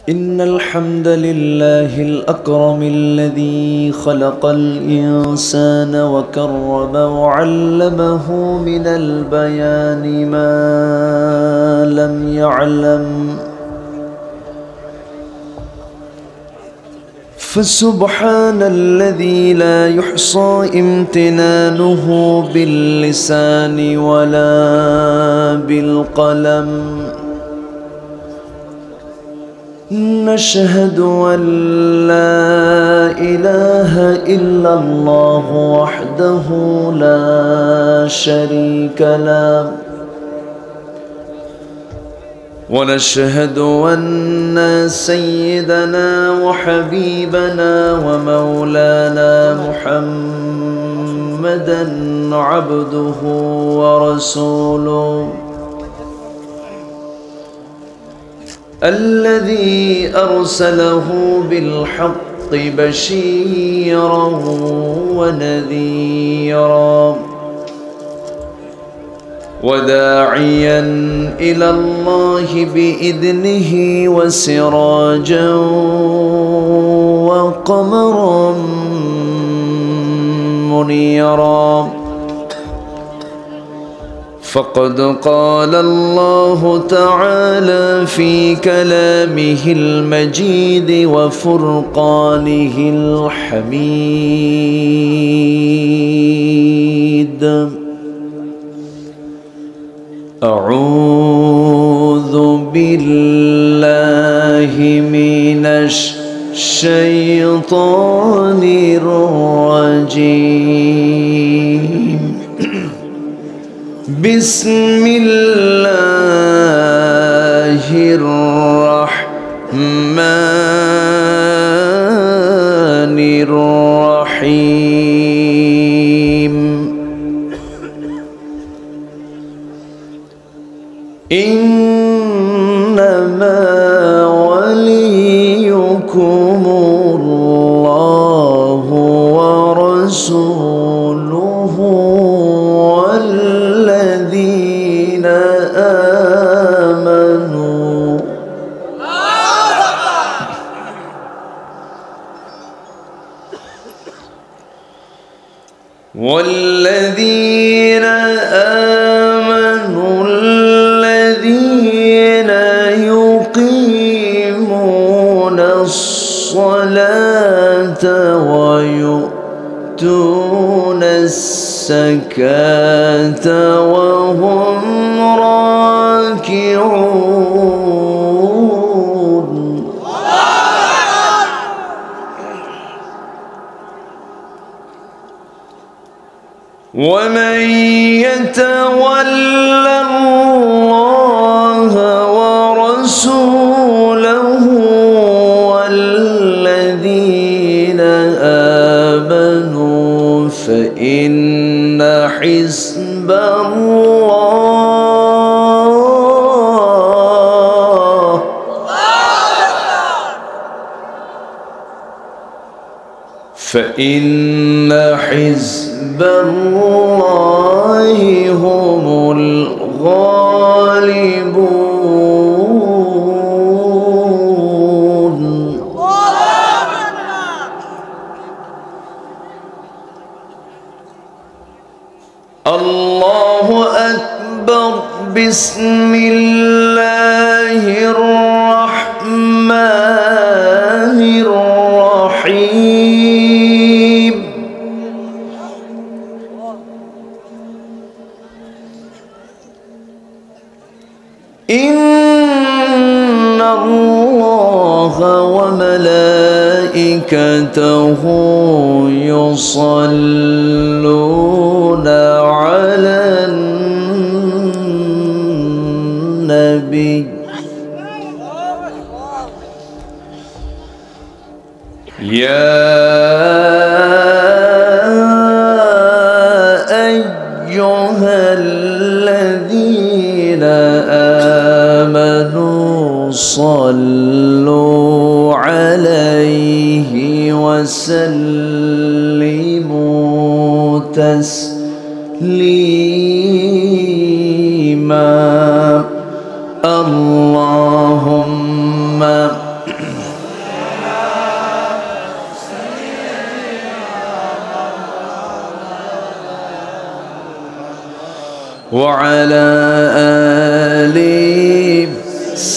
إن الحمد لله الأكرم الذي خلق الإنسان وكرم وعلمه من البيان ما لم يعلم، فسبحان الذي لا يحصى امتنانه باللسان ولا بالقلم. نشهد أن لا إله إلا الله وحده لا شريك له، ونشهد أن سيدنا وحبيبنا ومولانا محمدًا عبده ورسوله الذي أرسله بالحق بشيرا ونذيرا وداعيا إلى الله بإذنه وسراجا وقمرا منيرا. فقد قال الله تعالى في كلامه المجيد وفرقانه الحميد: أعوذ بالله من الشيطان الرجيم. بسم الله الرحمن الرحيم. إنما وليكم الله ورسوله والذين آمنوا الذين يقيمون الصلاة ويؤتون الزكاة وهم راكعون. ومن يتول الله ورسوله والذين آمنوا فإن حزب الله هم الغالبون. الله أكبر. بسم الله الرحمن الرحيم. إن الله وملائكته يصلون على النبي يا أيها الذين آمنوا صلوا عليه وسلموا تسليما. اللهم وعلى آل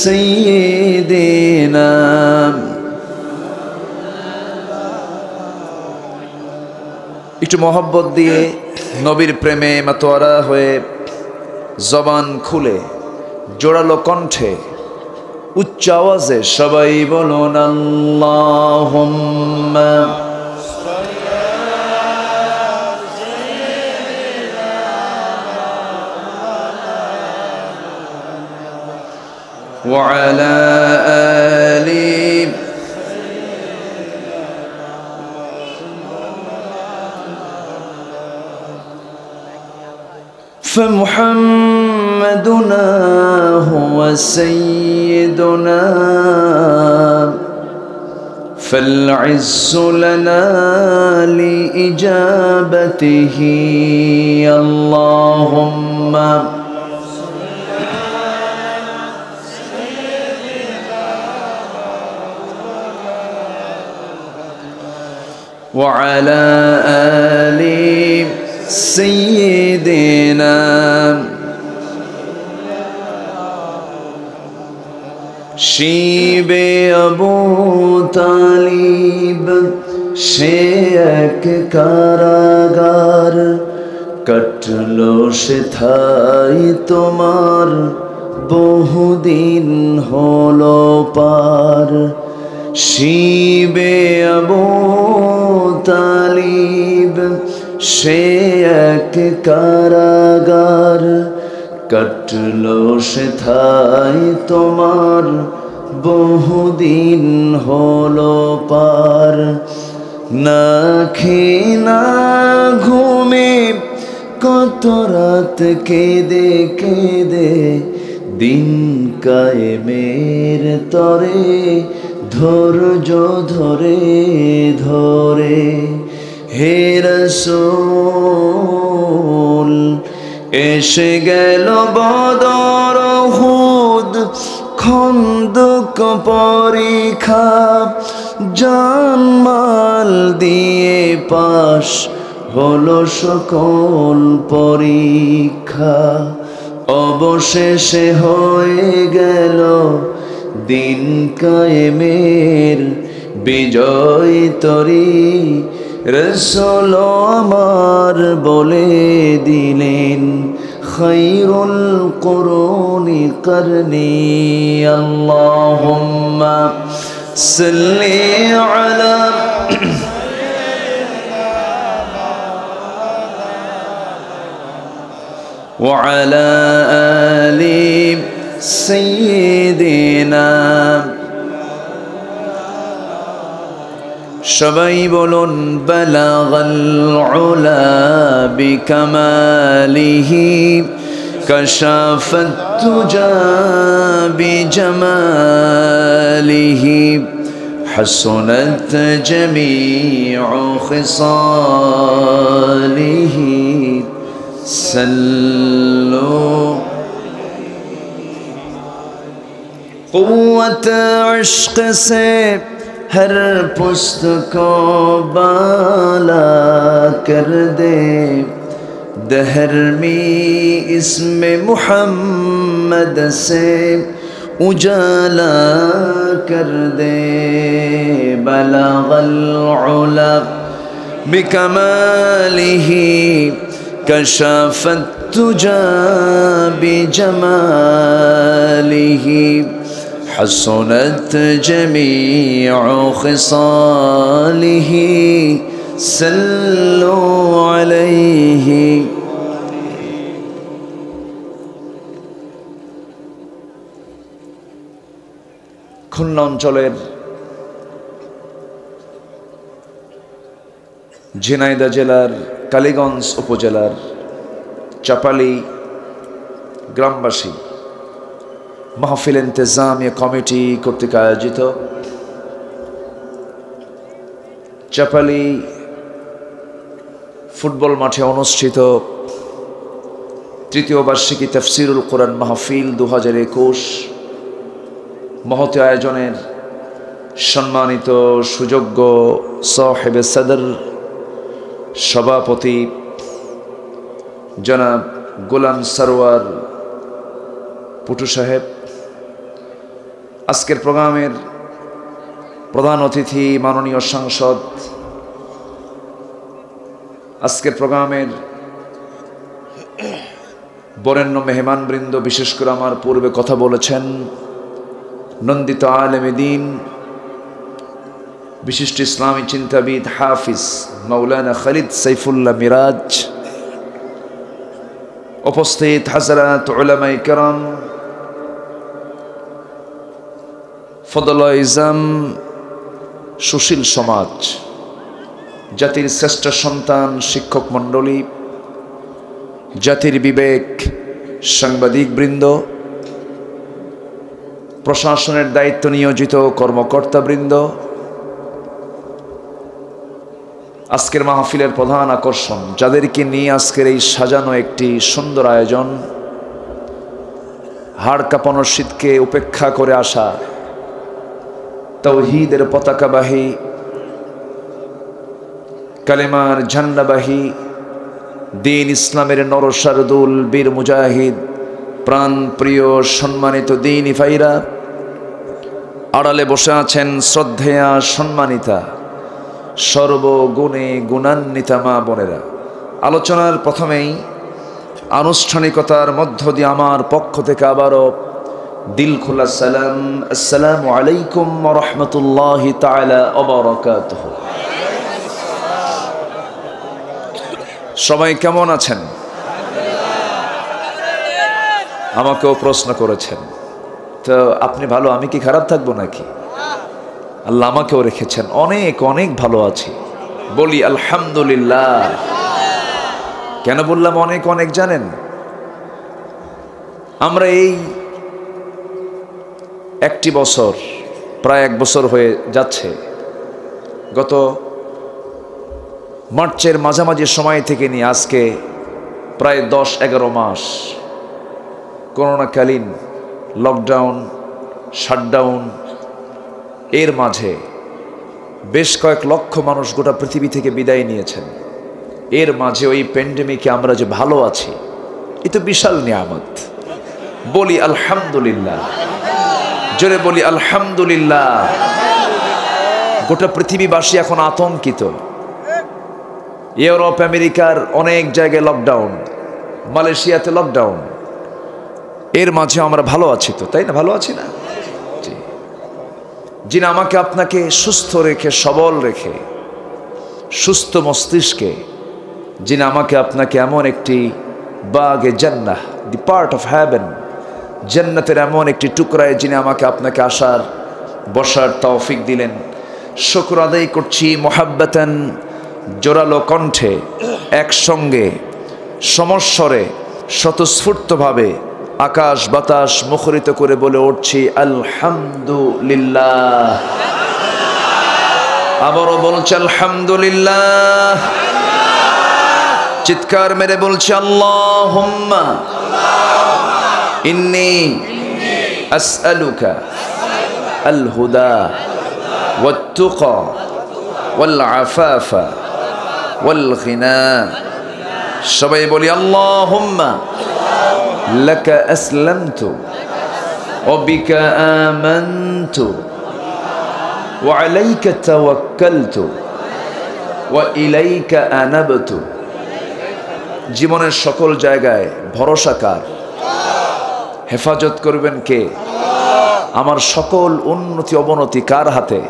سيدنا একটু মোহব্বত দিয়ে নবীর প্রেমে মাতোয়ারা হয়ে জবান খুলে জোরালো কণ্ঠে উচ্চ আওয়াজে সবাই বলুন আল্লাহুম্মা ওয়া আলা আলি فمحمدنا هو سيدنا فالعز لنا لإجابته اللهم وعلى آل سيدنا শিবে আবু তালিব সে এক কারাগার কাটলো সে ঠাই তোমার বহুদিন হলো পার শিবে আবু তালিব সে এক কারাগার কাটলো সে ঠাই তোমার বহুদিন হলো পার না খেয়ে না ঘুমে কত রাত কেঁদে কেঁদে দিন কায়েমের তরে ধৈর্য ধরে ধরে হে রাসূল এসে গেল বদর উহুদ খন্দক পরীক্ষা জান মাল দিয়ে পাশ হলো সকল পরীক্ষা অবশেষে হয়ে গেল দিন কায়েমের বিজয় তরী রাসূল আমার বলে দিলেন খায়রুল কুরুনি করনি আল্লাহুম্মা সাল্লি আলা ওয়া আলা আলি সাইয়্যিদিনা সবাই বলুন বালাগাল উলা বিকামালিহি কাশাফাত তুজা বিজামালিহি হাসনাত জামিউ খিসালিহি সাল্লু কুওয়াত ইশক সে हर पुस्त को बाला कर दे दहर में इसमें मुहम्मद से उजाला कर दे बलगल उला बिकमालिही कशफत तुजा बिजमालिही حسنت جميع خصاله صلوا عليه খুলনা অঞ্চলের ঝিনাইদহ জেলার কালীগঞ্জ উপজেলার চাপালি গ্রামবাসী মাহফিল ইন্তেজামিয়া কমিটি কর্তৃক আয়োজিত চাপালি ফুটবল মাঠে অনুষ্ঠিত তৃতীয় বার্ষিকী তাফসিরুল কোরআন মাহফিল 2021 মহৎ আয়োজনের সম্মানিত সুযোগ্য সাহেবে সদর সভাপতি জনাব গোলাম সরওয়ার পুটু সাহেব, আজকের প্রোগ্রামের প্রধান অতিথি মাননীয় সাংসদ, আজকের প্রোগ্রামের বরেণ্য মেহমানবৃন্দ, বিশেষ করে আমার পূর্বে কথা বলেছেন নন্দিত আলেমে দ্বীন, বিশিষ্ট ইসলামী চিন্তাবিদ হাফিজ মাওলানা খালিদ সাইফুল্লাহ মিরাজ, উপস্থিত হাজরাত উলামায়ে কেরাম, ফদলায়ে ইজাম, সুশীল সমাজ, জাতির শ্রেষ্ঠ সন্তান শিক্ষক মণ্ডলী, জাতির বিবেক সাংবাদিক বৃন্দ, প্রশাসনের দায়িত্ব নিয়োজিত কর্মকর্তা বৃন্দ, আজকের মাহফিলের প্রধান আকর্ষণ যাদেরকে নিয়ে আজকের এই সাজানো একটি সুন্দর আয়োজন, হাড় কাঁপানো শীতকে উপেক্ষা করে আসা তাওহীদের পতাকাবাহী, কালেমার ঝান্ডাবাহী, দ্বীন ইসলামের নরসারদুল বীর মুজাহিদ, প্রাণ প্রিয় সম্মানিত দ্বীনী ভাইরা, আড়ালে বসে আছেন শ্রদ্ধেয়া সম্মানিতা সর্বগুণে গুণান্বিতা মা বোনেরা। আলোচনার প্রথমেই আনুষ্ঠানিকতার মধ্য দিয়ে আমার পক্ষ থেকে আবারও দিল খোলা সালাম, আসসালামু আলাইকুম ওয়া রাহমাতুল্লাহি তাআলা ওয়া বারাকাতুহু। সবাই কেমন আছেন? আমাকেও প্রশ্ন করেছেন, তো আপনি ভালো, আমি কি খারাপ থাকবো নাকি? আল্লাহ আমাকেও রেখেছেন, অনেক অনেক ভালো আছি, বলি আলহামদুলিল্লাহ। কেন বললাম অনেক অনেক জানেন? আমরা এই একটি বছর, প্রায় 1 বছর হয়ে যাচ্ছে, গত মার্চের মাঝামাঝি সময় থেকে নিয়ে আজকে প্রায় 10-11 মাস করোনাকালীন লকডাউন, শাটডাউন, এর মাঝে বেশ কয়েক লক্ষ মানুষ গোটা পৃথিবী থেকে বিদায় নিয়েছেন। এর মাঝে ওই প্যান্ডেমিকে আমরা যে ভালো আছি, এ তো বিশাল নিয়ামত, বলি আলহামদুলিল্লাহ, জোরে বলি আলহামদুলিল্লাহ। গোটা পৃথিবীবাসী এখন আতঙ্কিত, ইউরোপ আমেরিকার অনেক জায়গায় লকডাউন, মালয়েশিয়াতে লকডাউন, এর মাঝে আমরা ভালো আছি তো, তাই না? ভালো আছি না? যিনি আমাকে আপনাকে সুস্থ রেখে, সবল রেখে, সুস্থ মস্তিষ্কে, যিনি আমাকে আপনাকে এমন একটি বাগে জান্নাহ, দি পার্ট অফ হ্যাভেন, জান্নাতের এমন একটি টুকরায় যিনি আমাকে আপনাকে আসার বসার তৌফিক দিলেন, শুকর আদায় করছি মুহাব্বাতান, জোরালো কণ্ঠে, একসঙ্গে সমস্বরে স্বতঃস্ফূর্তভাবে আকাশ বাতাস মুখরিত করে বলে উঠছি আলহামদুলিল্লাহ। আবারও বলছি আলহামদুলিল্লাহ, চিৎকার মেরে বলছি আল্লাহুম্মা ইন্নী আসআলুকা আল হুদা ওয়াত তুকা ওয়াল আফাফা ওয়াল গিনা। সবাই বলি আল্লাহুম্মা লাকা আসলামতু ওয়া বিকা আমানতু ওয়া আলাইকা তাওয়াক্কালতু ওয়া ইলাইকা আনাবতু। জীবনের সকল জায়গায় ভরসা কার? হেফাজত করবেন কে? আমার সকল উন্নতি অবনতি কার হাতে?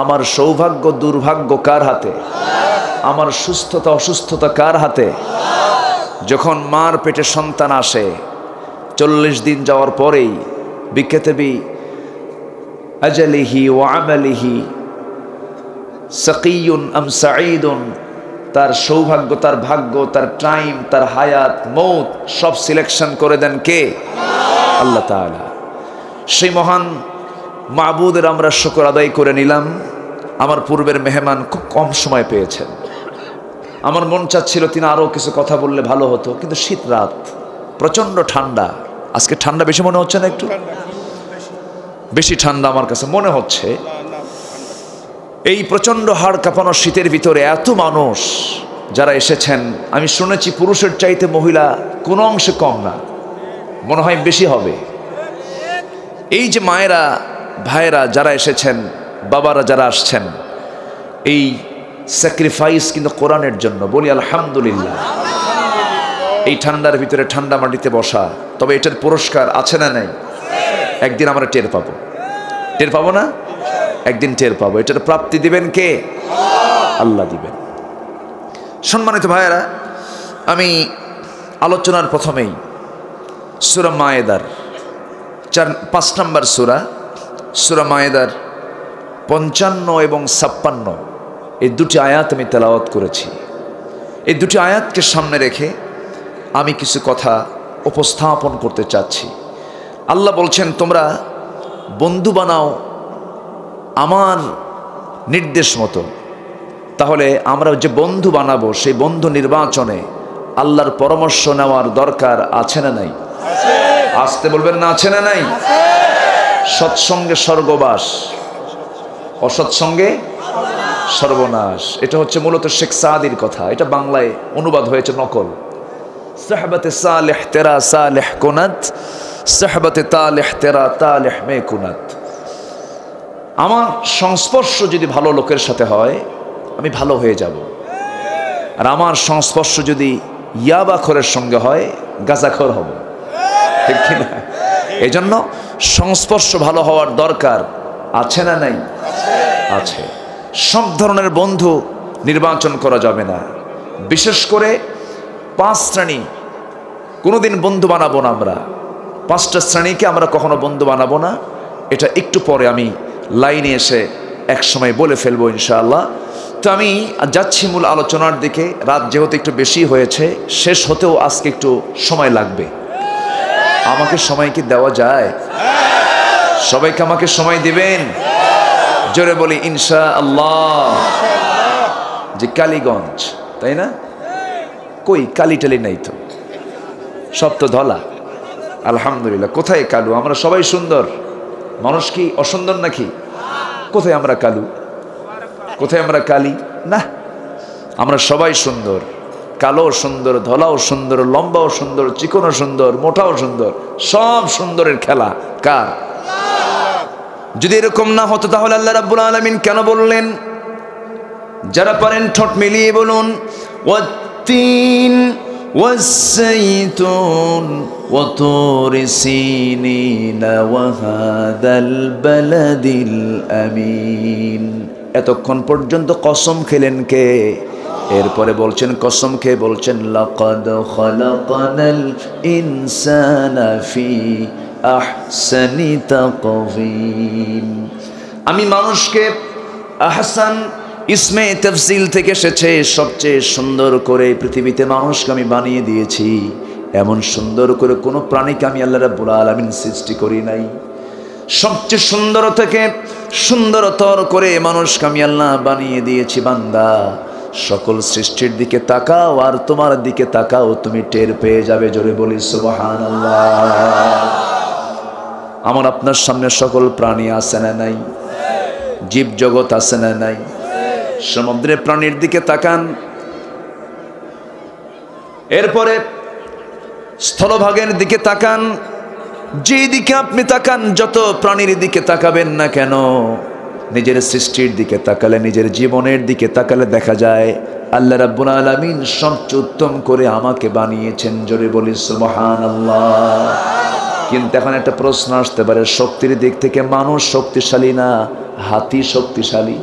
আমার সৌভাগ্য দুর্ভাগ্য কার হাতে? আমার সুস্থতা অসুস্থতা কার হাতে? যখন মার পেটে সন্তান আসে, 40 দিন যাওয়ার পরেই বিকেতবি আজালিহি ওয়া আমালিহি সাকিয়ুন আম সাঈদুন, তার সৌভাগ্য, তার ভাগ্য, তার টাইম, তার হায়াত, মৌত সব সিলেকশন করে দেন কে? আল্লাহ তাআলা। সেই মহান মাবুদের আমরা শুকর আদায় করে নিলাম। আমার পূর্বের মেহমান খুব কম সময় পেয়েছেন, আমার মন চাচ্ছিল তিনি আরও কিছু কথা বললে ভালো হতো, কিন্তু শীত রাত, প্রচণ্ড ঠান্ডা। আজকে ঠান্ডা বেশি মনে হচ্ছে না? একটু বেশি ঠান্ডা আমার কাছে মনে হচ্ছে। এই প্রচণ্ড হাড় কাঁপানো শীতের ভিতরে এত মানুষ যারা এসেছেন, আমি শুনেছি পুরুষের চাইতে মহিলা কোনো অংশে কম না, মনে হয় বেশি হবে। এই যে মায়েরা, ভাইয়েরা যারা এসেছেন, বাবারা যারা আসছেন, এই স্যাক্রিফাইস কিন্তু কোরআনের জন্য, বলি আলহামদুলিল্লাহ। এই ঠান্ডার ভিতরে ঠান্ডা মাটিতে বসা, তবে এটার পুরস্কার আছে না নাই? একদিন আমরা টের পাবো, টের পাবো না? একদিন টের পাবো। এটার প্রাপ্তি দিবেন কে? আল্লাহ দিবেন। সম্মানিত ভাইয়েরা, আমি আলোচনার প্রথমেই সূরা মায়েদার 5 নম্বর সূরা মায়েদার 55 এবং 56 এই দুটি আয়াত আমি তেলাওয়াত করেছি। এই দুটি আয়াতকে সামনে রেখে আমি কিছু কথা উপস্থাপন করতে চাচ্ছি। আল্লাহ বলছেন, তোমরা বন্ধু বানাও আমার নির্দেশ মতো। তাহলে আমরা যে বন্ধু বানাবো, সেই বন্ধু নির্বাচনে আল্লাহর পরামর্শ নেওয়ার দরকার আছে না নাই? আসতে বলবেন না, আছে না নাই? সৎসঙ্গে স্বর্গবাস, অসৎসঙ্গে সর্বনাশ। এটা হচ্ছে মূলত শেখ সাদির কথা। এটা বাংলায় অনুবাদ হয়েছে নকল। সাহবাতে সালেহ তেরা সালেহ কুনাত, সাহবাতে তালেহ তেরা তালেহ মে কুনাত। আমার সংস্পর্শ যদি ভালো লোকের সাথে হয়, আমি ভালো হয়ে যাব। আর আমার সংস্পর্শ যদি ইয়াবাখোরের সঙ্গে হয়, গাঁজাখোর হব, ঠিক কিনা? এই জন্য সংস্পর্শ ভালো হওয়ার দরকার আছে না নাই? আছে। সব ধরনের বন্ধু নির্বাচন করা যাবে না। বিশেষ করে 5 শ্রেণী কোনোদিন বন্ধু বানাবো না আমরা। 5টা শ্রেণীকে আমরা কখনো বন্ধু বানাবো না। এটা একটু পরে আমি লাইনে এসে এক সময় বলে ফেলবো ইনশাআল্লাহ। তো আমি যাচ্ছি মূল আলোচনার দিকে। রাত যেহেতু একটু বেশি হয়েছে, শেষ হতেও আজকে একটু সময় লাগবে। আমাকে সময় কি দেওয়া যায়? সবাইকে আমাকে সময় দিবেন? জোরে বলি ইনশাআল্লাহ। যে কালীগঞ্জ, তাই না? কই কালি টালি নাই তো, সব তো ধলা। আলহামদুলিল্লাহ। কোথায় কালু? আমরা সবাই সুন্দর। মানুষ কি অসুন্দর নাকি? কোথায় আমরা কালু? কোথায় আমরা কালি? না, আমরা সবাই সুন্দর। কালো সুন্দর, ধলাও সুন্দর, লম্বাও সুন্দর, চিকনও সুন্দর, মোটাও সুন্দর। সব সুন্দরের খেলা কার? যদি এরকম না হতো তাহলে আল্লাহ রাব্বুল আলামিন কেন বললেন? যারা পারেন ঠোঁট মিলিয়ে বলুন, ওয়াত্তিন ওয়াসসাইতুন ওয়া তুরি সিনিন ওয়া হাদাল বালাদিল আমিন। এতক্ষণ পর্যন্ত কসম খেলেন কে? এরপরে বলছেন, কসম খেয়ে বলছেন, লাকাদ খালাকানাল ইনসানা ফি আহসানি তাকওয়িম। আমি মানুষকে, আহসান ইসমে তাফসিল থেকে এসেছে, সবচেয়ে সুন্দর করে পৃথিবীতে মানুষকে আমি বানিয়ে দিয়েছি। এমন সুন্দর করে কোনো প্রাণীকে আমি আল্লাহ রাব্বুল আলামিন সৃষ্টি করি নাই। সবচেয়ে সুন্দর থেকে সুন্দরতর করে মানুষকে আমি আল্লাহ বানিয়ে দিয়েছি। বান্দা, সকল সৃষ্টির দিকে তাকাও আর তোমার দিকে তাকাও, তুমি টের পেয়ে যাবে। জোরে বলি সুবহানাল্লাহ। আমার আপনার সামনে সকল প্রাণী আছে না নাই? জীব জগৎ আছে না নাই? সমুদ্রের প্রাণীর দিকে তাকান, এরপরে স্থলভাগের দিকে তাকান। যেই দিকে আপনি তাকান, যত প্রাণীর দিকে তাকাবেন না কেন, নিজের সৃষ্টির দিকে তাকালে, নিজের জীবনের দিকে তাকালে দেখা যায় আল্লাহ রাব্বুল আলামিন সবচেয়ে উত্তম করে আমাকে বানিয়েছেন। জোরে বলি সুবহানাল্লাহ। কিন্তু এখন একটা প্রশ্ন আসতে পারে, শক্তির দিক থেকে মানুষ শক্তিশালী না হাতি শক্তিশালী?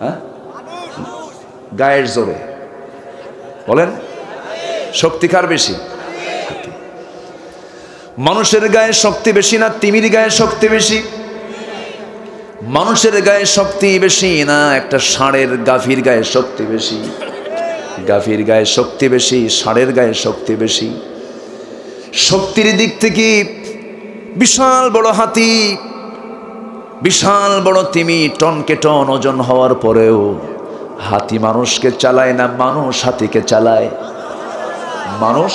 হ্যাঁ, গায়ের জোরে বলেন, শক্তি কার বেশি? মানুষের গায়ে শক্তি বেশি না তিমির গায়ে শক্তি বেশি? মানুষের গায়ে শক্তি বেশি না একটা ষাঁড়ের গাভীর গায়ে শক্তি বেশি? গাভীর গায়ে শক্তি বেশি, ষাঁড়ের গায়ে শক্তি বেশি। শক্তির দিক থেকে বিশাল বড় হাতি, বিশাল বড় তিমি, টনকে টন ওজন হওয়ার পরেও হাতি মানুষকে চালায় না, মানুষ হাতিকে চালায়। মানুষ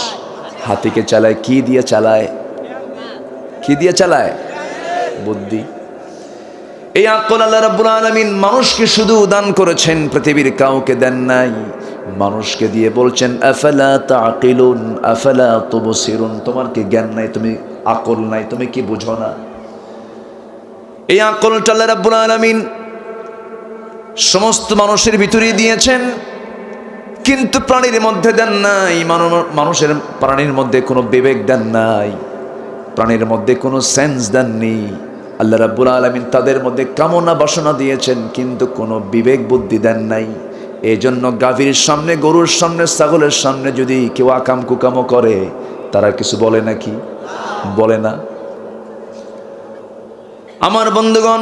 হাতিকে চালায় কি দিয়ে চালায়? কি দিয়ে চালায়? বুদ্ধি। এই আকল আল্লাহ রাব্বুল আলামিন মানুষকে শুধু দান করেছেন, পৃথিবীর কাউকে দেন নাই। মানুষকে দিয়ে বলছেন আফালা তাকিলুন আফালা তুবসিরুন, তোমার কি জ্ঞান নাই, তুমি আকল নাই, তুমি কি বুঝো না? এই আকলটা আল্লাহ রাব্বুল আলামিন সমস্ত মানুষের ভিতরে দিয়েছেন, কিন্তু প্রাণীর মধ্যে দেন নাই। মানুষের প্রাণীর মধ্যে কোনো বিবেক দেন নাই, প্রাণীর মধ্যে কোনো সেন্স দেননি। আল্লাহ রাব্বুল আলামিন তাদের মধ্যে কামনা বাসনা দিয়েছেন, কিন্তু কোনো বিবেক বুদ্ধি দেন নাই। এই জন্য গাভীর সামনে, গরুর সামনে, ছাগলের সামনে যদি কেউ আকাম কুকামো করে, তারা কিছু বলে নাকি? বলে না। আমার বন্ধুগণ,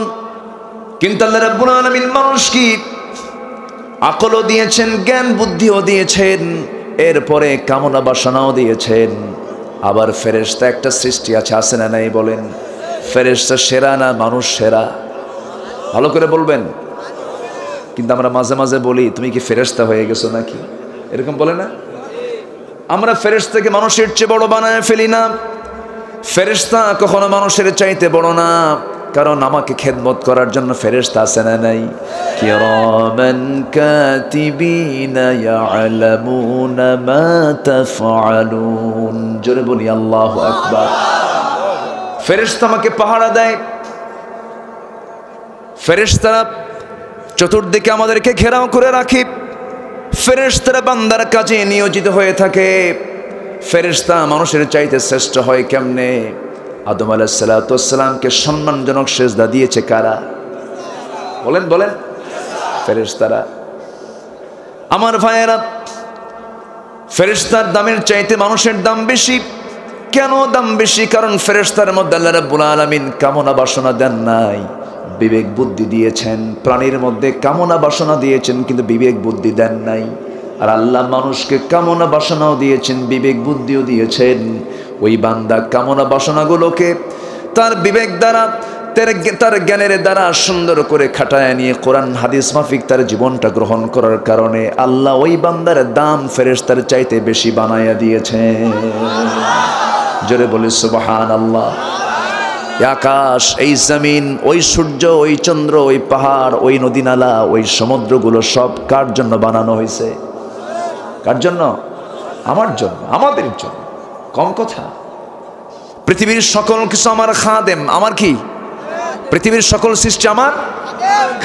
কিন্তু আল্লাহ রাব্বুল আলামিন মানুষকে আকলও দিয়েছেন, জ্ঞান বুদ্ধিও দিয়েছেন, এরপরে কামনা বাসনাও দিয়েছেন। আবার ফেরেশতা একটা সৃষ্টি আছে না নাই? বলেন, ফেরেশতা সেরা না মানুষ সেরা? ভালো করে বলবেন। কিন্তু আমরা মাঝে মাঝে বলি তুমি কি ফেরেশতা হয়ে গেছো নাকি, এরকম বলে না? আমরা ফেরেশতাকে মানুষের চেয়ে বড় বানায় ফেলি না। ফেরেশতা কখনো মানুষের চাইতে বড় না, কারণ আমাকে খেদমত করার জন্য ফেরেশতা আছে না নাই? কিরামান কাতিবিনা ইয়ালামুনা মা তাফআলুন। জোরে বলি আল্লাহু আকবার। ফেরেশতা আমাকে পাহারা দেয়, ফেরেশতারা চতুর্দিকে আমাদেরকে ঘেরাও করে রাখে, ফেরেশতারা বান্দার কাজে নিয়োজিত হয়ে থাকে। ফেরেশতা মানুষের চাইতে শ্রেষ্ঠ হয় কেমনে? আদম আলাইহিস সালাতু ওয়াস সালামকে সম্মানজনক সেজদা দিয়েছে কারা? বলেন বলেন, ফেরেশতারা। আমার ভাইয়েরা, ফেরেশতার দামের চাইতে মানুষের দাম বেশি। কেন দাম বেশি? কারণ ফেরেশতার মধ্যে আল্লাহ রাব্বুল আলামিন কামনা বাসনা দেন নাই, বিবেক বুদ্ধি দিয়েছেন। প্রাণীর মধ্যে কামনা বাসনা দিয়েছেন, কিন্তু বিবেক বুদ্ধি দেন নাই। আর আল্লাহ মানুষকে কামনা বাসনাও দিয়েছেন, বিবেক বুদ্ধিও দিয়েছেন। ওই বান্দা কামনা বাসনাগুলোকে তার বিবেক দ্বারা, তার জ্ঞানের দ্বারা সুন্দর করে খাটায় নিয়ে কোরআন হাদিস মাফিক তার জীবনটা গ্রহণ করার কারণে আল্লাহ ওই বান্দার দাম ফেরেশতার চাইতে বেশি বানাইয়া দিয়েছেন। জোরে বলি সুবহানাল্লাহ। আকাশ, এই জমিন, ওই সূর্য, ওই চন্দ্র, ওই পাহাড়, ওই নদী নালা, ওই সমুদ্রগুলো সব কার জন্য বানানো হয়েছে? কার জন্য? আমার জন্য, আমাদের জন্য। কম কথা। পৃথিবীর সকল কিছু আমার খাদেম। আমার কি? পৃথিবীর সকল সৃষ্টি আমার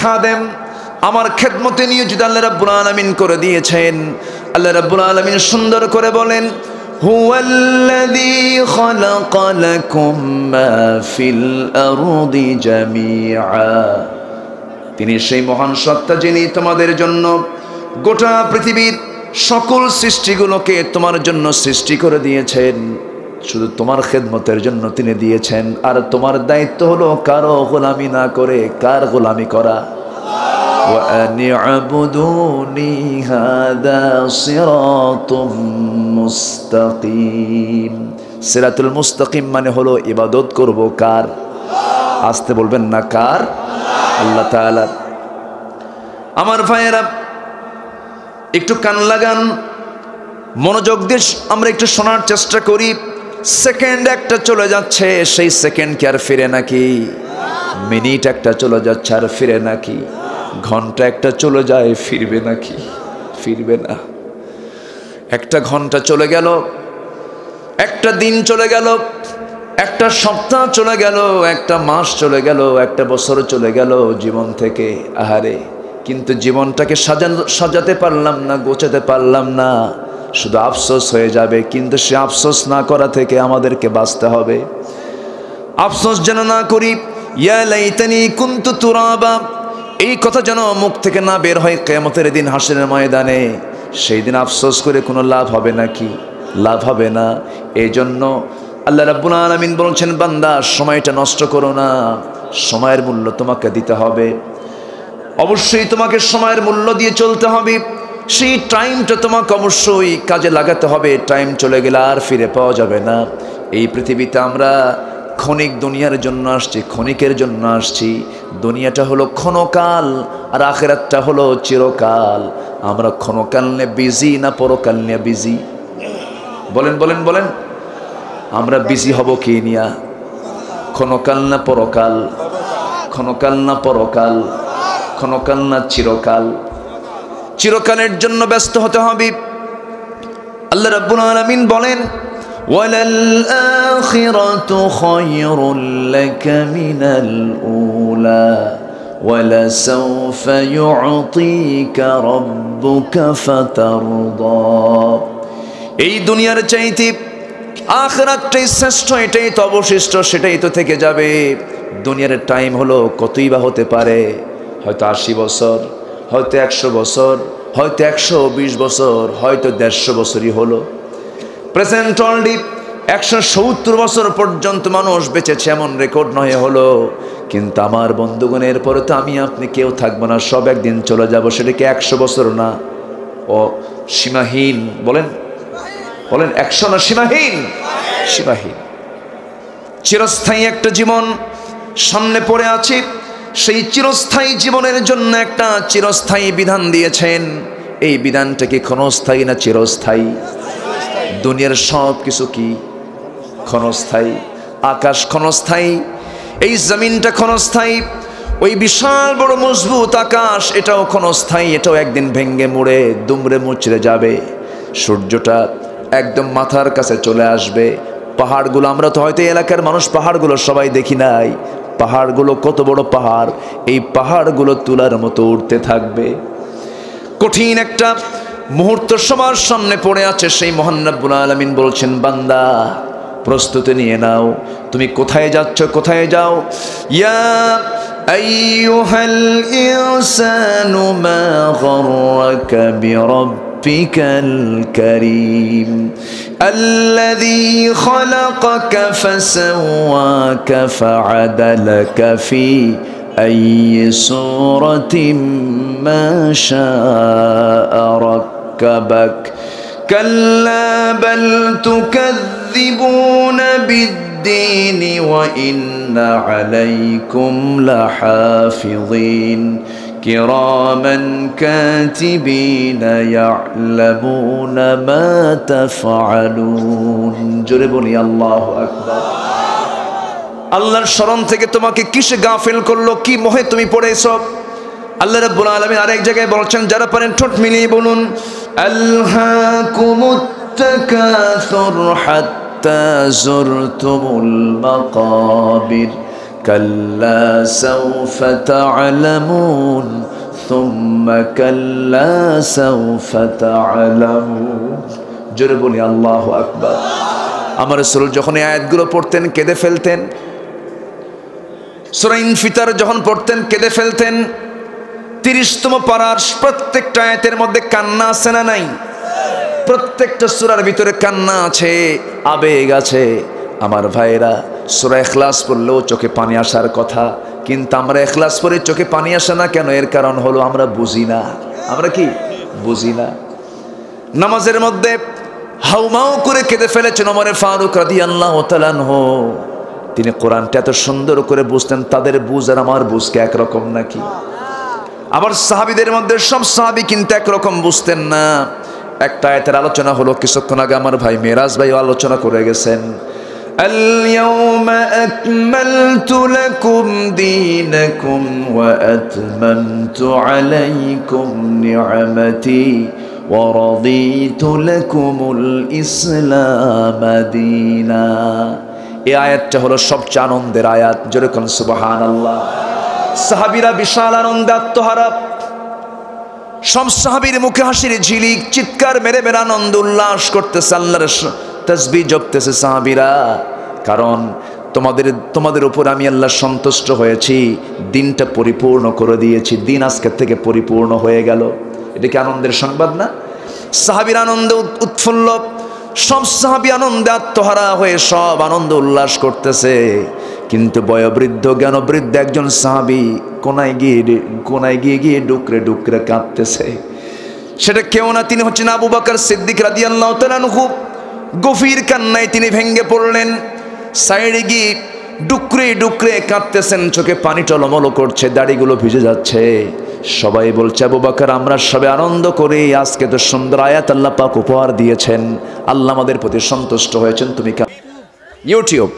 খাদেম, আমার খেদমতে নিয়োজিত আল্লাহ রাব্বুল আলামিন করে দিয়েছেন। আল্লাহ রাব্বুল আলামিন সুন্দর করে বলেন, হুয়াল্লাযী খালাকা লাকুম মা ফিল আরদি জামিআ। তিনি সেই মহান সত্তা যিনি তোমাদের জন্য গোটা পৃথিবীর সকল সৃষ্টিগুলোকে তোমার জন্য সৃষ্টি করে দিয়েছেন। শুধু তোমার খেদমতের জন্য তিনি দিয়েছেন। আর তোমার দায়িত্ব হলো কারো গোলামি না করে কার গোলামি করা? ওয়া আনি'বুদুনি হাদা সিরাতুম মুস্তাকিম। সিরাতুল মুস্তাকিম মানে হলো ইবাদত করব কার? আসতে বলবেন না, কার? আল্লাহ তাআলা। আমার ভাইয়েরা, একটু কান লাগান, মনোযোগ দিয়ে আমরা একটু শোনার চেষ্টা করি। সেকেন্ড একটা চলে যাচ্ছে, সেই সেকেন্ড কি আর ফিরে নাকি? মিনিট একটা চলে যাচ্ছে, আর ফিরে নাকি? ঘন্টা একটা চলে যায়, ফিরবে নাকি? ফিরবে না। একটা ঘন্টা চলে গেল, একটা দিন চলে গেল, একটা সপ্তাহ চলে গেল, একটা মাস চলে গেল, একটা বছর চলে গেল জীবন থেকে। আহারে, কিন্তু জীবনটাকে সাজাতে পারলাম না, গোছাতে পারলাম না, শুধু আফসোস হয়ে যাবে। কিন্তু সে আফসোস না করা থেকে আমাদেরকে বাঁচতে হবে। আফসোস যেন না করি, ইয়া লাইতানি কুনতু তুরাবা, এই কথা যেন মুখ থেকে না বের হয় কিয়ামতের দিন, হাসরের ময়দানে। সেই দিন আফসোস করে কোনো লাভ হবে নাকি? লাভ হবে না। এই জন্য আল্লাহ রাব্বুল আলামিন বলছেন, বান্দা সময়টা নষ্ট করো না, সময়ের মূল্য তোমাকে দিতে হবে। অবশ্যই তোমাকে সময়ের মূল্য দিয়ে চলতে হবে। সেই টাইমটা তোমাকে অবশ্যই কাজে লাগাতে হবে। টাইম চলে গেলে আর ফিরে পাওয়া যাবে না। এই পৃথিবীতে আমরা ক্ষণিক দুনিয়ার জন্য আসছি, ক্ষণিকের জন্য আসছি। দুনিয়াটা হলো ক্ষণকাল, আর আখিরাতটা হলো চিরকাল। আমরা ক্ষণকাল নিয়ে বিজি না পরকাল নিয়ে বিজি? বলেন বলেন বলেন, আমরা বিজি হব কি নিয়া? ক্ষণকাল না পরকাল? ক্ষণকাল না পরকাল? ক্ষণকাল না চিরকাল? চিরকালের জন্য ব্যস্ত হতে হবে। আল্লাহ রাব্বুল আলামিন বলেন, ওয়ালাল আখিরাতু খায়রুল লাকা মিনাল উলা ওয়ালাসাউফা ইউতিকা রাব্বুকা ফাতারদা। এই দুনিয়ার চাইতে আখিরাতটাই শ্রেষ্ঠ, এটাই তো অবশিষ্ট, সেটাই তো থেকে যাবে। দুনিয়ার টাইম হলো কতই বা হতে পারে, হয়তো 80 বছর, হয়তো 100 বছর, হয়তো 120 বছর, হয়তো 150 বছরই হলো। প্রেজেন্ট অলরেডি 170 বছর পর্যন্ত মানুষ বেঁচেছে, এমন রেকর্ড নয় হলো। কিন্তু আমার বন্ধুগণের পরে তো আমি আপনি কেউ থাকবো না, সব একদিন চলে যাব। সেটা কি 100 বছর না ও সীমাহীন? বলেন বলেন 100 না সীমাহীন? সীমাহীন। চিরস্থায়ী একটা জীবন সামনে পড়ে আছে। সেই চিরস্থায়ী জীবনের জন্য একটা চিরস্থায়ী বিধান দিয়েছেন। এই বিধানটা কি ক্ষণস্থায়ী না চিরস্থায়ী? দুনিয়ার সব কিছু কি ক্ষণস্থায়ী? আকাশ ক্ষণস্থায়ী, এই জমিনটা ক্ষণস্থায়ী, ওই বিশাল বড় মজবুত আকাশ এটাও ক্ষণস্থায়ী, এটাও একদিন ভেঙ্গে মুড়ে দুমড়ে মুচড়ে যাবে। সূর্যটা একদম মাথার কাছে চলে আসবে। পাহাড়গুলো, আমরা তো হয়তো এলাকার মানুষ পাহাড়গুলো সবাই দেখি নাই, পাহাড়গুলো কত বড় পাহাড়, এই পাহাড়গুলো তুলার মতো উঠতে থাকবে। কঠিন একটা মুহূর্ত সবার সামনে পড়ে আছে। সেই মহান রব্বুল আলামিন বলছেন, বান্দা প্রস্তুতি নিয়ে নাও, তুমি কোথায় যাচ্ছ, কোথায় যাও। ইয়া আইয়ুহাল ইনসানু মা গাররাকা বিরাব্বিকাল কারীম আল্লাযী খালাকাকা ফাসাওয়াকা ফাআদালাকা ফি আইয়ি সূরাতিন মা শাআ রাক্কাবাক কাল্লা বাল তুকাযযিবুনা বিদ্দীন ওয়া ইন্না আলাইকুম লাহাফিযিন কিরামান কাতিবিনা ইয়া'লামুনা মা তাফআলুন। জোরে বলি আল্লাহু আকবার। আল্লাহর স্মরণ থেকে তোমাকে কিসে গাফিল করলো, কি মোহে তুমি পড়েছো? আল্লাহ রাব্বুল আলামিন আরেক জায়গায় বলছেন, যারা পারেন ঠোঁট মিলিয়ে বলুন, আলহাকুমুত তাকাসুর হাত্তা যুরতুমুল মাকাবির কাল্লা সাওফা তা'লামুন সুম্মা কাল্লা সাওফা তা'লামুন। জোরে বলি আল্লাহু আকবার। আমার রাসূল যখন এই আয়াতগুলো পড়তেন কেঁদে ফেলতেন। সূরা ইনফিতার যখন পড়তেন কেঁদে ফেলতেন। 30তম পারার প্রত্যেকটা আয়াতের মধ্যে কান্না আছে না নাই? প্রত্যেকটা সূরার ভিতরে কান্না আছে, আবেগ আছে। আমার ভাইরা, সূরা ইখলাস পড়লেও চোখে পানি আসার কথা, কিন্তু আমরা ইখলাস পড়ে চোখে পানি আসে না কেন? এর কারণ হলো আমরা বুঝি না। আমরা কি বুঝি না? নামাজের মধ্যে হাউমাউ করে কেঁদে ফেলেছেন ওমর ফারুক রাদিয়াল্লাহু তাআলা আনহু। তিনি কোরআনটা এত সুন্দর করে বুঝতেন, তাদের বুঝ আর আমার বুঝ কি একরকম নাকি? আবার সাহাবীদের মধ্যে সব সাহাবী কিন্তু একরকম বুঝতেন না। একটা আয়াতের আলোচনা হলো কিছুক্ষণ আগে, আমার ভাই মেরাজ ভাই আলোচনা করে গেছেন। আল ইয়াউমা আকমালতু লাকুম দীনাকুম ওয়া আতমামতু আলাইকুম নি'মাতি ওয়া রাদিতু লাকুমুল ইসলাম দীনা। এই আয়াতটা হলো সবচেয়ে আনন্দের আয়াত। জোরে কোন সুবহানাল্লাহ। সাহাবীরা বিশাল আনন্দে আত্মহারা। সব সাহাবীর মুখে হাসির ঝিলিক, চিৎকার মেরে মেরে আনন্দ উল্লাস করতেছে, আল্লাহর তাসবিহ জপতেছে সাহাবীরা। কারণ তোমাদের উপর আমি আল্লাহ সন্তুষ্ট হয়েছি, দিনটা পরিপূর্ণ করে দিয়েছি, দিন আজকের থেকে পরিপূর্ণ হয়ে গেল। এটা কি আনন্দের সংবাদ না? সাহাবীর আনন্দে উৎফুল্ল, সব সাহাবী আনন্দে আত্মহারা হয়ে সব আনন্দ উল্লাস করতেছে। কিন্তু বয়োবৃদ্ধ জ্ঞানবৃদ্ধ একজন সাহাবী কোনায় গিয়ে ডুকরে ডুকরে কাঁদতেছে। সেটা কেউ না, তিনি হচ্ছেন আবু বকর সিদ্দিক রাদিয়াল্লাহু তাআলা আনহু। গভীর কান্নায় তিনি ভেঙে পড়লেন। সাইডে গিয়ে ডুকরে ডুকরে কাঁদতেছেন, চোখে পানি টলমলো করছে, দাড়িগুলো ভিজে যাচ্ছে। সবাই বলছে, আবু বকর আমরা সবাই আনন্দ করি, আজকে তো সুন্দর আয়াত আল্লাহ পাক উপহার দিয়েছেন, আল্লাহ আমাদের প্রতি সন্তুষ্ট হয়েছেন, তুমি ইউটিউব,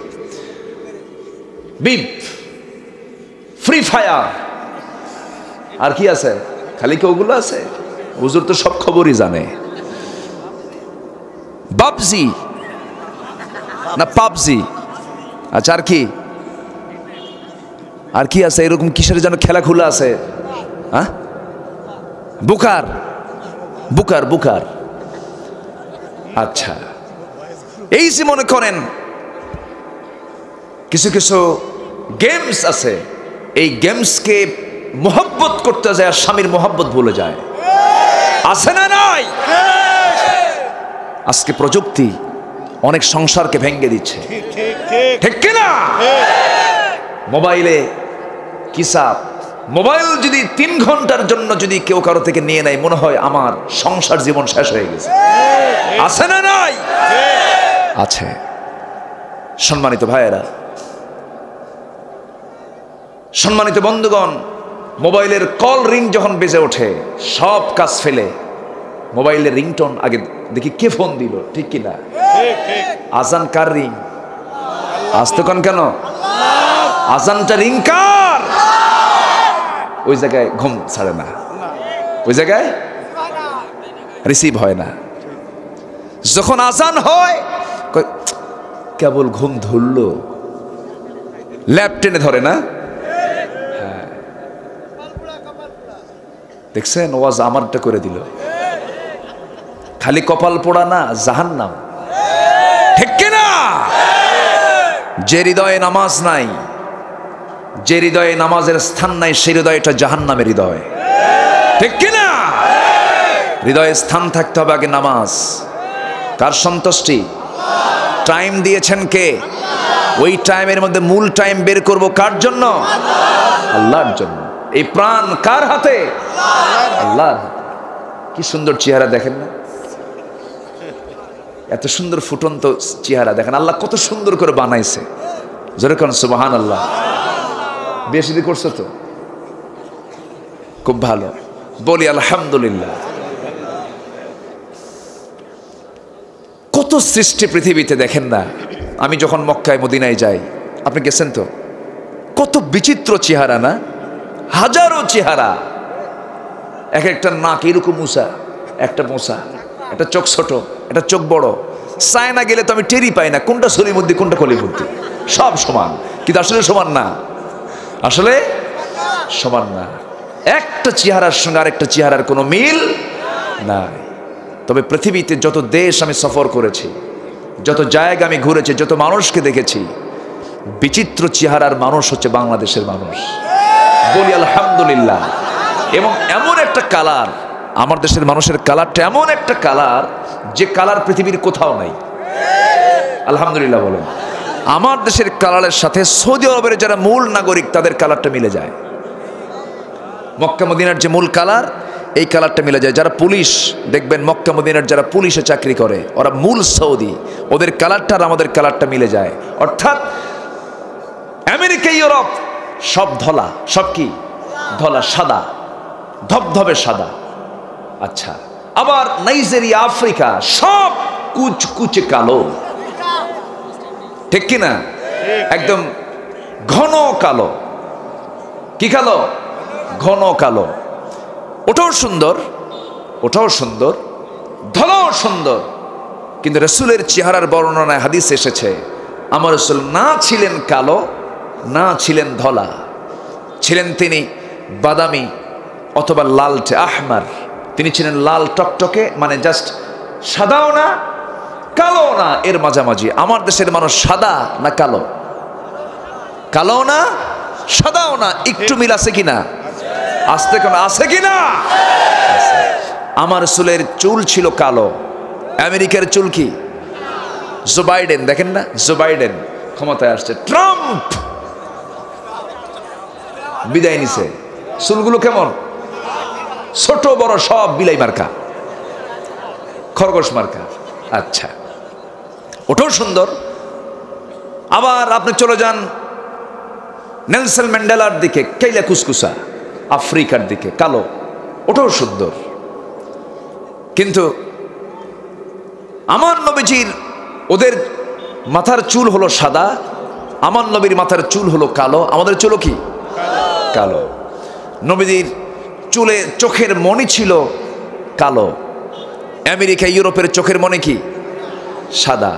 বিপ, ফ্রি ফায়ার, আর কি আছে? খালি কি ওগুলো আছে? হুজুর তো সব খবরই জানে। বাবজি না পাবজি, আচ্ছা আর কি আছে এরকম কিসের যেন খেলাখুলা আছে? হ্যাঁ, বুকার বুকার বুকার। আচ্ছা, এই যে মনে করেন কিছু কিছু গেমস আছে, এই গেমসকে মোহব্বত করতে যায় আর স্বামীর মোহব্বত ভুলে যায়, আছে না নাই? আজকে প্রযুক্তি অনেক সংসারকে ভেঙে দিচ্ছে, ঠিক কিনা? মোবাইলে কিসাব, মোবাইল যদি 3 ঘন্টার জন্য যদি কেউ কারো থেকে নিয়ে নেয়, মনে হয় আমার সংসার জীবন শেষ হয়ে গেছে, আছে না নাই? আছে। সম্মানিত ভাইয়েরা, সম্মানিত বন্ধুগণ, মোবাইলের কল রিং যখন বেজে ওঠে, সব কাজ ফেলে মোবাইলের রিংটোন আগে দেখি কে ফোন দিল, ঠিক কিনা? আজান কার রিং? আসতে কন কেন? আজানটা রিং কার? ওই জায়গায় ঘুম ছাড়ে না, ওই জায়গায় রিসিভ হয় না। যখন আজান হয় কেবল ঘুম ধরলো, ল্যাপ টেনে ধরে না? হ্যাঁ, দেখছেন ওয়াজ আমারটা করে দিল। খালি কপাল পোড়া না, জাহান্নাম, ঠিক কিনা? যে হৃদয়ে নামাজ নাই, যে হৃদয়ে নামাজের স্থান নাই, সেই হৃদয়টা জাহান্নামের হৃদয়, ঠিক কিনা? হৃদয়ে স্থান থাকতে হবে আগে নামাজ। কার সন্তুষ্টি? টাইম দিয়েছেন কে? ওই টাইমের মধ্যে মূল টাইম বের করব কার জন্য? আল্লাহর জন্য। এই প্রাণ কার হাতে? আল্লাহর হাতে। কি সুন্দর চেহারা দেখেন না, এত সুন্দর ফুটন্ত চেহারা দেখেন, আল্লাহ কত সুন্দর করে বানাইছে। জোরে কোন সুবহানাল্লাহ। বেশি দিন করছো তো, খুব ভালো, বলি আলহামদুলিল্লাহ। কত সৃষ্টি পৃথিবীতে দেখেন না। আমি যখন মক্কায় মদিনায় যাই, আপনি গেছেন তো, কত বিচিত্র চেহারা না, হাজারো চেহারা। এক একটা নাক এরকম উঁচা, একটা মোছা, একটা চোখ ছোট, একটা চোখ বড়। চায়না গেলে তো আমি টেরি পাই না কোনটা শরীর মধ্যে কোনটা কলির মধ্যে, সব সমান, কিন্তু আসলে সমান না, আসলে সমান না। একটা চেহারার সঙ্গে আরেকটা চেহারার কোনো মিল নাই। তবে পৃথিবীতে যত দেশ আমি সফর করেছি, যত জায়গা আমি ঘুরেছি, যত মানুষকে দেখেছি, বিচিত্র চেহারার মানুষ হচ্ছে বাংলাদেশের মানুষ, বলি আলহামদুলিল্লাহ। এবং এমন একটা কালার, আমার দেশের মানুষের কালারটা এমন একটা কালার, যে কালার পৃথিবীর কোথাও নাই, আলহামদুলিল্লাহ বলেন। আমার দেশের কালারের সাথে সৌদি আরবের যারা মূল নাগরিক তাদের কালারটা মিলে যায়। মক্কা মদিনার যে মূল কালার, এই কালারটা মিলে যায়। যারা পুলিশ দেখবেন, মক্কা মদিনার যারা পুলিশে চাকরি করে, ওরা মূল সৌদি, ওদের কালারটা আর আমাদের কালারটা মিলে যায়। অর্থাৎ আমেরিকা, ইউরোপ সব ধলা, সব কি ধলা, সাদা, ধবধবে সাদা। আচ্ছা, আবার নাইজেরিয়া, আফ্রিকা সব কুচকুচে কালো, ঠিক কিনা? একদম ঘন কালো। কি কালো? ঘন কালো। ওটাও সুন্দর, ওটাও সুন্দর, ধলাও সুন্দর। কিন্তু রসুলের চেহারার বর্ণনায় হাদিস এসেছে, আমার রসুল না ছিলেন কালো, না ছিলেন ধলা, ছিলেন তিনি বাদামি অথবা লালটে, আহমার। তিনি ছিলেন লাল টকটকে, মানে জাস্ট সাদাও না কালো না, এর মাঝামাঝি। আমার দেশের মানুষ সাদা না কালো? কালো না সাদাও না, একটু মিল আছে কিনা? আসতে কোন আছে কিনা? আমার রাসূলের চুল ছিল কালো, আমেরিকার চুল কি? জো বাইডেন, দেখেন না, জো বাইডেন ক্ষমতায় আসছে, ট্রাম্প বিদায় নিছে, চুলগুলো কেমন? ছোট বড় সব বিলাই মার্কা, খরগোশ মার্কা। আচ্ছা, ওটাও সুন্দর। আবার আপনি চলে যান নেলসন ম্যান্ডেলার দিকে, কেইলা কুসকুসা, আফ্রিকার দিকে কালো, ওটাও সুন্দর। কিন্তু আমার নবীজির, ওদের মাথার চুল হলো সাদা, আমার নবীর মাথার চুল হলো কালো, আমাদের চুলও কি কালো। নবীজির চুলে চোখের মণি ছিল কালো। আমেরিকা ইউরোপের চোখের মনে কি সাদা,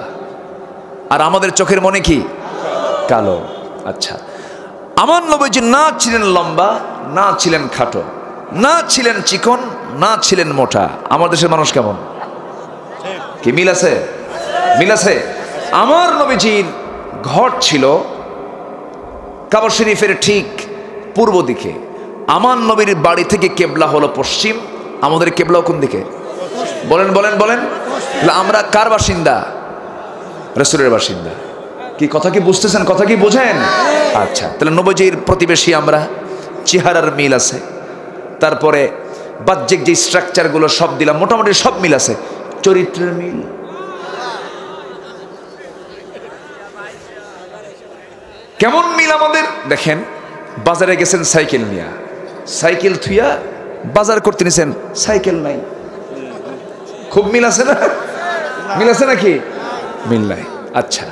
আর আমাদের চোখের মনে কি কালো। আচ্ছা, আমার নবীজি না ছিলেন লম্বা, না ছিলেন খাটো, না ছিলেন চিকন, না ছিলেন মোটা। আমার দেশের মানুষ কেমন? কি মিল আছে? মিল আছে। আমার নবীজির ঘর ছিল কাবা শরীফের ঠিক পূর্ব দিকে। আমার নবীর বাড়ি থেকে কেবলা হলো পশ্চিম। আমাদের কেবলাও কোন দিকে? বলেন বলেন বলেন। আমরা কার বাসিন্দা? রাসূলের বাসিন্দা। কি কথা কি বুঝতেছেন? কথা কি বোঝেন? আচ্ছা, তাহলে নবীজির প্রতিবেশী আমরা, চেহারার মিল আছে। তারপরে বাহ্যিক যে স্ট্রাকচারগুলো সব দিলাম, মোটামুটি সব মিল আছে। চরিত্রের মিল, কেমন মিল আমাদের দেখেন। বাজারে গেছেন সাইকেল নিয়ে, সাইকেল থুইয়া বাজার করতে নিছেন, সাইকেল নাই। খুব মিল আছে না? মিল আছে নাকি? মিল নাই। আচ্ছা,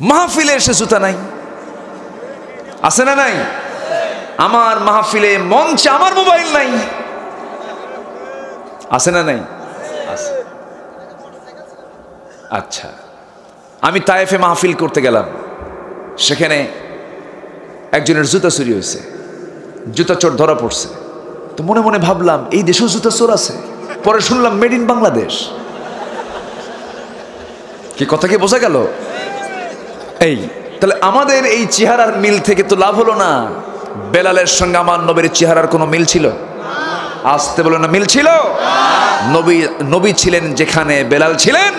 মাহফিলে এসে জুতা নাই, আছে না নাই? আমার মাহফিলে মঞ্চে আমার মোবাইল নাই, আছে না নাই? আছে। আচ্ছা, আমি তায়েফে মাহফিল করতে গেলাম, সেখানে একজনের জুতা চুরি হয়েছে, জুতা চোর ধরা পড়ছে। তো মনে মনে ভাবলাম এই দেশেও জুতা চোর আছে। পরে শুনলাম মেড ইন বাংলাদেশ। কি কথা কি বোঝা গেল? এই তাহলে আমাদের এই চেহারার মিল থেকে তো লাভ হলো না। বেলালের সঙ্গে আমার নবীর চেহারার কোনো মিল ছিল? আসতে বলো না, মিল ছিল? নবী ছিলেন যেখানে, বেলাল ছিলেন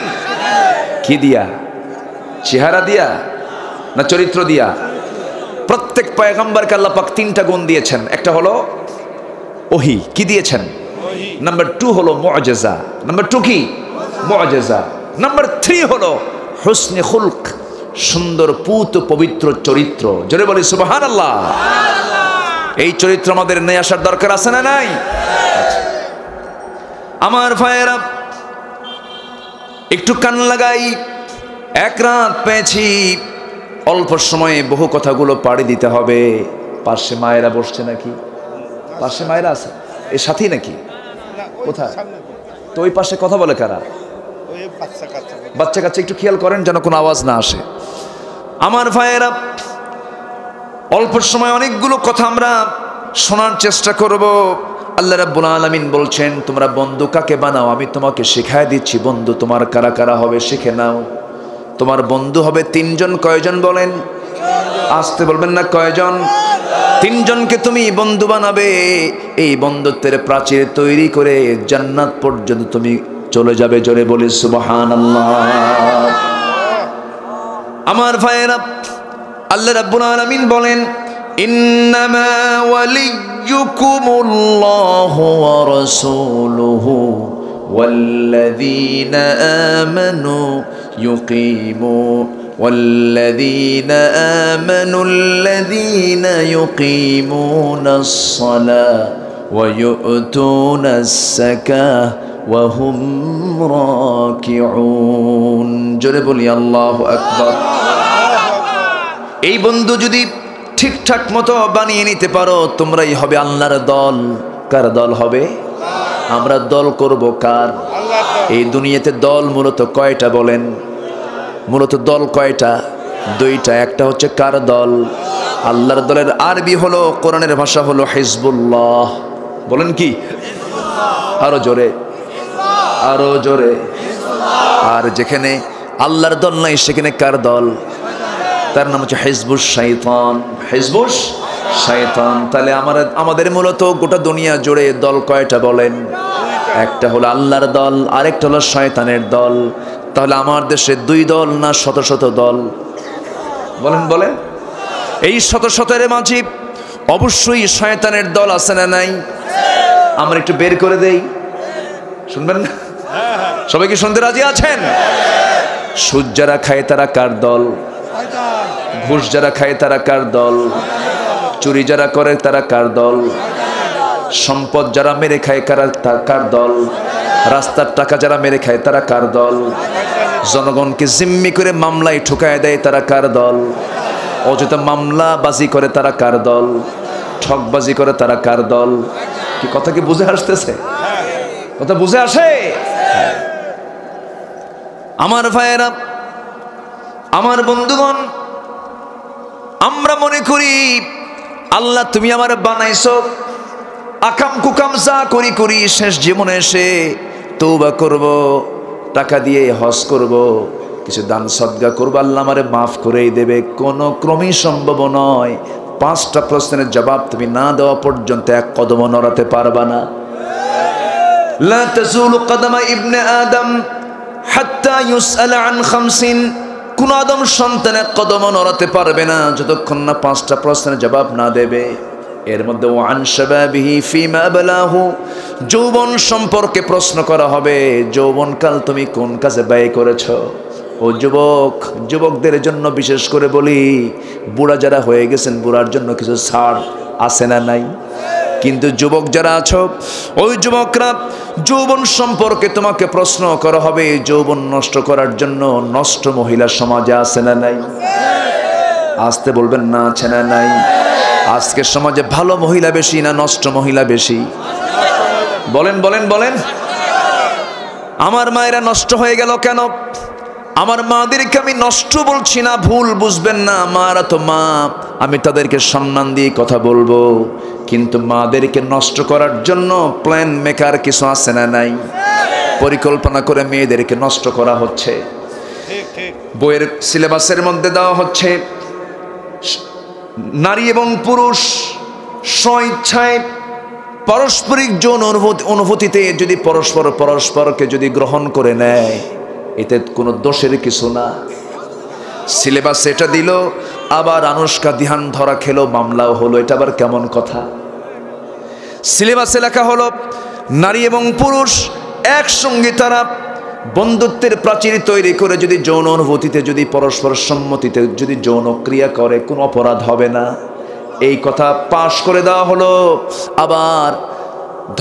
কি দিয়া? চেহারা দিয়া না চরিত্র দিয়া? প্রত্যেক পয়গম্বরকে আল্লাহ পাক তিনটা গুণ দিয়েছেন। একটা হলো ওহী, কি দিয়েছেন? নাম্বার 2 হলো মুআজিজা। নাম্বার 2 কি? মুআজিজা। নাম্বার 3 হলো হুসনে খুলক, সুন্দর পুত পবিত্র চরিত্র। জোরে বলি সুবহানাল্লাহ। এই চরিত্র আমাদের নিয়ে আসার দরকার আছে না নাই? আমার ভাইয়েরা একটু কান লাগাই। এক রাত পেয়েছি, অল্প সময়ে বহু কথাগুলো পাড়ি দিতে হবে। পাশে মায়েরা বসছে নাকি? পাশে মায়েরা আছে? এর সাথেই নাকি? কোথায়? তো ওই পাশে কথা বলে কারা? বাচ্চা কাচ্চা। একটু খেয়াল করেন যেন কোনো আওয়াজ না আসে। আমার ভাইয়েরা, অল্প সময় অনেকগুলো কথা আমরা শোনার চেষ্টা করব। আল্লাহ রাব্বুল আলামিন বলছেন, তোমরা বন্ধু কাকে বানাও আমি তোমাকে শেখায় দিচ্ছি। বন্ধু তোমার কারা কারা হবে শিখে নাও। তোমার বন্ধু হবে 3 জন। কয়জন বলেন? আসতে বলবেন না, কয়জন? 3 জনকে তুমি বন্ধু বানাবে। এই বন্ধুত্বের প্রাচীর তৈরি করে জান্নাত পর্যন্ত তুমি চলে যাবে। জোরে বলি সুবহানাল্লাহ। আমার ভাইয়েরা, আল্লাহ রাব্বুল আলামিন বলেন, ইন্নামা ওয়ালিয়্যুকুমুল্লাহু ওয়া রাসূলুহু ওয়াল্লাযীনা আমানু يقيمونَ الصَّلَاةَ وَيُؤْتُونَ الزَّكَاةَ وَهُمْ راكعون। জোরে বলি আল্লাহু আকবার। এই বন্ধু যদি ঠিকঠাক মতো বানিয়ে নিতে পারো, তোমরাই হবে আল্লাহর দল। কার দল হবে? আমরা দল করব কার? এই দুনিয়াতে দল মূলত কয়টা বলেন? মূলত দল কয়টা? 2টা। একটা হচ্ছে কার দল? আল্লাহর দলের আরবি হলো, কোরআনের ভাষা হলো হিজবুল্লাহ। বলেন কি? আরো জোরে, আরো জোরে। আর যেখানে আল্লাহর দল নাই সেখানে কার দল? তার নাম হচ্ছে হিজবুশ শাইতান। হিজবুশ শাইতান। তাহলে আমাদের মূলত গোটা দুনিয়া জুড়ে দল কয়টা বলেন? একটা হলো আল্লাহর দল, আরেকটা হলো শয়তানের দল। তাহলে আমার দেশে 2 দল না শত শত দল? বলেন বলেন। এই শত শতের মাঝে অবশ্যই শয়তানের দল আছে না নাই? আমরা একটু বের করে দেই, শুনবেন না? সবাই কি শুনতে রাজি আছেন? সুদ যারা খায় তারা কার দল? ঘুষ যারা খায় তারা কার দল? চুরি যারা করে তারা কার দল? সম্পদ যারা মেরে খায় কার দল? রাস্তার টাকা যারা মেরে খায় তারা কার দল? জনগণকে জিম্মি করে মামলায় ঠুকায় দেয় তারা কার দল? অযথা মামলা বাজি করে তারা কার দল? ঠকবাজি করে তারা কার দল? কি কথা কি বুঝে আসতেছে? কথা বুঝে আসে? আমার ভাইয়েরা, আমার বন্ধুগণ, আমরা মনে করি আল্লাহ তুমি আমার বানাইছো, আকাম কুকাম যা করি করি শেষ জীবনে এসে তওবা করব, টাকা দিয়ে হজ করব, কিছু দান সদকা করব, আল্লাহ আমারে মাফ করেই দেবে। কোনো ক্রমেই সম্ভব নয়। 5টা প্রশ্নের জবাব তুমি না দেওয়া পর্যন্ত এক কদম নড়াতে পারবা না। লা তাজুলু কদমা ইবনে আদম হাত্তা ইউসআলা আন 50। কোন আদম সন্তান এক কদম নড়াতে পারবে না যতক্ষণ না 5টা প্রশ্নের জবাব না দেবে। এর মধ্যে ওয়ান শাবাবিহি ফিমা বালাহু, যৌবন সম্পর্কে প্রশ্ন করা হবে। যৌবনকাল তুমি কোন কাজে ব্যয় করেছো? ও যুবক, যুবকদের জন্য বিশেষ করে বলি, বুড়া যারা হয়ে গেছেন বুড়ার জন্য কিছু ছাড় আছে না নাই? কিন্তু যুবক যারা আছো, ওই যুবকরা, যৌবন সম্পর্কে তোমাকে প্রশ্ন করা হবে। যৌবন নষ্ট করার জন্য নষ্ট মহিলা সমাজে আছে না নাই? আসতে বলবেন না, আছে না নাই? আজকের সমাজে ভালো মহিলা বেশি না নষ্ট মহিলা বেশি? বলেন বলেন বলেন। আমার মায়েরা নষ্ট হয়ে গেল কেন? আমার মাদেরকে আমি নষ্ট বলছি না, ভুল বুঝবেন না, মারা তো মা, আমি তাদেরকে সম্মান দিয়ে কথা বলবো। কিন্তু মাদেরকে নষ্ট করার জন্য প্ল্যান মেকার কিছু আছে না নাই? পরিকল্পনা করে মেয়েদেরকে নষ্ট করা হচ্ছে। বইয়ের সিলেবাসের মধ্যে দেওয়া হচ্ছে নারী এবং পুরুষ স্বইচ্ছায় পারস্পরিক যৌন অনুভূতিতে যদি পরস্পরকে যদি গ্রহণ করে নেয়, এতে কোনো দোষের কিছু না। সিলেবাস এটা দিল, আবার আনুষ্কা ধ্যান ধরা খেলো, মামলাও হলো। এটা আবার কেমন কথা? সিলেবাসে লেখা হলো নারী এবং পুরুষ একসঙ্গে তারা বন্ধুত্বের প্রাচীর তৈরি করে যদি যৌন অনুভূতিতে, যদি পরস্পর সম্মতিতে যদি যৌন ক্রিয়া করে, কোনো অপরাধ হবে না। এই কথা পাশ করে দেওয়া হলো। আবার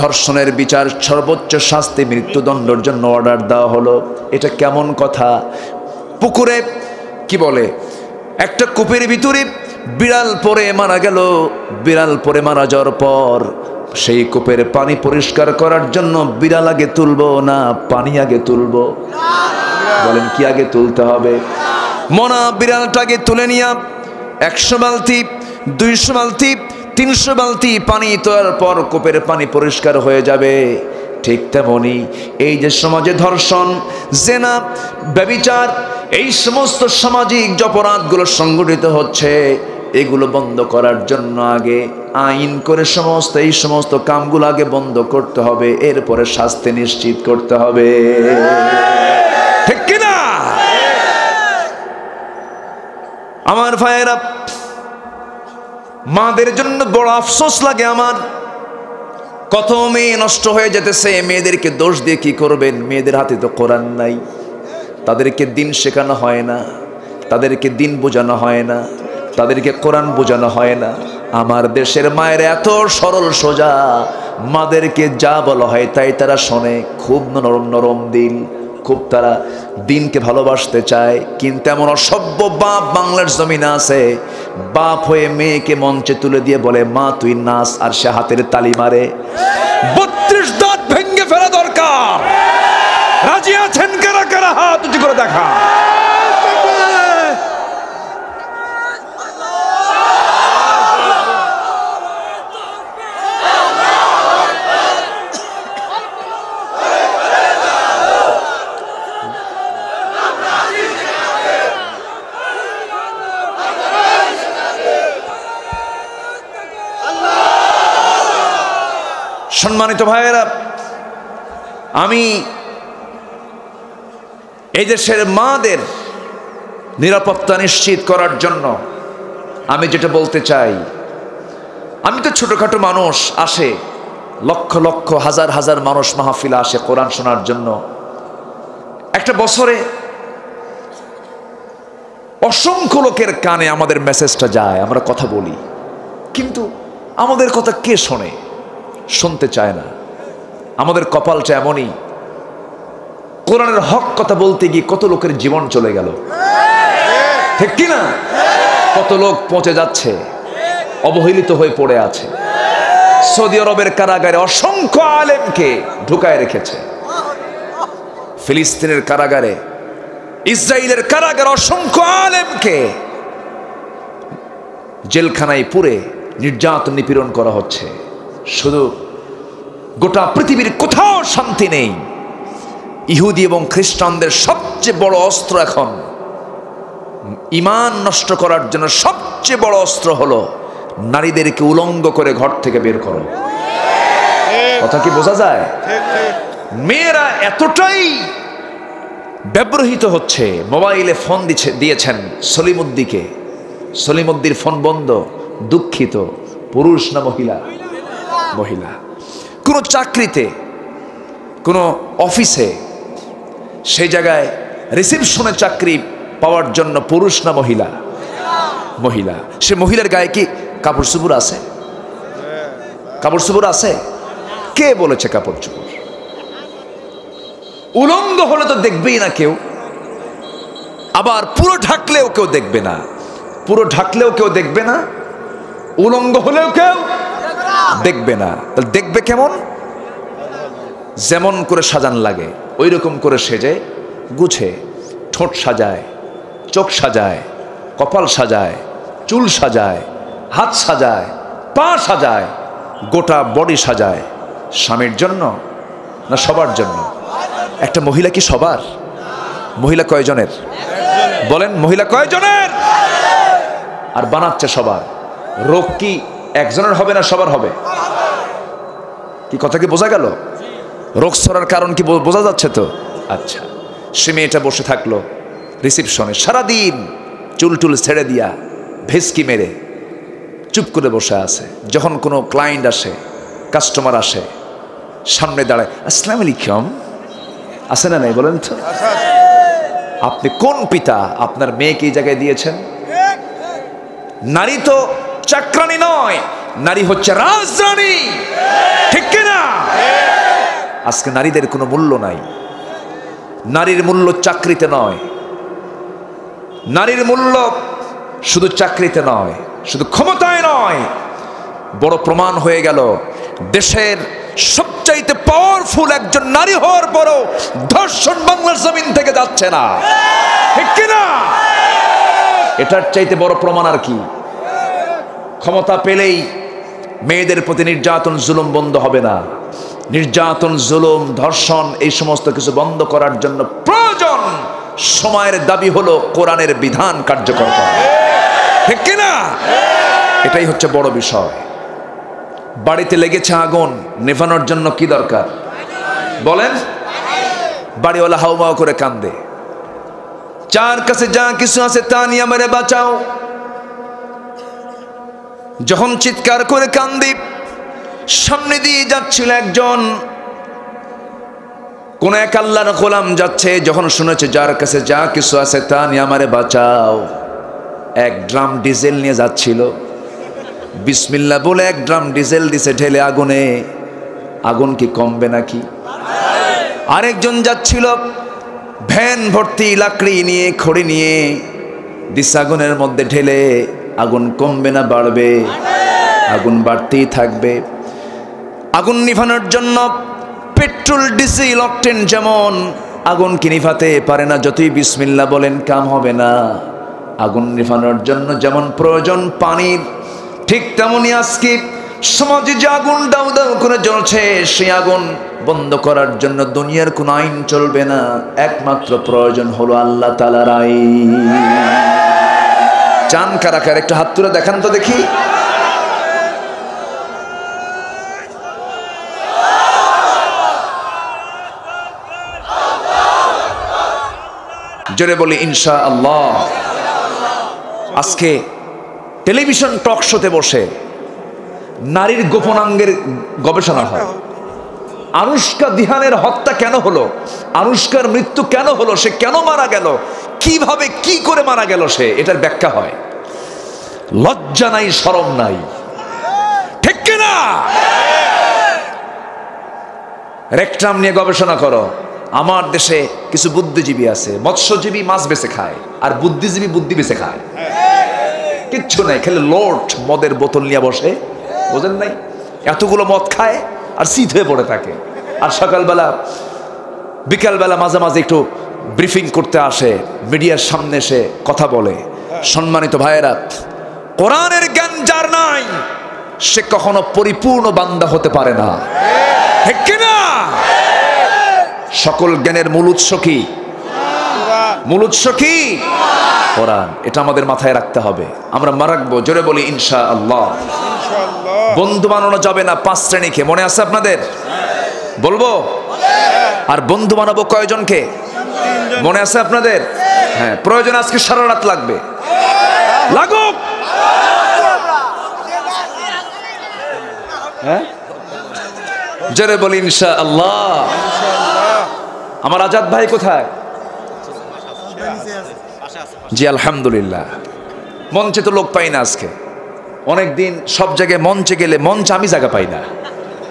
ধর্ষণের বিচার, সর্বোচ্চ শাস্তি মৃত্যুদণ্ডের জন্য অর্ডার দেওয়া হলো। এটা কেমন কথা? পুকুরে কি বলে, একটা কূপের ভিতরে বিড়াল পড়ে মারা গেল। বিড়াল পড়ে মারা যাওয়ার পর সেই কূপের পানি পরিষ্কার করার জন্য বিড়াল আগে তুলবো না পানি আগে তুলবো? বলেন কি আগে তুলতে হবে? মনা বিড়ালটাকে তুলে নিয়ে 100 বালতি, 200 বালতি, 300 বালতি পানি তোলার পর কূপের পানি পরিষ্কার হয়ে যাবে। ঠিক তেমনি এই যে সমাজে ধর্ষণ, জেনা, ব্যভিচার, এই সমস্ত সামাজিক অপরাধগুলো সংগঠিত হচ্ছে, এগুলো বন্ধ করার জন্য আগে আইন করে এই সমস্ত কামগুলো আগে বন্ধ করতে হবে, এরপরে শাস্তি নিশ্চিত করতে হবে। ঠিক কিনা? আমার ভাইয়েরা, মাদের জন্য বড় আফসোস লাগে আমার। কত মেয়ে নষ্ট হয়ে যেতেছে। মেয়েদেরকে দোষ দিয়ে কি করবেন? মেয়েদের হাতে তো কোরআন নাই, তাদেরকে দিন শেখানো হয় না, তাদেরকে দিন বোঝানো হয় না, তাদেরকে কোরআন বোঝানো হয় না। আমার দেশের মায়ের এত সরল সোজা, মাদেরকে যা বলা হয় তাই তারা শোনে। খুব নরম নরম দিল, খুব তারা দিনকে ভালোবাসতে চায়। কিন্তু এমন অসভ্য বাপ বাংলার জমিনে আছে, বাপ হয়ে মেয়েকে মঞ্চে তুলে দিয়ে বলে মা তুই নাচ, আর সে হাতের তালি মারে। 32 দাঁত ভেঙে ফেলা দরকার। রাজি আছেন কারা কারা? হাত উঁচু করে দেখা। সম্মানিত ভাইয়েরা, আমি এই দেশের মাদের নিরাপত্তা নিশ্চিত করার জন্য আমি যেটা বলতে চাই, আমি তো ছোটখাটো মানুষ, আসে লক্ষ লক্ষ হাজার হাজার মানুষ মাহফিলে আসে কোরআন শোনার জন্য। একটা বছরে অসংখ্য লোকের কানে আমাদের মেসেজটা যায়, আমরা কথা বলি, কিন্তু আমাদের কথা কে শোনে? শুনতে চায় না। আমাদের কপালটা এমনই, কোরআনের হক কথা বলতে গিয়ে কত লোকের জীবন চলে গেল, ঠিক কিনা? কত লোক পচে যাচ্ছে, অবহেলিত হয়ে পড়ে আছে। সৌদি আরবের কারাগারে অসংখ্য আলেমকে ঢুকায় রেখেছে। ফিলিস্তিনের কারাগারে, ইসরায়েলের কারাগারে অসংখ্য আলেমকে জেলখানায় পুরে নির্যাতন নিপীড়ন করা হচ্ছে। শুধু গোটা পৃথিবীর কোথাও শান্তি নেই। ইহুদি এবং খ্রিস্টানদের সবচেয়ে বড় অস্ত্র এখন, ঈমান নষ্ট করার জন্য সবচেয়ে বড় অস্ত্র হলো নারীদেরকে উলঙ্গ করে ঘর থেকে বের করো। কথা কি বোঝা যায়? মেয়েরা এতটাই ব্যবহৃত হচ্ছে। মোবাইলে ফোন দিয়েছেন সলিমুদ্দিকে, সলিমুদ্দির ফোন বন্ধ। দুঃখিত, পুরুষ না মহিলা? মহিলা। কোনো চাকরিতে, কোনো অফিসে, সেই জায়গায় রিসেপশনে চাকরি পাওয়ার জন্য পুরুষ না মহিলা? মহিলা। সে মহিলার গায়ে কি কাপড় চোপড় আছে? কাপড় চোপড় আছে? কে বলেছে কাপড় চোপড়? উলঙ্গ হলে তো দেখবেই না কেউ, আবার পুরো ঢাকলেও কেউ দেখবে না। পুরো ঢাকলেও কেউ দেখবে না, উলঙ্গ হলেও কেউ দেখবে না। তাহলে দেখবে কেমন? যেমন করে সাজান লাগে ওই রকম করে সেজে গুছে, ঠোঁট সাজায়, চোখ সাজায়, কপাল সাজায়, চুল সাজায়, হাত সাজায়, পা সাজায়, গোটা বডি সাজায়। স্বামীর জন্য না সবার জন্য? একটা মহিলা কি সবার? মহিলা কয়জনের বলেন? মহিলা কয়জনের? আর বানাচ্ছে সবার। রোগ কি একজনের হবে না সবার হবে? কি কথা কি বোঝা গেল? রোগ ছড়ার কারণ কি বোঝা যাচ্ছে তো? আচ্ছা, সে মেয়েটা বসে থাকলো রিসেপশনে, সারাদিন চুল টুল ছেড়ে দিয়া ভেসকি মেরে চুপ করে বসে আছে। যখন কোনো ক্লায়েন্ট আসে, কাস্টমার আসে, সামনে দাঁড়ায়, আসসালামু আলাইকুম, আছে না নাই বলেন তো? আপনি কোন পিতা আপনার মেয়েকে এই জায়গায় দিয়েছেন? নারী তো চাকরানী নয়, নারী হচ্ছে রাজরানী, ঠিক কিনা? আজকে নারীদের কোনো মূল্য নাই। নারীর মূল্য চাকরিতে নয়, নারীর মূল্য শুধু চাকরিতে নয়, শুধু ক্ষমতায় নয়। বড় প্রমাণ হয়ে গেল দেশের সবচাইতে পাওয়ারফুল একজন নারী হওয়ার পরও ধর্ষণ বাংলার জমিন থেকে যাচ্ছে না, ঠিক কিনা? এটার চাইতে বড় প্রমাণ আর কি? ক্ষমতা পেলেই মেয়েদের প্রতি নির্যাতন জুলুম বন্ধ হবে না। নির্যাতন, জুলুম, ধর্ষণ এই সমস্ত কিছু বন্ধ করার জন্য প্রয়োজন সময়ের দাবি হলো কোরআনের বিধান কার্যকর করা, ঠিক কিনা? এটাই হচ্ছে বড় বিষয়। বাড়িতে লেগেছে আগুন, নেভানোর জন্য কি দরকার বলেন? বাড়িওয়ালা হাউমাউ করে কান্দে, যার কাছে যা কিছু আছে তা নিয়ে আমারে বাঁচাও। যখন চিৎকার করে কান্দি, সামনে দিয়ে যাচ্ছিল একজন, কোন এক আল্লাহর গোলাম যাচ্ছে, যখন শুনেছে যার কাছে যা কিছু আছে তা নিয়ে আমারে বাঁচাও, এক ড্রাম ডিজেল নিয়ে যাচ্ছিল। বিসমিল্লাহ বলে এক ড্রাম ডিজেল দিছে ঢেলে আগুনে। আগুন কি কমবে নাকি? আরেকজন যাচ্ছিল ভ্যান ভর্তি লাকড়ি নিয়ে, খড়ি নিয়ে, দিস আগুনের মধ্যে ঢেলে। আগুন কমবে না বাড়বে? আগুন বাড়তেই থাকবে। আগুন নিভানোর জন্য পেট্রোল, ডিজেল, অকটেন যেমন আগুন কি নিভাতে পারে না, যতই বিসমিল্লাহ বলেন কাম হবে না। আগুন নিভানোর জন্য যেমন প্রয়োজন পানির, ঠিক তেমনি আজকে সমাজে যে আগুন দাউ দাউ করে জ্বলছে, সেই আগুন বন্ধ করার জন্য দুনিয়ার কোন আইন চলবে না। একমাত্র প্রয়োজন হলো আল্লাহ তাআলার আইন। চান কারা কারা? একটু হাত তুলে দেখান তো দেখি। জোরে বলি ইনশাআল্লাহ। আজকে টেলিভিশন টক শোতে বসে নারীর গোপনাঙ্গের গবেষণা হয়। আনুশকা দিহানের হত্যা কেন হলো, আনুশকার মৃত্যু কেন হলো, সে কেন মারা গেল, কিভাবে কি করে মারা গেল, সে এটার ব্যাখ্যা হয়। লজ্জা নাই, শরম নাই, ঠিক কিনা? রেকটাম নিয়ে গবেষণা করো। আমার দেশে কিছু বুদ্ধিজীবী আছে, মৎস্যজীবী মাছ বেচে খায়, আর বুদ্ধিজীবী বুদ্ধি বেচে খায়। কিচ্ছু নাই, খালি লোট মদের বোতল নিয়ে বসে, বোঝেন নাই? এতগুলো মদ খায় আর শীত হয়ে পড়ে থাকে। আর সকালবেলা বিকালবেলা মাঝে মাঝে একটু ব্রিফিং করতে আসে, মিডিয়ার সামনে এসে কথা বলে। সম্মানিত ভাইয়েরা, কোরআনের জ্ঞান যার নাই সে কখনো পরিপূর্ণ বান্দা হতে পারে না, ঠিক কিনা? সকল জ্ঞানের মূল উৎস কি? মূল উৎস কি? কোরআন। এটা আমাদের মাথায় রাখতে হবে। আমরা রাখবো, জোরে বলি ইনশাআল্লাহ। বন্ধু বানানো যাবে না 5 শ্রেণীকে, মনে আছে আপনাদের? বলবো? আর বন্ধু বানাবো কয়জনকে মনে আছে আপনাদের? হ্যাঁ, প্রয়োজন আজকে সারা রাত লাগবে, লাগুক। হ্যাঁ, জোরে বলি ইনশাআল্লাহ। আমার আজাদ ভাই কোথায়? জি আলহামদুলিল্লাহ। মঞ্চে তো লোক পাই না আজকে, অনেকদিন সব জায়গায় মঞ্চে গেলে মঞ্চ আমি জায়গা পাই না,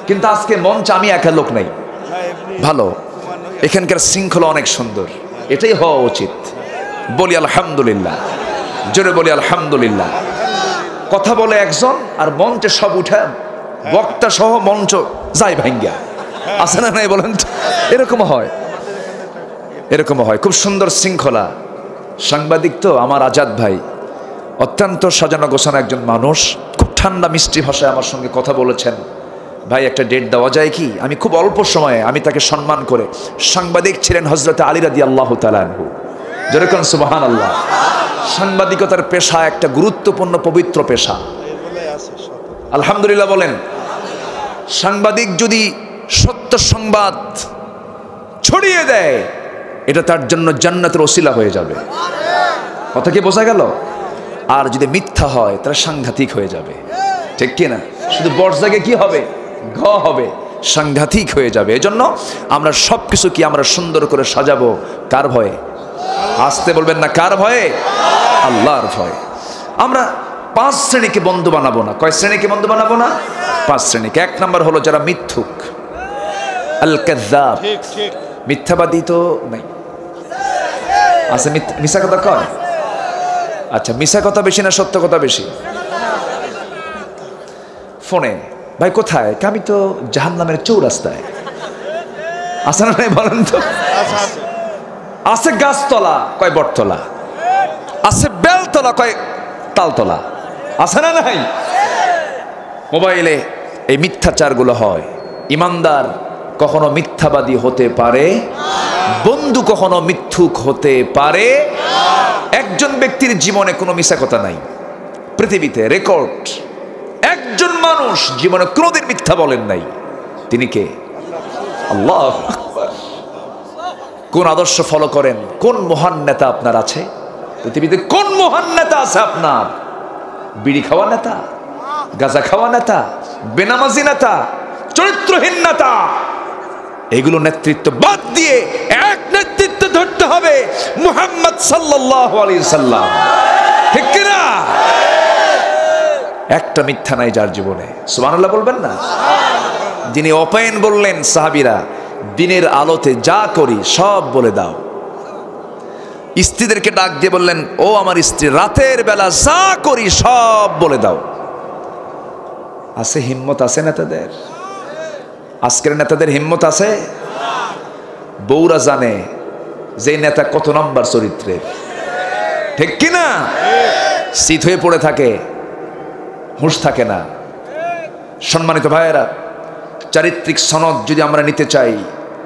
কিন্তু আজকে মঞ্চ আমি একা লোক নাই। ভালো, এখানকার শৃঙ্খলা অনেক সুন্দর, এটাই হওয়া উচিত। বলি আলহামদুলিল্লাহ, জোরে বলি আলহামদুলিল্লাহ। কথা বলে একজন আর মঞ্চে সব উঠে, বক্তা সহ মঞ্চ যায় ভাঙ্গা, আছে না নাই বলেন? এরকম হয়, এরকম হয়। খুব সুন্দর শৃঙ্খলা। সাংবাদিক তো আমার আজাদ ভাই, অত্যন্ত সাজানো গোছানো একজন মানুষ, খুব ঠান্ডা মিষ্টি ভাষায় আমার সঙ্গে কথা বলেছেন। ভাই একটা ডেট দেওয়া যায় কি? আমি খুব অল্প সময়ে, আমি তাকে সম্মান করে, সাংবাদিক ছিলেন হযরত আলী রাদিয়াল্লাহু তাআলা আনহু, যেরকম সুবহানাল্লাহ। সাংবাদিকতার পেশা একটা গুরুত্বপূর্ণ পবিত্র পেশা, আলহামদুলিল্লাহ বলেন। সাংবাদিক যদি সত্য সংবাদ ছড়িয়ে দেয়, এটা তার জন্য জান্নাতের ওসিলা হয়ে যাবে। কথা কি বোঝা গেল? আর যদি মিথ্যা হয় তাহলে সাংঘাতিক হয়ে যাবে, ঠিক কিনা? শুধু বর্ষাকে কি হবে? ঘ হবে, সাংঘাতিক হয়ে যাবে। এজন্য আমরা সব কিছু কি আমরা সুন্দর করে সাজাবো কার ভয়ে? আসতে বলবেন না, কার ভয়ে? আল্লাহর ভয়ে। আমরা 5 শ্রেণীকে বন্ধু বানাবো না। কয় শ্রেণীকে বন্ধু বানাবো না? 5 শ্রেণীকে। 1 নম্বর হলো যারা মিথ্যুক, আল কাযযাব। মিথ্যাবাদী তো নাই, আছে মিথ্যা কথা কয়। আচ্ছা, মিথ্যা কথা বেশি না সত্য কথা বেশি? ফোনে ভাই কোথায়? আমি তো জাহান্নামের চৌরাস্তায়। আছে না নাই বলেন তো? আছে গাছতলা, কয় বটতলা। আছে বেলতলা, কয় তালতলা। আছে না নাই? মোবাইলে এই মিথ্যাচারগুলো হয়। ইমানদার কখনো মিথ্যাবাদী হতে পারে, বন্ধু কখনো মিথ্যুক হতে পারে। একজন ব্যক্তির জীবনে কোনো মিথ্যা কথা নাই পৃথিবীতে, রেকর্ড। একজন মানুষ জীবনে কোনোদিন মিথ্যা বলেন নাই। তিনি কে? আল্লাহু আকবার। কোন আদর্শ ফলো করেন? কোন মহান নেতা আপনার আছে পৃথিবীতে? কোন মহান নেতা আছে আপনার? বিড়ি খাওয়া নেতা, গাঁজা খাওয়া নেতা, বেনামাজি নেতা, চরিত্রহীন নেতা, এগুলো নেতৃত্ব বাদ দিয়ে এক নেতৃত্ব ধরতে হবে, মুহাম্মদ সাল্লাল্লাহু আলাইহি সাল্লাম, ঠিক কিনা? একটা মিথ্যা নাই যার জীবনে, সুবহানাল্লাহ বলবেন না? যিনি ওপেন বললেন সাহাবীরা, দিনের আলোতে যা করি সব বলে দাও। স্ত্রীদেরকে ডাক দিয়ে বললেন, ও আমার স্ত্রী, রাতের বেলা যা করি সব বলে দাও। আছে হিম্মত? আছে নেতাদের? আজকের নেতাদের হিম্মত আছে? বউরা জানে যে নেতা কত নম্বর চরিত্রের, ঠিক কিনা? শীত হয়ে পড়ে থাকে, হুঁশ থাকে না। সম্মানিত ভাইয়েরা, চারিত্রিক সনদ যদি আমরা নিতে চাই,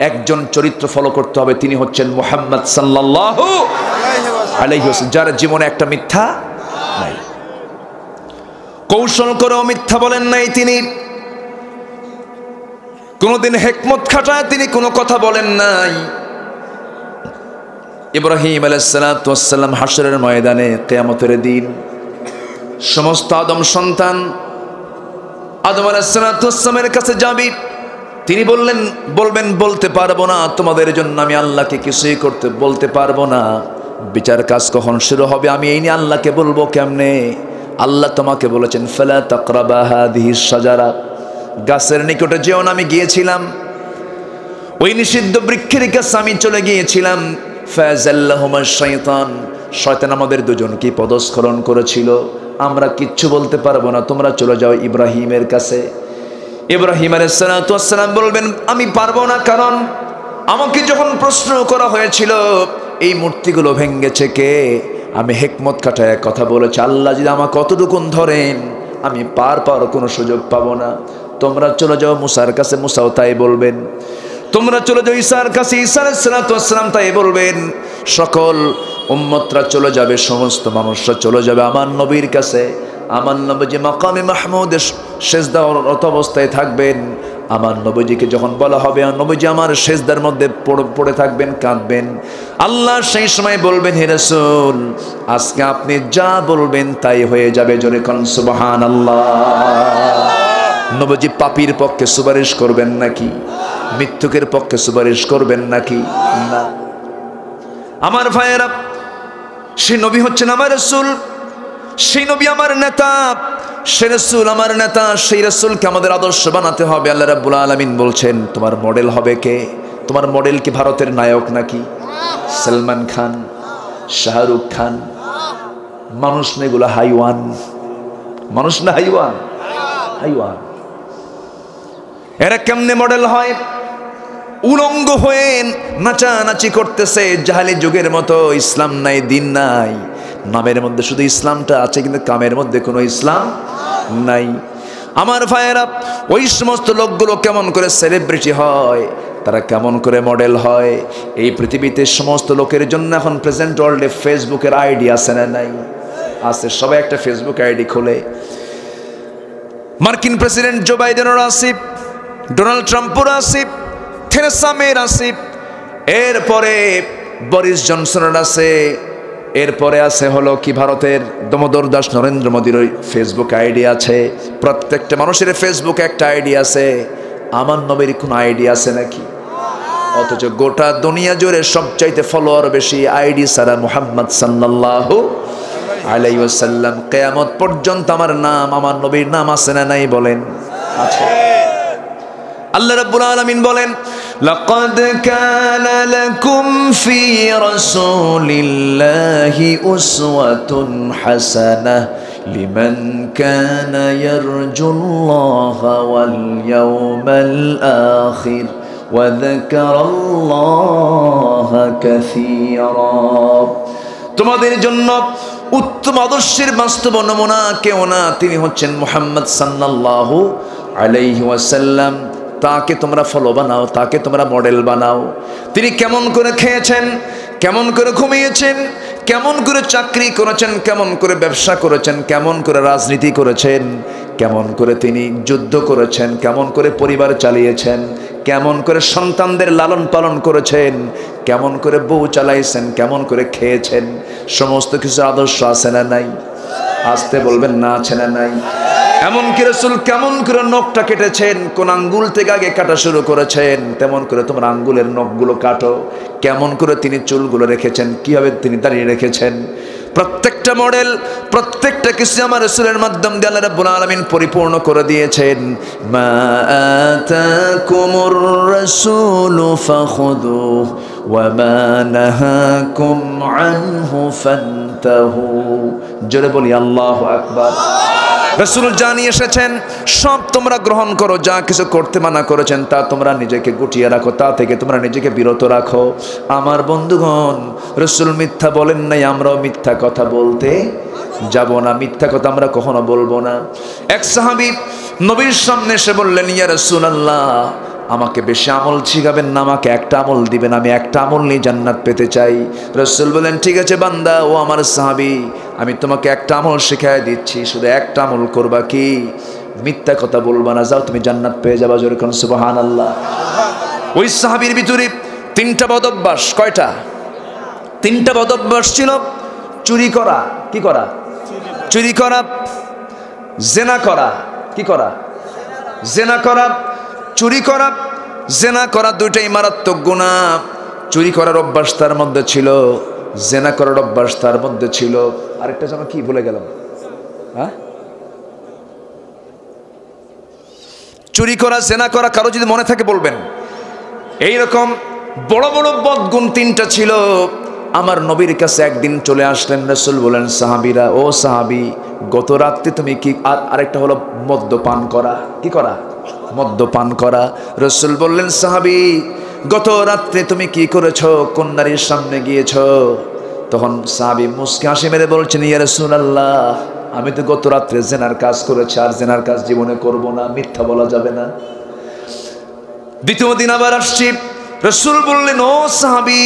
একজন চরিত্র ফলো করতে হবে, তিনি হচ্ছেন মুহাম্মদ সাল্লাল্লাহু আলাইহি ওয়াসাল্লাম, যার জীবনে একটা মিথ্যা নাই। কৌশল করেও মিথ্যা বলেন নাই তিনি, কোনদিন হিকমত খাটায় তিনি কোনো কথা বলেন নাই। ইব্রাহিম আলাইহিস সালাতু ওয়াস সালাম হাশরের ময়দানে কিয়ামতের দিন সমস্ত আদম সন্তান আদম আলাইহিস সালাতু ওয়াস সালামের কাছে যাবি, তিনি বলবেন বলতে পারবো না, তোমাদের জন্য আমি আল্লাহকে কিছুই করতে বলতে পারবো না। বিচার কাজ কখন শুরু হবে আমি এই নিয়ে আল্লাহকে বলবো কেমনে? আল্লাহ তোমাকে বলেছেন ফালা তাকরাবা হাযিহিস শাজারা, গাছের নিকটে যেও না। আমি গিয়েছিলাম ওই নিষিদ্ধ বৃক্ষের কাছে, আমি চলে গিয়েছিলাম। ফাযাল্লাহুমা শাইতান, শয়তান আমাদের দুজনকে পদস্খলন করেছিল। আমরা কিচ্ছু বলতে পারবো না, তোমরা চলে যাও ইব্রাহিমের কাছে। ইব্রাহিম আলাইহিস সালাতু ওয়াস সালাম বলবেন আমি পারবো না, কারণ আমাকে যখন প্রশ্ন করা হয়েছিল এই মূর্তিগুলো ভেঙেছে কে, আমি হিকমত খাটায় কথা বলেছি, আল্লাহ যদি আমাকে কতটুকুন ধরেন আমি পার কোনো সুযোগ পাবো না। তোমরা চলে যাও মুসার কাছে, মুসাও তাই বলবেন। তোমরা চলে যাও ঈসার কাছে, ঈসা আলাইহিস সালাতু ওয়াস সালাম তাই বলবেন। সকল উম্মতরা চলে যাবে, সমস্ত মানুষরা চলে যাবে আমার নবীর কাছে। আমার নবীজি মাকামে মাহমুদে সেজদারত অবস্থায় থাকবেন। আমার নবীজিকে যখন বলা হবে নবীজি আমার সেজদার মধ্যে পড়ে থাকবেন, কাঁদবেন। আল্লাহ সেই সময় বলবেন হে রাসূল আজকে আপনি যা বলবেন তাই হয়ে যাবে, জোরে কোন সুবহানাল্লাহ। নবীজি পাপীর পক্ষে সুপারিশ করবেন নাকি? মৃত্যুকের পক্ষে সুপারিশ করবেন নাকি? না। আমার ভাইয়েরা, সেই নবী হচ্ছেন আমার রাসূল, সেই নবী আমার নেতা, সে রাসূল আমার নেতা। সেই রাসূলকে আমাদের আদর্শ বানাতে হবে। আল্লাহ রাব্বুল আলামিন বলছেন তোমার মডেল হবে কে? তোমার মডেল কি ভারতের নায়ক নাকি? সলমান খান, শাহরুখ খান? মানুষ না এগুলো, হাইওয়ান। মানুষ না হাইওয়ান? হাইওয়ান। এরা কেমনে মডেল হয়? উলঙ্গ হয়ে নাচানাচি করতেছে জাহেলি যুগের মতো। ইসলাম নাই, দিন নাই, নামের মধ্যে শুধু ইসলামটা আছে কিন্তু কামের মধ্যে কোনো ইসলাম নাই। আমার ভাইয়েরা, ওই সমস্ত লোকগুলো কেমন করে সেলিব্রিটি হয়, তারা কেমন করে মডেল হয়? এই পৃথিবীতে সমস্ত লোকের জন্য এখন প্রেজেন্ট ওয়ার্ল্ডে ফেসবুকের আইডি আছে না নাই? আছে। সবাই একটা ফেসবুক আইডি খোলে। মার্কিন প্রেসিডেন্ট জো বাইডেনের আছে, ডোনাল্ড ট্রাম্পের আছে, থেরেসা মের আছে, এরপরে বরিস জনসনের আছে, এরপরে আছে হলো কি ভারতের দামোদর দাস নরেন্দ্র মোদীর ওই ফেসবুক আইডি আছে। প্রত্যেকটা মানুষের ফেসবুকে একটা আইডি আছে। আমার নবীর কোন আইডি আছে নাকি? অথচ গোটা দুনিয়া জুড়ে সবচাইতে ফলোয়ার বেশি আইডি সারা মুহাম্মদ সাল্লাল্লাহু আলাইহি ওয়াসাল্লাম। কিয়ামত পর্যন্ত আমার নাম, আমার নবীর নাম আছে না নাই বলেন? আছে। আল্লাহ রাব্বুল আলামিন বলেন লাকাদ কানা লাকুম ফি রাসূলিল্লাহি উসওয়াতুন হাসানাহ লিমান কানা ইয়ারজুল্লাহা ওয়াল ইয়াওমাল আখির ওয়া যাকারাল্লাহা কাসীরা। তোমাদের জন্য উত্তম আদর্শের বাস্তব নমুনা কেউ না, তিনি হচ্ছেন মুহাম্মদ সাল্লাল্লাহু আলাইহি ওয়াসাল্লাম। তাকে তোমরা ফলো বানাও, তাকে তোমরা মডেল বানাও। তিনি কেমন করে খেয়েছেন, কেমন করে ঘুমিয়েছেন, কেমন করে চাকরি করেছেন, কেমন করে ব্যবসা করেছেন, কেমন করে রাজনীতি করেছেন, কেমন করে তিনি যুদ্ধ করেছেন, কেমন করে পরিবার চালিয়েছেন, কেমন করে সন্তানদের লালন পালন করেছেন, কেমন করে বউ চালাইছেন, কেমন করে খেয়েছেন, সমস্ত কিছু আদর্শ আছে না নাই? আসতে বলবেন না, আছে না নাই? এমনকি রাসূল কেমন করে নখটা কেটেছেন, কোন আঙ্গুল থেকে আগে কাটা শুরু করেছেন, তেমন করে তোমার আঙ্গুলের নখগুলো কাটো। কেমন করে তিনি চুলগুলো রেখেছেন, কিভাবে তিনি দাঁড়িয়ে রেখেছেন, প্রত্যেকটা মডেল, প্রত্যেকটা কিছু আমার রাসূলের মাধ্যম দিয়ে আল্লাহ রাব্বুল আলামিন পরিপূর্ণ করে দিয়েছেন। মা আতাকুমুর রাসূলু ফাখুযুহু ওয়া মা নাহাকুম আনহু ফান্তাহু। জোরে বলি আল্লাহু আকবার। রাসূল যা নিয়ে এসেছেন সব তোমরা গ্রহণ করো, যা কিছু করতে মানা করেছেন তা তোমরা নিজেকে গুটিয়ে রাখো, তা থেকে তোমরা নিজেকে বিরত রাখো। আমার বন্ধুগণ, রাসূল মিথ্যা বলেন নাই, আমরাও মিথ্যা কথা বলতে যাব না, মিথ্যা কথা আমরা কখনো বলবো না। এক সাহাবী নবীর সামনে এসে বললেন, ইয়া রাসূলুল্লাহ, আমাকে বেশি আমল শিখাবেন না, আমাকে একটা আমল দিবেন, আমি একটা আমল নিয়ে জান্নাত পেতে চাই। রাসূল বলেন, ঠিক আছে বান্দা, ও আমার সাহাবী, আমি তোমাকে একটা আমল শিখাই দিচ্ছি, শুধু একটা আমল করবা, কি? মিথ্যা কথা বলবা না, যাও তুমি জান্নাত পেয়ে যাবা। জোরে কোন সুবহানাল্লাহ। ওই সাহাবীর ভিতরে তিনটা বদঅভ্যাস। কয়টা? তিনটা বদঅভ্যাস ছিল। চুরি করা, কি করা? চুরি করা। জেনা করা, কি করা? জেনা করা। চুরি করা, জেনা করা দুইটাই মারাত্মক গুনাহ। চুরি করার অভ্যাস তার মধ্যে ছিল, জেনা করার অভ্যাস তার মধ্যে ছিল। আরেকটা যেন কি ভুলে গেলাম, হ্যাঁ? চুরি করা, জেনা করা, কারো যদি মনে থাকে বলবেন। এইরকম বড় বড় বদগুণ তিনটা ছিল। আমার নবীর কাছে একদিন চলে আসলেন রাসূল, বলেন সাহাবীরা, ও সাহাবী, গত রাত্রে তুমি কি, আরেকটা হলো মদ্যপান করা। কি করা? মদ্যপান করা। রাসূল বললেন, সাহাবী গত রাত্রে তুমি কি করেছো, কোন নারীর সামনে গিয়েছো? তখন সাহাবী মুস্কি হাসি মেরে বলছেন, ইয়া রাসূলুল্লাহ, আমি তো গত রাত্রে জেনার কাজ করেছি, আর জেনার কাজ জীবনে করব না, মিথ্যা বলা যাবে না। দ্বিতীয় দিন আবার আসছি, রাসূল বললেন, ও সাহাবী,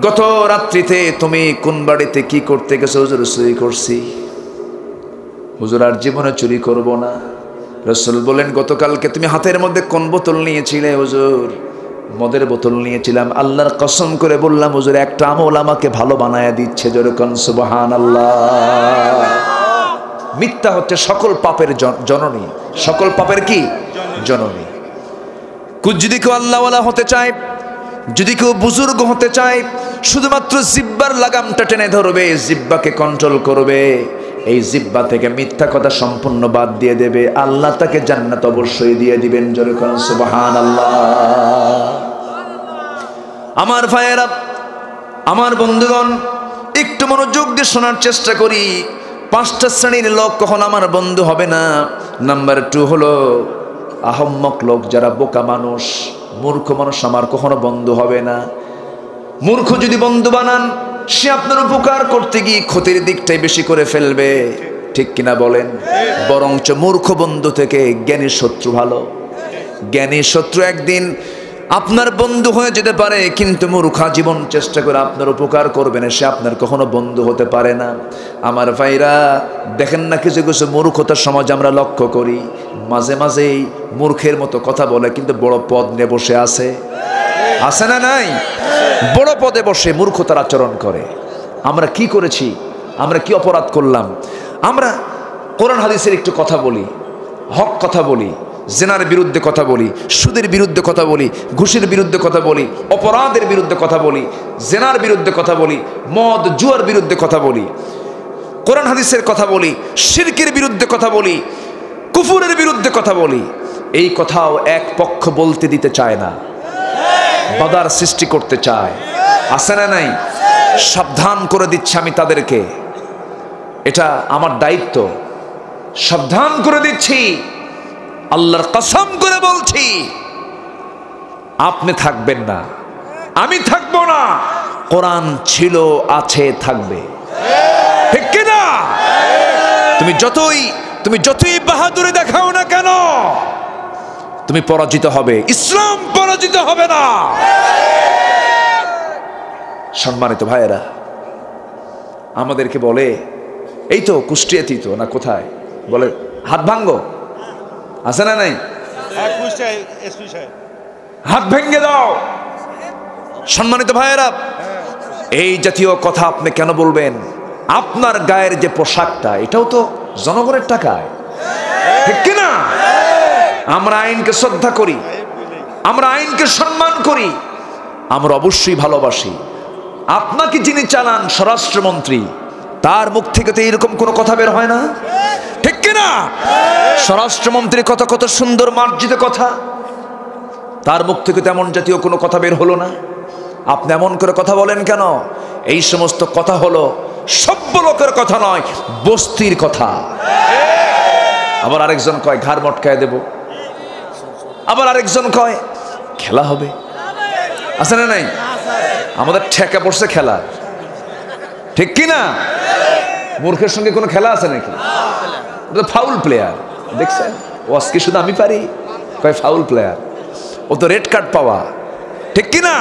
গত রাত্রিতে তুমি কোন বাড়িতে কি করতে গেছো? হুজুর চুরি করছি। হুজুর আর জীবনে চুরি করব না। রাসূল বললেন, গতকালকে তুমি হাতের মধ্যে কোন বোতল নিয়েছিলে? হুজুর মদের বোতল নিয়েছিলাম। আল্লাহর কসম করে বললাম হুজুর, একটা আমল আমাকে ভালো বানায়া দিচ্ছে। জোরে কোন সুবহানাল্লাহ। মিথ্যা হচ্ছে সকল পাপের জননী। সকল পাপের কি জননী। যদি কেউ আল্লাহওয়ালা হতে চায়, যদি কেউ বুজুর্গ হতে চায়, শুধুমাত্র জিব্বার লাগামটা টেনে ধরবে, জিব্বাকে কন্ট্রোল করবে, এই জিব্বা থেকে মিথ্যা কথা সম্পূর্ণ বাদ দিয়ে দেবে, আল্লাহ তাকে জান্নাত অবশ্যই দিয়ে দিবেন। জোরে কোন সুবহানাল্লাহ। আমার ভাইয়েরা, আমার বন্ধুগণ, একটু মনোযোগ দিয়ে শোনার চেষ্টা করি। 5টা শ্রেণীর লোক কখনো আমার বন্ধু হবে না। নাম্বার 2 হলো আহম্মক লোক, যারা বোকা মানুষ, মূর্খ মানুষ আমার কখনো বন্ধু হবে না। মূর্খ যদি বন্ধু বানান, সে আপনার উপকার করতে গিয়ে ক্ষতির দিকটাই বেশি করে ফেলবে। ঠিক কিনা বলেন? বরঞ্চ মূর্খ বন্ধু থেকে জ্ঞানী শত্রু ভালো। জ্ঞানী শত্রু একদিন আপনার বন্ধু হয়ে যেতে পারে, কিন্তু মূর্খা জীবন চেষ্টা করে আপনার উপকার করবে না, সে আপনার কখনো বন্ধু হতে পারে না। আমার ভাইরা দেখেন না, কিছু কিছু মূর্খতার সমাজ আমরা লক্ষ্য করি, মাঝে মাঝেই মূর্খের মতো কথা বলে, কিন্তু বড় পদ নিয়ে বসে আছে। আছে না নাই? বড় পদে বসে মূর্খতার আচরণ করে। আমরা কি করেছি? আমরা কি অপরাধ করলাম? আমরা কোরআন হাদিসের একটু কথা বলি, হক কথা বলি, জেনার বিরুদ্ধে কথা বলি, সুদের বিরুদ্ধে কথা বলি, ঘুষের বিরুদ্ধে কথা বলি, অপরাধের বিরুদ্ধে কথা বলি, জেনার বিরুদ্ধে কথা বলি, মদ জুয়ার বিরুদ্ধে কথা বলি, কোরআন হাদিসের কথা বলি, শিরকের বিরুদ্ধে কথা বলি, কুফুরের বিরুদ্ধে কথা বলি। এই কথাও এক পক্ষ বলতে দিতে চায় না, বাধার সৃষ্টি করতে চায়। আছে না নাই? সাবধান করে দিচ্ছি আমি তাদেরকে, এটা আমার দায়িত্ব। সাবধান করে দিচ্ছি, আল্লাহর কসম করে বলছি, আপনি থাকবেন না, আমি থাকবো না। কোরআন ছিল, আছে, থাকবে। ঠিক কিনা? তুমি যতই বাহাদুরি দেখাও না কেন, তুমি পরাজিত হবে, ইসলাম পরাজিত হবে না। সম্মানিত ভাইয়েরা, আমাদেরকে বলে, এই তো কুষ্টিয়াতেই তো না, কোথায় বলে হাত ভাঙ্গো, আছে না নাই? হাত ভেঙ্গে দাও। সম্মানিত ভাইয়েরা, এই জাতীয় কথা আপনি কেন বলবেন? আপনার গায়ের যে পোশাকটা, এটাও তো জনগণের টাকায়। ঠিক কিনা? আমরা আইনকে শ্রদ্ধা করি, আমরা আইনকে সম্মান করি, আমরা অবশ্যই ভালোবাসি। আপনাকে যিনি চালান স্বরাষ্ট্রমন্ত্রী, তার মুখ থেকে তো এরকম কোনো কথা বের হয় না। ঠিক কিনা? স্বরাষ্ট্রমন্ত্রীর কথা কত সুন্দর মার্জিত কথা, তার মুখ থেকে তেমন জাতীয় কোনো কথা বের হলো না। আপনি এমন করে কথা বলেন কেন? এই সমস্ত কথা হলো সভ্য লোকের কথা নয়, বস্তির কথা। আবার আরেকজন কয় ঘাড় মটকায় দেব, আবার আরেকজন কয় খেলা হবে। আছে না নাই? আমাদের ঠেকা পড়ছে খেলা। ঠিক কিনা? মূর্খের সঙ্গে কোনো খেলা আছে নাকি? Foul player. দেখছেন? ও আজকে শুধু আমি পারি, কয় ফাউল প্লেয়ার, ও তো রেড কার্ড পাওয়া। ঠিক কিনা?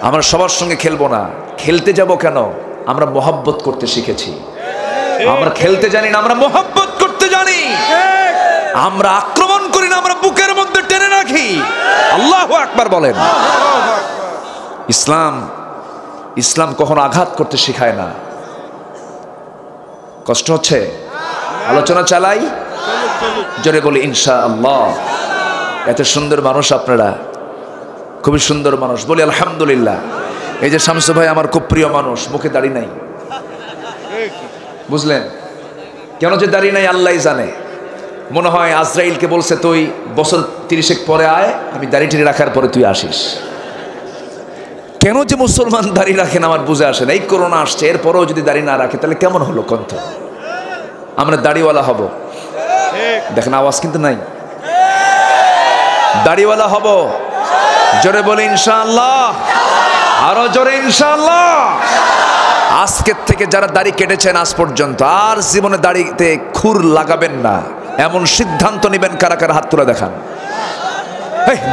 আমরা সবার সঙ্গে খেলবো না। খেলতে যাব কেন? আমরা মোহাব্বত করতে শিখেছি। আমরা খেলতে জানি না, আমরা মোহাব্বত করতে জানি। আমরা আক্রমণ করি না, আমরা বুকের মধ্যে টেনে রাখি। আল্লাহু আকবার বলেন। ইসলাম কখনো আঘাত করতে শেখায় না। কষ্ট হচ্ছে? আলোচনা চালাই, জোরে বলি ইনশাআল্লাহ। এত সুন্দর মানুষ আপনারা, খুবই সুন্দর মানুষ, বলি আলহামদুলিল্লাহ। এই যে শামসু ভাই আমার খুব প্রিয় মানুষ, মুখে দাড়ি নাই, বুঝলেন? কেন যে দাড়ি নাই আল্লাহই জানে। মনে হয় আজরাইলকে বলছে তুই বছর 30 পরে আয়, আমি দাড়ি টেনে রাখার পরে তুই আসিস। কেন যে মুসলমান দাড়ি রাখেন আমার বুঝে আসে না। এই করোনা আসছে, এরপরেও যদি দাড়ি না রাখে তাহলে কেমন হলো কণ্ঠ? আমরা দাড়িওয়ালা হব। দেখেন আওয়াজ কিন্তু নাই। দাড়িওয়ালা হব, জোরে বলে ইনশাআল্লাহ, আরো জোরে ইনশাআল্লাহ। আজকের থেকে যারা দাড়ি কেটেছেন আজ পর্যন্ত আর জীবনে দাড়িতে খুর লাগাবেন না, এমন সিদ্ধান্ত নেবেন। কারা কারা হাত তুলে দেখান।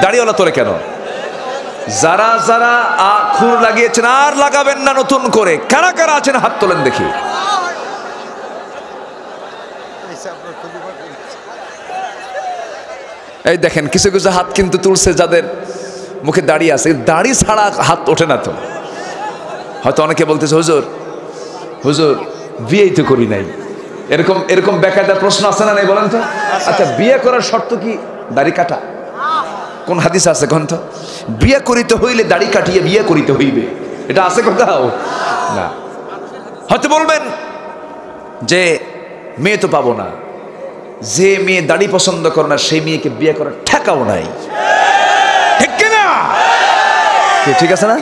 দাড়িওয়ালা তোলে কেন? যারা যারা খুর লাগিয়েছেন আর লাগাবেন না নতুন করে, কারা কারা আছেন হাত তোলেন দেখি। এই দেখেন কিছু কিছু হাত কিন্তু তুলছে যাদের মুখে দাড়ি আছে, দাড়ি ছাড়া হাত ওঠে না। তো হয়তো অনেকে বলতেছে হুজুর হুজুর বিয়েই তো করি নাই, এরকম এরকম বেকায়দা প্রশ্ন আছে না নাই বলেন তো? আচ্ছা, বিয়ে করার শর্ত কি দাড়ি কাটা? কোন হাদিস আছে কোন তো? বিয়ে করিতে হইলে দাড়ি কাটিয়ে বিয়ে করিতে হইবে, এটা আছে কোথাও? না। হয়তো বলবেন যে মেয়ে তো পাবো না, যে মেয়ে দাড়ি পছন্দ করে না সেই মেয়েকে বিয়ে করার ঠেকাও নাই, ঠিক কিনা? ঠিক আছে না?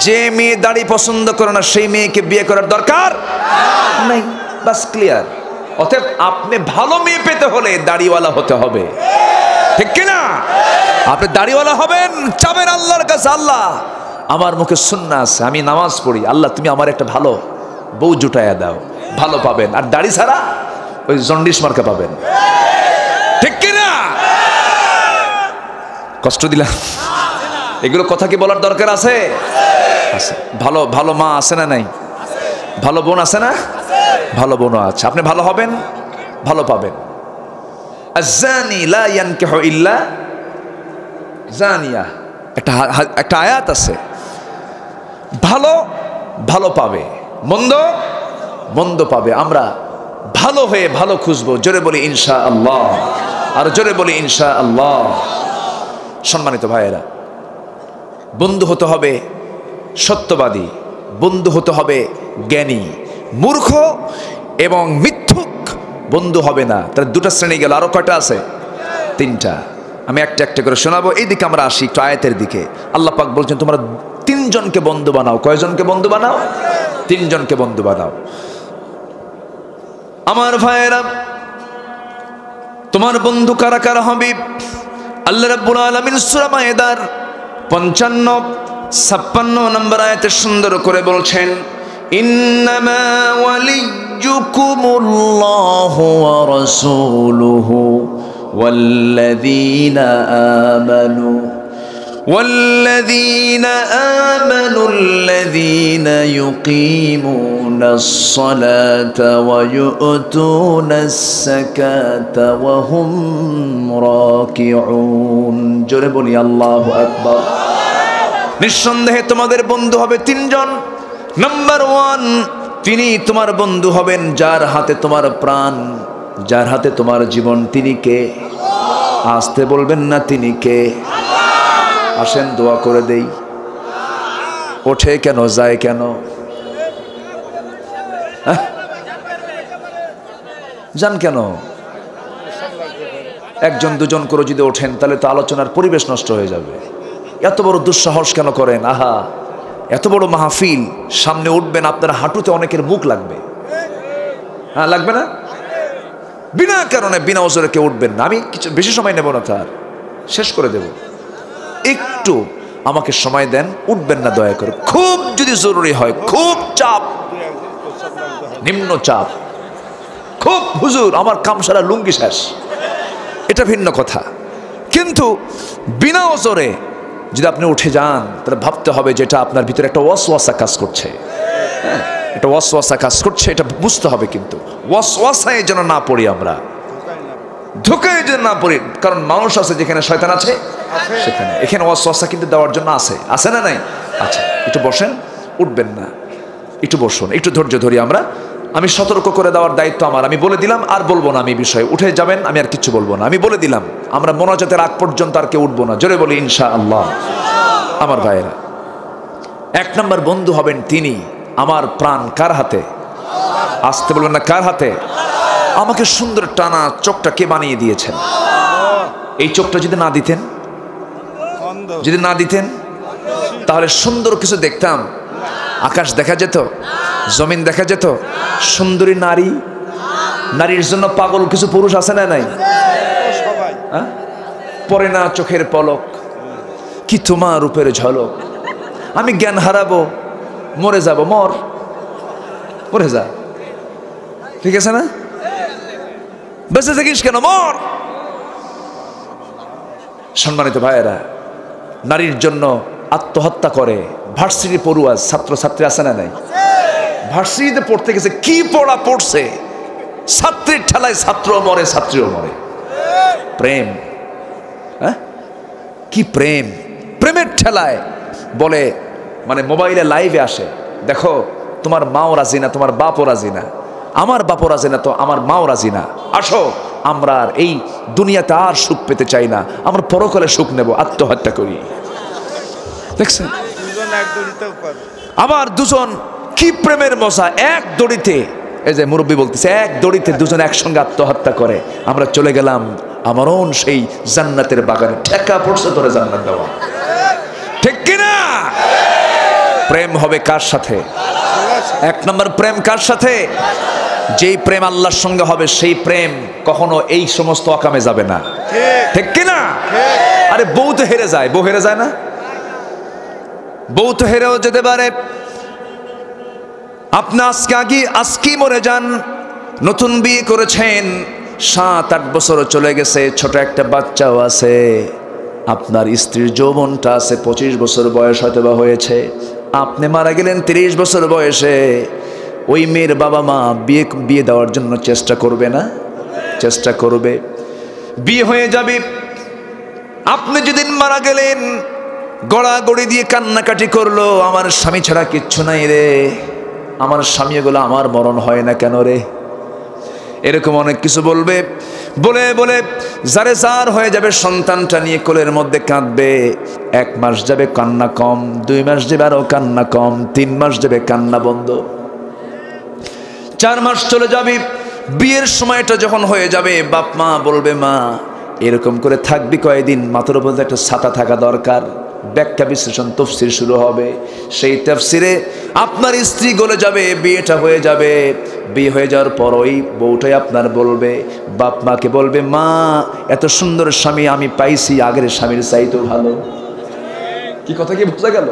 যে মেয়ে দাড়ি পছন্দ করে না সেই মেয়েকে বিয়ে করার দরকার নাই, বাস ক্লিয়ার। অতএব আপনি ভালো মেয়ে পেতে হলে দাড়িওয়ালা হতে হবে, ঠিক কিনা? আপনি দাড়িওয়ালা হবেন, চাবেন আল্লাহর কাছে, আল্লাহ আমার মুখে সুন্নাহ আছে, আমি নামাজ পড়ি, আল্লাহ তুমি আমার একটা ভালো বউ জুটাইয়া দাও, ভালো পাবেন। আর দাড়ি ছাড়া ওই জন্ডিস মার্কা পাবেন, ঠিক কিনা? কষ্ট দিলাম? এগুলো কথা কি বলার দরকার আছে? ভালো ভালো মা আছে না নাই? ভালো বোন আছে না? ভালো বোনও আছে। আপনি ভালো হবেন, ভালো পাবেন। আয-যানি লা ইয়ানকিহু ইল্লা জানিয়া, একটা আয়াত আছে। ভালো ভালো পাবে, মন্দ মন্দ পাবে। আমরা ভালো হয়ে ভালো খুঁজবো, জোরে বলি ইনশাআল্লাহ, আর জোরে বলি ইনশাআল্লাহ। সম্মানিত ভাইয়েরা, বন্ধু হতে হবে সত্যবাদী, বন্ধু হতে হবে জ্ঞানী। মূর্খ এবং মিথ্যুক বন্ধু হবে না। তার দুটো শ্রেণী গেল, আরো কয়টা আছে? তিনটা। আমি একটা একটা করে শোনাবো। এইদিকে আমরা আসি একটু আয়াতের দিকে। আল্লাহ পাক বলছেন তোমরা তিনজনকে বন্ধু বানাও। কয়জনকে বন্ধু বানাও? তিনজনকে বন্ধু বানাও। আমার ভাইয়েরা, তোমার বন্ধু কারা কারা হবে? আল্লাহ রাব্বুল আলামিন সূরা মায়েদার 55-56 নম্বর আয়াতে সুন্দর করে বলছেন, ইন্নামা ওয়ালিয়্যুকুমুল্লাহু ওয়া রাসূলুহু والذين آمنوا الذين يقيمون الصلاة ويؤتون الزكاة وهم راكعون। জোরে বলি আল্লাহু আকবার। নিঃসন্দেহে তোমাদের বন্ধু হবে তিনজন। নাম্বার 1, তিনি তোমার বন্ধু হবেন যার হাতে তোমার প্রাণ, যার হাতে তোমার জীবন। তিনি কে? আসতে বলবেন না, তিনি কে? আসেন দোয়া করে দেই। ওঠে কেন, যায় কেন? যান কেন? একজন দুজন করে যদি ওঠেন তাহলে তো আলোচনার পরিবেশ নষ্ট হয়ে যাবে। এত বড় দুঃসাহস কেন করেন? আহা, এত বড় মাহফিল, সামনে উঠবেন, আপনার হাঁটুতে অনেকের মুখ লাগবে। হ্যাঁ, লাগবে না? বিনা কারণে বিনা ওজরে কেউ উঠবেন না। আমি কিছু বেশি সময় নেব না, তার শেষ করে দেব। একটু আমাকে সময় দেন, উঠবেন না দয়া করে। খুব যদি জরুরি হয়, খুব চাপ, নিম্ন চাপ, খুব হুজুর আমার কাম সারা লুঙ্গি শেষ, এটা ভিন্ন কথা। কিন্তু বিনা ওজরে যদি আপনি উঠে যান তাহলে ভাবতে হবে যে এটা আপনার ভিতরে একটা ওয়াসওয়াসা কাজ করছে। হ্যাঁ, এটা ওয়াসওয়াসা কাজ করছে, এটা বুঝতে হবে। কিন্তু ওয়াসওয়াসায় যেন না পড়ি, আমরা ধোকায় যেন না পড়ি। কারণ মানুষ আছে যেখানে শয়তান আছে সেখানে। এখানে ওয়াসওয়াসা কিন্তু দেওয়ার জন্য আছে না নাই? আচ্ছা, একটু বসেন, উঠবেন না, একটু বসুন, একটু ধৈর্য ধরি আমরা। আমি সতর্ক করে দেওয়ার দায়িত্ব আমার। আমি বলে দিলাম, আর বলবো না আমি বিষয়ে। উঠে যাবেন, আমি আর কিচ্ছু বলবো না। আমি বলে দিলাম, আমরা মোনাজাতের আগ পর্যন্ত আর কেউ উঠবো না। জোরে বলি ইনশাআল্লাহ। আমার ভাইয়েরা, 1 নম্বর বন্ধু হবেন তিনি, আমার প্রাণ কার হাতে? আসতে বলবেন না, কার হাতে? আমাকে সুন্দর টানা চোখটা কে বানিয়ে দিয়েছেন? এই চোখটা যদি না দিতেন তাহলে সুন্দর কিছু দেখতাম। আকাশ দেখা যেত, জমিন দেখা যেত, সুন্দরী নারী নারীর জন্য পাগল কিছু পুরুষ আছে না নাই? হ্যাঁ, পরে না চোখের পলক, কি তোমার রূপের ঝলক, আমি জ্ঞান হারাবো, মরে যাব, মরে যা, ঠিক আছে না? বেঁচে থাকিস কেন, মর। সম্মানিত ভাইয়েরা, নারীর জন্য আত্মহত্যা করে ভার্সিটি পড়ুয়া ছাত্র ছাত্রী আছে না নাই? ভার্সিটিতে পড়তে গেছে, কি পড়া পড়ছে, ছাত্রীর ঠেলায় ছাত্র মরে, ছাত্রীও মরে। প্রেম, হ্যাঁ, কি প্রেম, প্রেমের ঠেলায় বলে, মানে মোবাইলে লাইভে আসে, দেখো তোমার মাও রাজি না, তোমার বাপও রাজি না, আমার বাপও রাজি না, তো আমার মাও রাজি না, আসো আমরা আর এই দুনিয়াতে আর সুখ পেতে চাই না, আমরা পরকালে সুখ নেব, আত্মহত্যা করি। দেখছেন, আবার দুজন, কি প্রেমের মজা, এক দড়িতে, এই যে মুরব্বী বলতেছে, এক দড়িতে দুজন একসঙ্গে আত্মহত্যা করে। আমরা চলে গেলাম আমারও সেই জান্নাতের বাগানে, ঠেকা পড়ছে ধরে জান্নাত দেওয়া, ঠিক কিনা? প্রেম হবে কার সাথে? এক নম্বর প্রেম কার সাথে? যেই প্রেম আল্লাহর সঙ্গে হবে, সেই প্রেম কখনো এই সমস্ত অকামে যাবে না, ঠিক কিনা? আরে বউ তো হেরে যায়, বউ হেরে যায় না? বউ তো হেরেও যেতে পারে। আপনি আজকে মরে যান, নতুন বিয়ে করেছেন, 7-8 বছর চলে গেছে, ছোট একটা বাচ্চাও আছে, আপনার স্ত্রীর যৌবনটা আছে, 25 বছর বয়স হয়তো বা হয়েছে, আপনি মারা গেলেন 30 বছর বয়সে। ওই মেয়ের বাবা মা বিয়ে দেওয়ার জন্য চেষ্টা করবে না? চেষ্টা করবে, বিয়ে হয়ে যাবে। আপনি যেদিন মারা গেলেন, গড়াগড়ি দিয়ে কান্নাকাটি করলো, আমার স্বামী ছাড়া কিচ্ছু নাই রে, আমার স্বামী, এগুলো আমার মরণ হয় না কেন রে, এরকম অনেক কিছু বলবে। বলে বলে যারে যার হয়ে যাবে, সন্তানটা নিয়ে কোলের মধ্যে কাঁদবে। 1 মাস যাবে কান্না কম, 2 মাস যাবে আরো কান্না কম, 3 মাস যাবে কান্না বন্ধ, 4 মাস চলে যাবে। বিয়ের সময়টা যখন হয়ে যাবে, বাপ মা বলবে, মা এরকম করে থাকবি কয়েকদিন, মাথার উপর একটা ছাতা থাকা দরকার। ব্যাখ্যা বিশ্লেষণ তফসির শুরু হবে, সেই তফসিরে আপনার স্ত্রী গলে যাবে, বিয়েটা হয়ে যাবে। বিয়ে হয়ে যাওয়ার পর ওই বউটাই আপনার বলবে, বাপ মাকে বলবে, মা এত সুন্দর স্বামী আমি পাইছি, আগের স্বামীর চাইতেও ভালো। কি কথা কি বোঝা গেল?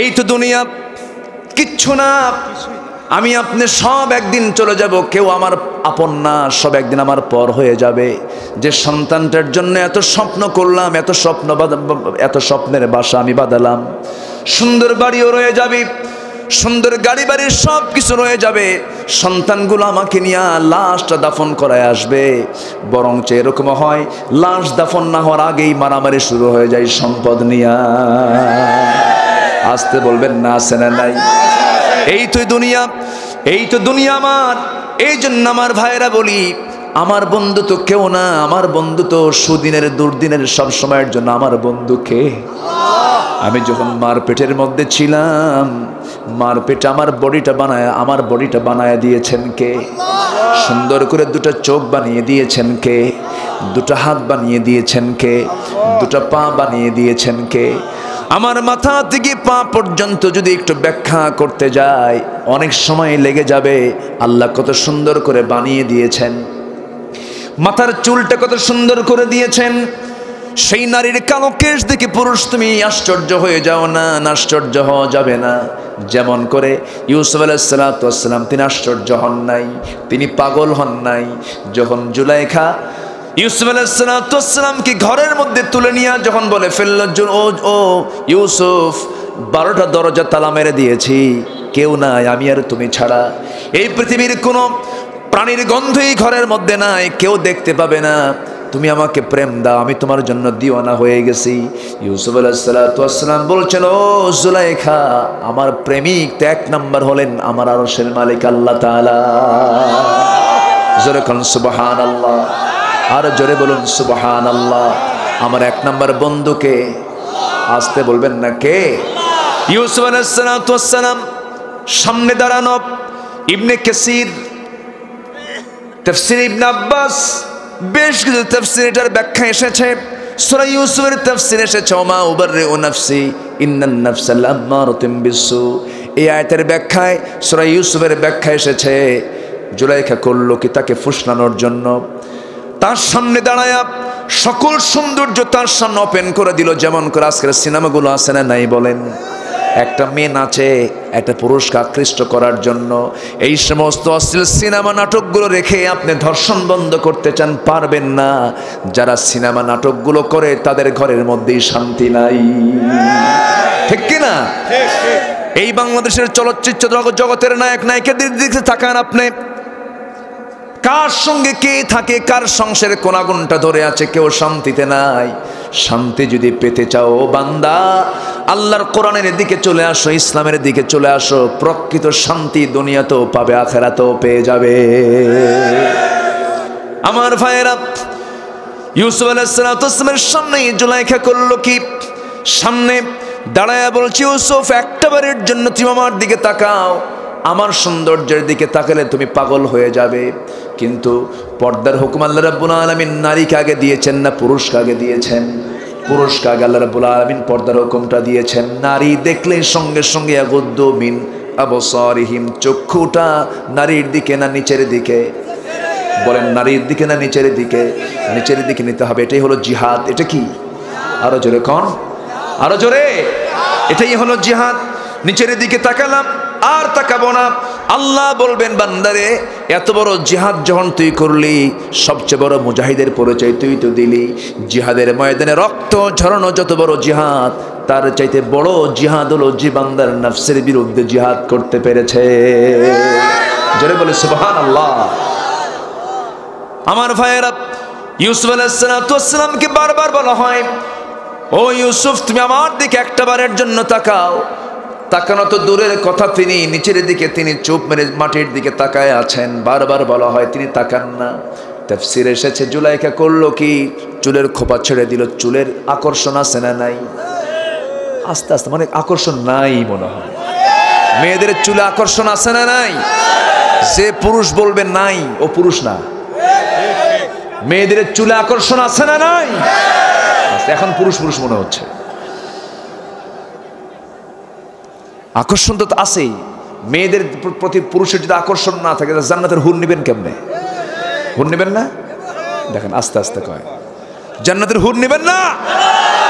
এই তো দুনিয়া, কিচ্ছু না, আমি আপনি সব একদিন চলে যাব, কেউ আমার আপন না, সব একদিন আমার পর হয়ে যাবে। যে সন্তানটার জন্য এত স্বপ্ন করলাম, এত স্বপ্নের বাসা আমি বাঁধালাম, সুন্দর বাড়িও রয়ে যাবে, সুন্দর গাড়ি বাড়ির সব কিছু রয়ে যাবে, সন্তানগুলো আমাকে নিয়ে লাশটা দাফন করায় আসবে। বরঞ্চ এরকম হয়, লাশ দাফন না হওয়ার আগেই মারামারি শুরু হয়ে যায় সম্পদ নিয়ে। আসতে বলবেন না, আছে না নাই? এই তো দুনিয়া, এই তো দুনিয়া আমার। এই জন্য আমার ভাইয়েরা বলি, আমার বন্ধু তো কেউ না, আমার বন্ধু তো সুদিনের দুর্দিনের সব সময়ের জন্য আমার বন্ধু কে? আমি যখন মার পেটের মধ্যে ছিলাম, মার পেটে আমার বডিটা বানায় দিয়েছেন কে? সুন্দর করে 2টা চোখ বানিয়ে দিয়েছেন কে? 2টা হাত বানিয়ে দিয়েছেন কে? 2টা পা বানিয়ে দিয়েছেন কে? আমার মাথা থেকে পা পর্যন্ত যদি একটু ব্যাখ্যা করতে যাই, অনেক সময় লেগে যাবে। আল্লাহ কত সুন্দর করে বানিয়ে দিয়েছেন, মাথার চুলটা কত সুন্দর করে দিয়েছেন। সেই নারীর কালো কেশ দেখে পুরুষ তুমি আশ্চর্য হয়ে যাও না? আশ্চর্য হওয়া যাবে না। যেমন করে ইউসুফ আলাইহিস সালাম, তিনি আশ্চর্য হন নাই, তিনি পাগল হন নাই। যখন জুলাইখা ইউসুফ আলাইহিস সালামকে ঘরের মধ্যে তুলে নিয়ে যখন বলে ফেলল, ও ইউসুফ, 12টা দরজা তালা মেরে দিয়েছি, কেউ নাই, আমি আর তুমি ছাড়া। এই পৃথিবীর কোনো প্রাণীর গন্ধই ঘরের মধ্যে নাই, কেউ দেখতে পাবে না। তুমি আমাকে প্রেম দাও, আমি তোমার জন্য দিওয়ানা হয়ে গেছি। ইউসুফ আলাইহিস সালাম বলছেন, ও জুলাইখা, আমার প্রেমিক তো 1 নম্বর হলেন আমার আরশের মালিক আল্লাহ তাআলা। জোরে কোন সুবহানাল্লাহ, আর জোরে বলুন সুবহানাল্লাহ। আমার 1 নম্বর বন্ধুকে আসতে বলবেন না কে? ইউসুফ আলাইহিস সালাম সামনে দাঁড়ানো। ইবনে কাসির, তাফসীর ইবনে আব্বাস, বেশ কিছু তাফসীর এটার ব্যাখ্যা এসেছে। সূরা ইউসুফের তাফসীর এসেছে, ওমা উবাররিউ নাফসি ইন্নান নাফসা লাম্মারাতুম বিসসু। এই আয়াতের ব্যাখ্যায়, সূরা ইউসুফের ব্যাখ্যা এসেছে, জুলাইখা করলো কি তাকে ফুসলানোর জন্য তার সামনে দাঁড়ায়া সকল সৌন্দর্য তার সামনে ওপেন করে দিল। যেমন করে আজকের সিনেমাগুলো আছে না নাই বলেন, একটা মেয়ে নাচে একটা পুরুষকে আকৃষ্ট করার জন্য। এই সমস্ত অশ্লীল সিনেমা নাটকগুলো রেখে আপনি ধর্ষণ বন্ধ করতে চান, পারবেন না। যারা সিনেমা নাটকগুলো করে তাদের ঘরের মধ্যেই শান্তি নাই, ঠিক কিনা? এই বাংলাদেশের চলচ্চিত্র জগতের নায়ক নায়িকাদের দিকে তাকান আপনি, কার সঙ্গে কে থাকে, কার সংসারে কোন আগুনটা ধরে আছে, কেউ শান্তিতে নাই। শান্তি যদি পেতে চাও বান্দা, আল্লাহর কোরআনের দিকে চলে আসো, ইসলামের দিকে চলে আসো। প্রকৃত শান্তি দুনিয়াতেও পাবে, আখিরাতেও পেয়ে যাবে। আমার ভাইয়েরা, ইউসুফ আলাইহিস সালামের সামনে জুলাইখা করলো কি, সামনে দাঁড়ায়া বলছি, ইউসুফ একটাবারের জন্য তুমি আমার দিকে তাকাও। আমার সৌন্দর্যের দিকে তাকালে তুমি পাগল হয়ে যাবে। কিন্তু পর্দার হুকুম আল্লাহ রাব্বুল আলামিন নারীকে আগে দিয়েছেন না পুরুষকে আগে দিয়েছেন? পুরুষকে আগে আল্লাহ রাব্বুল আলামিন পর্দার হুকুমটা দিয়েছেন। নারী দেখলে সঙ্গে সঙ্গে ইয়াগুদ্দু মিন আবসারিহিম, চক্ষুটা নারীর দিকে না নিচের দিকে? বলেন, নারীর দিকে না নিচের দিকে? নিচের দিকে নিতে হবে। এটাই হলো জিহাদ। এটা কি? আরো জোরে কোন, আরো জোরে। এটাই হলো জিহাদ। নিচের দিকে তাকালাম আর তাকাবো না। আল্লাহ বলবেন, বান্দারে এত বড় জিহাদ যখন তুই করলি, সবচেয়ে বড় মুজাহিদের পরিচয় তুই তো দিলি। জিহাদের ময়দানে রক্ত ঝরানো যত বড় জিহাদ, তার চাইতে বড় জিহাদ হলো যে বান্দার নফসের বিরুদ্ধে জিহাদ করতে পেরেছে। জোরে বলে সুবহানাল্লাহ। আমার ভাইয়েরা, ইউসুফ আলাইহিস সালামকে বারবার বলা হয়, ও ইউসুফ তুমি আমার দিকে একটাবারের জন্য তাকাও। তাকানো তো দূরের কথা, তিনি নিচের দিকে তিনি চুপ মেরে মাটির দিকে তাকায় আছেন। বারবার বলা হয়, তিনি তাকান না। তাফসীরে এসেছে জুলাইখা করলো কি, চুলের খোপা ছেড়ে দিল। চুলের আকর্ষণ আছে না নাই? আস্তে আস্তে মানে আকর্ষণ নাই মনে হয়। মেয়েদের চুলে আকর্ষণ আছে না নাই? যে পুরুষ বলবে নাই, ও পুরুষ না। মেয়েদের চুলে আকর্ষণ আছে না নাই? এখন পুরুষ পুরুষ মনে হচ্ছে। আকর্ষণ তো আছেই। মেয়েদের প্রতি পুরুষের যদি আকর্ষণ না থাকে, জান্নাতের হুর নিবেন কেমনে? হুর নিবেন না? দেখেন আস্তে আস্তে কয়, জান্নাতের হুর নিবেন না।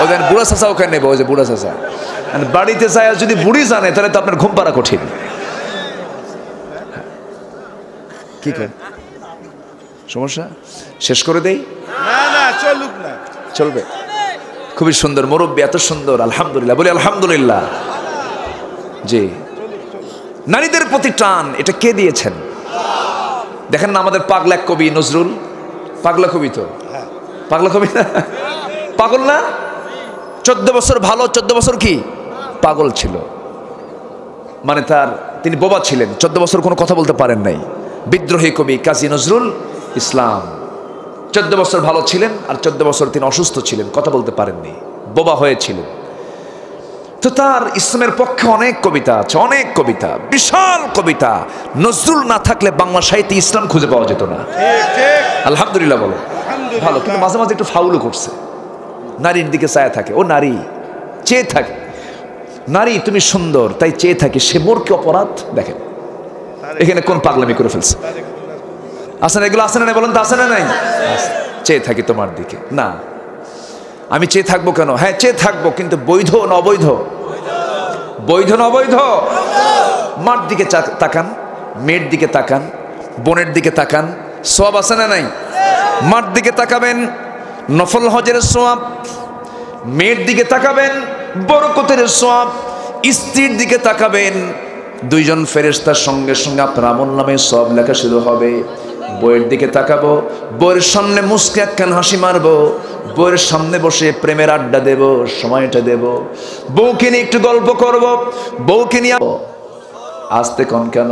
ওই দেখেন বুড়া চাচা ওখানে নেবে, ওই যে বুড়া চাচা বাড়িতে যায়, যদি বুড়ি জানে তাহলে তো আপনার ঘুম পাড়া কঠিন। কি করেন? সমস্যা শেষ করে দেই? চলুক না, চলবে। খুবই সুন্দর মুরব্বী, এত সুন্দর। আলহামদুলিল্লাহ বলি, আলহামদুলিল্লাহ। জি, নারীদের প্রতি টান এটা কে দিয়েছেন? দেখেন না, আমাদের পাগলা এক কবি নজরুল, পাগলা কবি তো, পাগলা কবি না, পাগল না? 14 বছর ভালো, 14 বছর কি পাগল ছিল। মানে তিনি বোবা ছিলেন, 14 বছর কোনো কথা বলতে পারেন নাই। বিদ্রোহী কবি কাজী নজরুল ইসলাম 14 বছর ভালো ছিলেন, আর 14 বছর তিনি অসুস্থ ছিলেন, কথা বলতে পারেননি, বোবা হয়েছিলেন। তো তার ইসলামের পক্ষে অনেক কবিতা আছে, অনেক কবিতা, বিশাল কবিতা। নজরুল না থাকলে বাংলা সাহিত্যে ইসলাম খুঁজে পাওয়া যেত না। আলহামদুলিল্লাহ বলো, ভালো। কিন্তু মাঝে মাঝে একটু ফাউলও করছে। নারীর দিকে চায় থাকে, ও নারী চেয়ে থাকে, নারী তুমি সুন্দর তাই চেয়ে থাকে, সে মোর কি অপরাধ? দেখেন এখানে কোন পাগলামি করে ফেলছে। আসেন এগুলো আসে না নাই বলেন তো, আসে না নাই? চেয়ে থাকি তোমার দিকে। না, আমি চেয়ে থাকবো কেন? হ্যাঁ চেয়ে থাকবো, কিন্তু বৈধ না অবৈধ? বৈধ না অবৈধ? মার দিকে তাকান, মেয়ের দিকে তাকান, বোনের দিকে তাকান, সওয়াব আছে না নাই? মার দিকে তাকাবেন, নফল হজের সওয়াব। মেয়ের দিকে তাকাবেন, বরকতের সওয়াব। স্ত্রীর দিকে তাকাবেন, দুইজন ফেরেশতার সঙ্গে সঙ্গে আপনার আমলনামে সওয়াব লেখা শুরু হবে। বইয়ের দিকে তাকাবো, বইয়ের সামনে মুস্কি একখান হাসি মারবো, বউয়ের সামনে বসে প্রেমের আড্ডা দেব, সময়টা দেব, বউকে নিয়ে একটু গল্প করব, বউকে নিয়ে। আসতে কন কেন?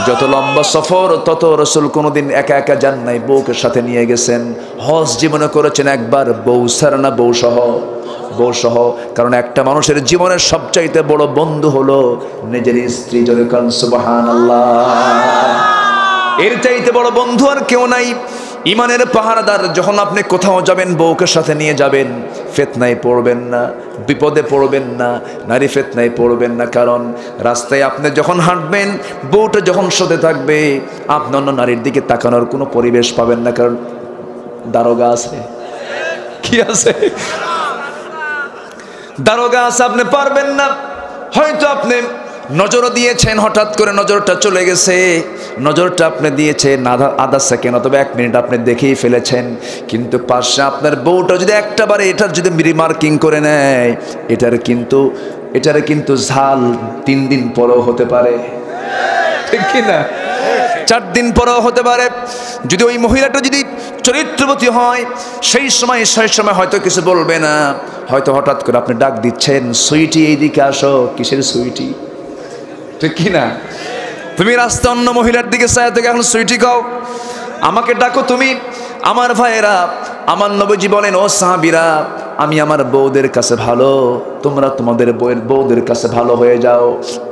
যত লম্বা সফর তত রাসূল কোনোদিন একা একা যান নাই, বউকে সাথে নিয়ে গেছেন। হজ জীবনে করেছেন একবার, বউ ছাড়া না, বউ সহ। বউ সহ, কারণ একটা মানুষের জীবনের সবচাইতে বড় বন্ধু হলো নিজের স্ত্রী। জোরে কান সুবহানাল্লাহ। এর চাইতে বড় বন্ধু আর কেউ নাই। ইমানের পাহারাদার। যখন আপনি কোথাও যাবেন বউকে সাথে নিয়ে যাবেন, ফিতনায় পড়বেন না, বিপদে পড়বেন না, নারী ফিতনায় পড়বেন না। কারণ রাস্তায় আপনি যখন হাঁটবেন, বউটা যখন সাথে থাকবে, আপনি অন্য নারীর দিকে তাকানোর কোনো পরিবেশ পাবেন না। কারণ দারোগা আছে, কি আছে? দারোগা আছে, আপনি পারবেন না। হয়তো আপনি নজরও দিয়েছেন, হঠাৎ করে নজরটা চলে গেছে, নজরটা আপনি দিয়েছেন আধা সেকেন্ড অথবা 1 মিনিট আপনি দেখেই ফেলেছেন, কিন্তু পাশে আপনার বউটা যদি একটাবারে এটার যদি রিমার্কিং করে নেয়, এটার কিন্তু ঝাল 3 দিন পরেও হতে পারে, ঠিক কিনা? 4 দিন পরেও হতে পারে। যদি ওই মহিলাটা যদি চরিত্রবতী হয়, সেই সময় হয়তো কিছু বলবে না। হয়তো হঠাৎ করে আপনি ডাক দিচ্ছেন, সুইটি এইদিকে আসো। কিসের সুইটি, ঠিক কিনা? তুমি রাস্তা অন্য মহিলার দিকে চায় থেকে এখন সুইটি খাও, আমাকে ডাকো তুমি। আমার ভাইয়েরা, আমার নবীজি বলেন, ও সাহাবীরা, আমি আমার বউদের কাছে ভালো, তোমরা তোমাদের বউদের কাছে ভালো হয়ে যাও।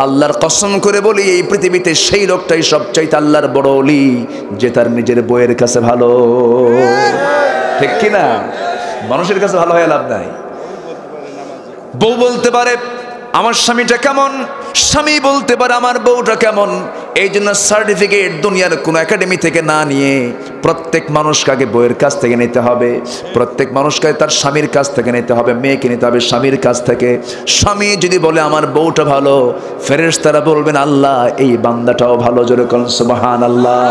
আল্লাহর কসম করে বলি, এই পৃথিবীতে সেই লোকটাই সবচাইতে আল্লাহর বড় ওলি, যে তার নিজের বউয়ের কাছে ভালো, ঠিক কিনা? মানুষের কাছে ভালো হয়ে লাভ নাই। বউ বলতে পারে আমার স্বামীটা কেমন, স্বামী বলতে পারে আমার বউটা কেমন। এই জন্য সার্টিফিকেট দুনিয়ার কোনো একাডেমি থেকে না নিয়ে প্রত্যেক মানুষকে আগে বউয়ের কাছ থেকে নিতে হবে, প্রত্যেক মানুষকে তার স্বামীর কাছ থেকে নিতে হবে, মেয়েকে নিতে হবে স্বামীর কাছ থেকে। স্বামী যদি বলে আমার বউটা ভালো, ফেরেশতারা বলবেন আল্লাহ এই বান্দাটাও ভালো, জোরে বলেন সুবহানাল্লাহ।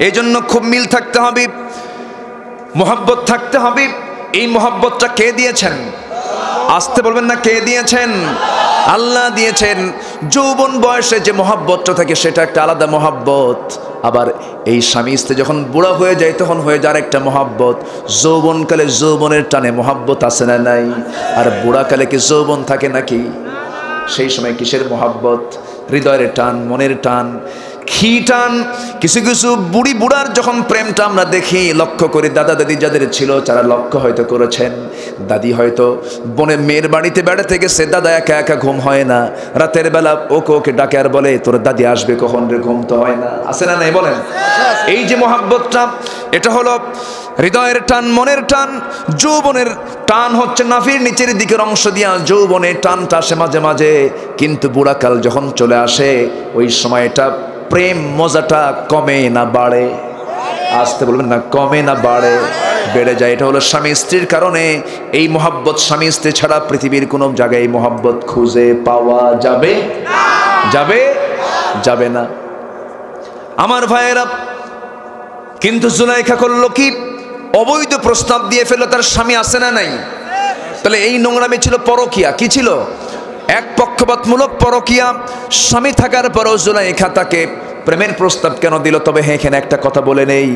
এই জন্য খুব মিল থাকতে হবে, মোহাব্বত থাকতে হবে। এই মোহাব্বতটা কে দিয়েছেন? আসতে বলবেন না, কে দিয়েছেন? আল্লাহ দিয়েছেন। যৌবন বয়সে যে মহব্বতটা থাকে সেটা একটা আলাদা মহব্বত। আবার এই স্বামী স্ত্রী যখন বুড়া হয়ে যায় তখন হয়ে যায় একটা মহব্বত। যৌবনকালে যৌবনের টানে মহব্বত আছে না নাই? আর বুড়াকালে কি যৌবন থাকে নাকি? সেই সময় কিসের মহব্বত? হৃদয়ের টান, মনের টান, খি টান। কিছু কিছু বুড়ি বুড়ার যখন প্রেমটা আমরা দেখি, লক্ষ্য করি, দাদা দাদি যাদের ছিল তারা লক্ষ্য হয়তো করেছেন, দাদি হয়তো মেয়ের বাড়িতে বেড়াতে গেছে, দাদা একা একা ঘুম হয় না, রাতের বেলা ওকে ডাকে আর বলে তোর দাদি আসবে কখন রে, ঘুম তো হয় না, আছে না নাই বলেন? এই যে মহব্বতটা, এটা হলো হৃদয়ের টান, মনের টান। যৌবনের টান হচ্ছে নাভির নিচের দিকের অংশ দিয়া যৌবনের টানটা আসে মাঝে মাঝে, কিন্তু বুড়াকাল যখন চলে আসে ওই সময়টা প্রেম মজাটা কমে না বাড়ে? আসতে বলবেন না, কমে না বাড়ে? বেড়ে যায়। এটা হলো স্বামী স্ত্রীর কারণে। এই মহব্বত স্বামী স্ত্রী ছাড়া পৃথিবীর কোনো জায়গায় এই মহব্বত খুঁজে পাওয়া যাবে যাবে না। আমার ভাইয়েরা, কিন্তু জুলাইখা করলো কি? অবৈধ প্রস্তাব দিয়ে ফেললো। তার স্বামী আছে না নাই? তাহলে এই নোংরামি ছিল পরকিয়া। কি ছিল? এক পক্ষপাতমূলক পরকিয়া। স্বামী থাকার পরও জুলাইখা তাকে প্রেমের প্রস্তাব কেন দিল? তবে হ্যাঁ, এখানে একটা কথা বলে নেই,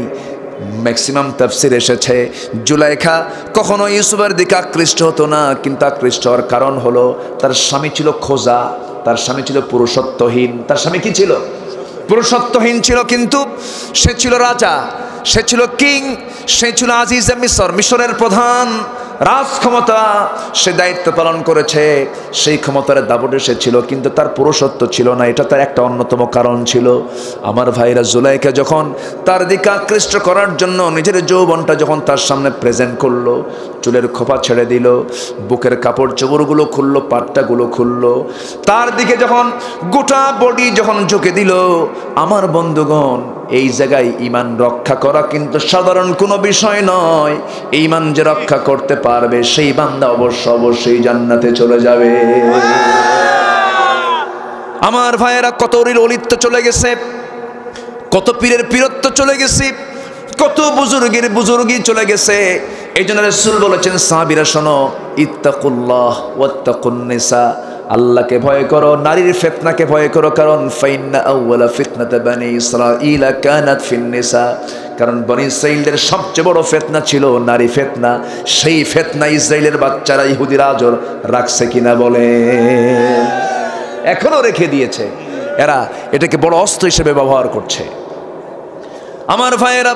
ম্যাক্সিমাম তাফসির এসেছে জুলাইখা কখনো ইউসুফের দিকে আকৃষ্ট হতো না, কিন্তু আকৃষ্ট হওয়ার কারণ হলো তার স্বামী ছিল খোজা, তার স্বামী ছিল পুরুষত্বহীন। তার স্বামী কি ছিল? পুরুষত্বহীন ছিল, কিন্তু সে ছিল রাজা, সে ছিল কিং, সে ছিল আজিজে মিশর, মিশরের প্রধান। রাজ ক্ষমতা সে দায়িত্ব পালন করেছে, সেই ক্ষমতার দাবটে সে ছিল, কিন্তু তার পুরুষত্ব ছিল না। এটা তার একটা অন্যতম কারণ ছিল। আমার ভাইরা, জুলাইখা যখন তার দিকে আকৃষ্ট করার জন্য নিজের যৌবনটা যখন তার সামনে প্রেজেন্ট করলো, চুলের খোপা ছেড়ে দিল, বুকের কাপড় চোপড়গুলো খুললো, পাট্টাগুলো খুললো, তার দিকে যখন গোটা বডি যখন ঝুঁকে দিল, আমার বন্ধুগণ, এই জায়গায় ঈমান রক্ষা করা কিন্তু সাধারণ কোনো বিষয় নয়। ঈমান যে রক্ষা করতে পারবে সেই বান্দা অবশ্যই জান্নাতে চলে যাবে। আমার ভাইয়েরা, কত ওলির অলিত্ব চলে গেছে, কত পীরের পীরত্ব চলে গেছে, কত বুজুর্গের বুজুর্গি চলে গেছে। এই জন্য রাসূল বলেছেন, সাহাবীরা শোনো, ইত্তাকুল্লাহ ওয়াত্তাকুন নিসা, আল্লাহকে ভয় করো, নারীর ফিতনাকে ভয় করো। কারণ ফাইন্না আউওয়ালা ফিতনাতা বানি ইসরাঈল কানাত ফিন নিসা, কারণ বনি ইসরাঈলের সবচেয়ে বড় ফিতনা ছিল নারী ফিতনা। সেই ফিতনা ইসরাঈলের বাচ্চারা ইহুদিরা আজও রাখছে কিনা বলে? এখনো রেখে দিয়েছে। এরা এটাকে বড় অস্ত্র হিসেবে ব্যবহার করছে। আমার ভাইয়েরা,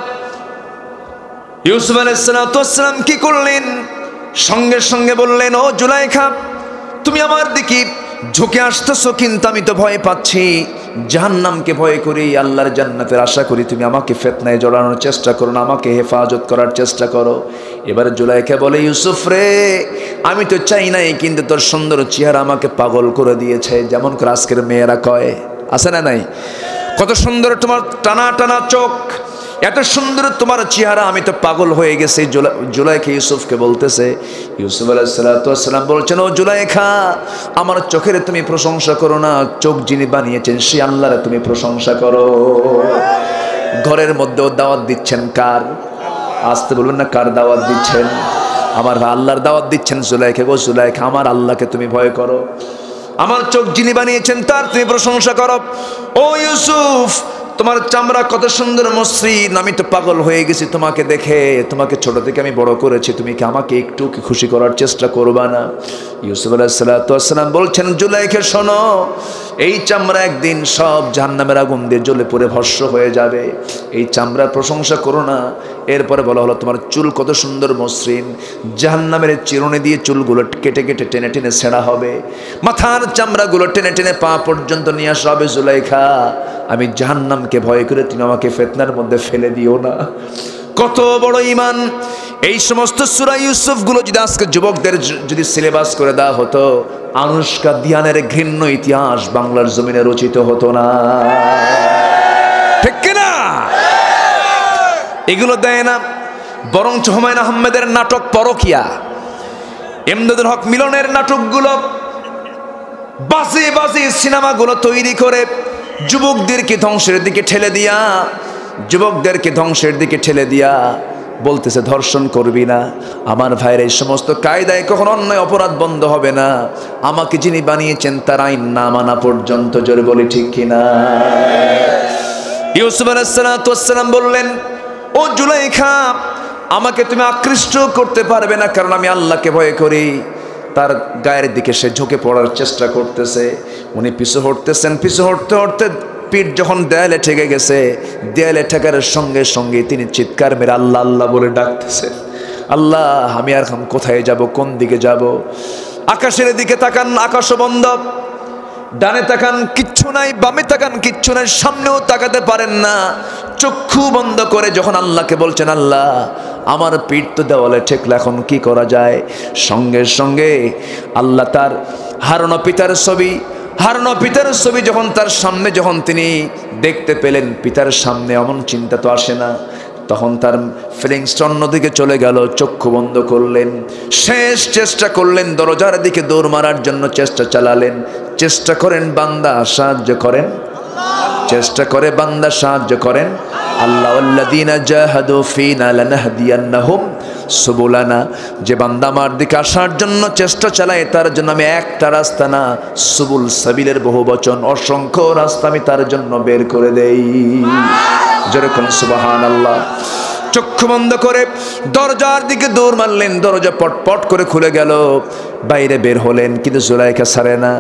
ইউসুফ আলাইহিস সালাম কি করলেন? সঙ্গে সঙ্গে বললেন, ও জুলাইখা, তুমি আমার দিকে ঝুঁকে আসতেছো, কিন্তু আমি তো ভয় পাচ্ছি। জাহান্নামকে ভয় করি, আল্লাহর জান্নাতের আশা করি। তুমি আমাকে ফিতনায় জড়ানোর চেষ্টা করো না, আমাকে হেফাজত করার চেষ্টা করো। এবার জুলাইখা বলে, ইউসুফ রে, আমি তো চাই নাই, কিন্তু তোর সুন্দর চেহারা আমাকে পাগল করে দিয়েছে। যেমন করে আজকের মেয়েরা কয়, আছে না নাই, কত সুন্দর তোমার টানা টানা চোখ, এত সুন্দর তোমার চেহারা, আমি তো পাগল হয়ে গেছি। জুলাইখা ইউসুফকে বলতেছে, ইউসুফ আলাইহিস সালাম বলছেন, ও জুলাইখা, আমার চোখের তুমি প্রশংসা করো না, চোখ যিনি বানিয়েছেন সেই আল্লাহর তুমি প্রশংসা করো। ঘরের মধ্যেও দাওয়াত দিচ্ছেন কার? আসতে বলবেন না, কার দাওয়াত দিচ্ছেন? আমার আল্লাহর দাওয়াত দিচ্ছেন। জুলাইখা গো জুলাইখা, আমার আল্লাহকে তুমি ভয় করো, আমার চোখ যিনি বানিয়েছেন তার তুমি প্রশংসা করো। ও ইউসুফ, তোমার চামড়া কত সুন্দর মসৃণ, আমি তো পাগল হয়ে গেছি তোমাকে দেখে। তোমাকে ছোট থেকে আমি বড় করেছি, তুমি কি আমাকে একটু কি খুশি করার চেষ্টা করবা না? ইউসুফ আলাইহিস সালাম বলছেন, জুলাইখা শোনো, এই চামড়া একদিন সব জাহান্নামের আগুন দিয়ে জ্বলে পড়ে ভস্ম হয়ে যাবে। এই চামড়ার প্রশংসা করো না। এরপরে বলা হলো, তোমার চুল কত সুন্দর মসৃণ, জাহান্নামের চিরুনি দিয়ে চুলগুলো কেটে কেটে টেনে টেনে ছেঁড়া হবে, মাথার চামড়াগুলো টেনে টেনে পা পর্যন্ত নিয়ে আসা হবে। জুলাইখা, আমি জাহান্নামকে ভয় করে তুমি আমাকে ফিতনার মধ্যে ফেলে দিও না। কত বড় ঈমান! এই সমস্ত সূরা ইউসুফ গুলো যদি আজকে যুবকদের যদি সিলেবাস করে দেওয়া হতো, আনুষ্কা দিয়ানের ঘৃণ্য ইতিহাস বাংলার জমিনে রচিত হতো না, ঠিক কিনা? এগুলো দেয় না, বরং হুমায়ুন আহমেদের নাটক পরকিয়া, এমদাদুল হক মিলনের নাটকগুলো, বাজে বাজে সিনেমাগুলো তৈরি করে যুবকদেরকে ধ্বংসের দিকে ঠেলে দিয়া, যুবকদেরকে ধ্বংসের দিকে ঠেলে দিয়া বলতেছে, ধর্ষণ করবি না। আমার ভাইয়ের এই সমস্ত কায়দায় কখনো অন্যায় অপরাধ বন্ধ হবে না, আমাকে যিনি বানিয়েছেন তার আইন না মানা পর্যন্ত। জোরে বলি ঠিক কিনা? ইউসুফ আলাইহিস সালাম বললেন, ও জুলাইখা, আমাকে তুমি আকৃষ্ট করতে পারবে না, কারণ আমি আল্লাহকে ভয় করি। তার গায়ের দিকে সে ঝুঁকে পড়ার চেষ্টা করতেছে। উনি পিছু হটতেছেন, পিছু হটতে হটতে পিঠ যখন দেয়ালে ঠেকে গেছে, দেয়ালে ঠেকার সঙ্গে সঙ্গে তিনি চিৎকার মেরে আল্লাহ আল্লাহ বলে ডাকতেছে, আল্লাহ, আমি আর কোথায় যাব, কোন দিকে যাব? আকাশের দিকে তাকান, আকাশও বন্ধ। ডানে তাকান, কিচ্ছু নাই, বামে তাকান, কিচ্ছু নাই, সামনেও তাকাতে পারেন না। চক্ষু বন্ধ করে যখন আল্লাহকে বলছেন, আল্লাহ, আমার পিঠ তো দেওয়ালে ঠেকলো, এখন কি করা যায়? সঙ্গে সঙ্গে আল্লাহ তার হারানো পিতার ছবি যখন তার সামনে যখন তিনি দেখতে পেলেন, পিতার সামনে এমন চিন্তা তো আসে না, তখন তার ফিলিংসটা অন্যদিকে চলে গেল। চক্ষু বন্ধ করলেন, শেষ চেষ্টা করলেন, দরজার দিকে দৌড় মারার জন্য চেষ্টা চালালেন। চেষ্টা করেন বান্দা, সাহায্য করেন, চেষ্টা করে বান্দা, সাহায্য করেন আল্লাহ। আল্লাযীনা জাহাদু ফীনা লানাহদিয়ান্নাহুম সুবুলানা, যে বান্দা আমার দিকে আসার জন্য চেষ্টা চালায়, তার জন্য আমি একটা রাস্তা না, সুবুল সাবিলের বহু বচন, অসংখ্য রাস্তা আমি তার জন্য বের করে দেই। যেরকম সুবহানাল্লাহ। চক্ষু বন্ধ করে দরজার দিকে দৌড় মারলেন, দরজা পটপট করে খুলে গেল, বাইরে বের হলেন। কিন্তু জুলাইখা ছাড়ে না।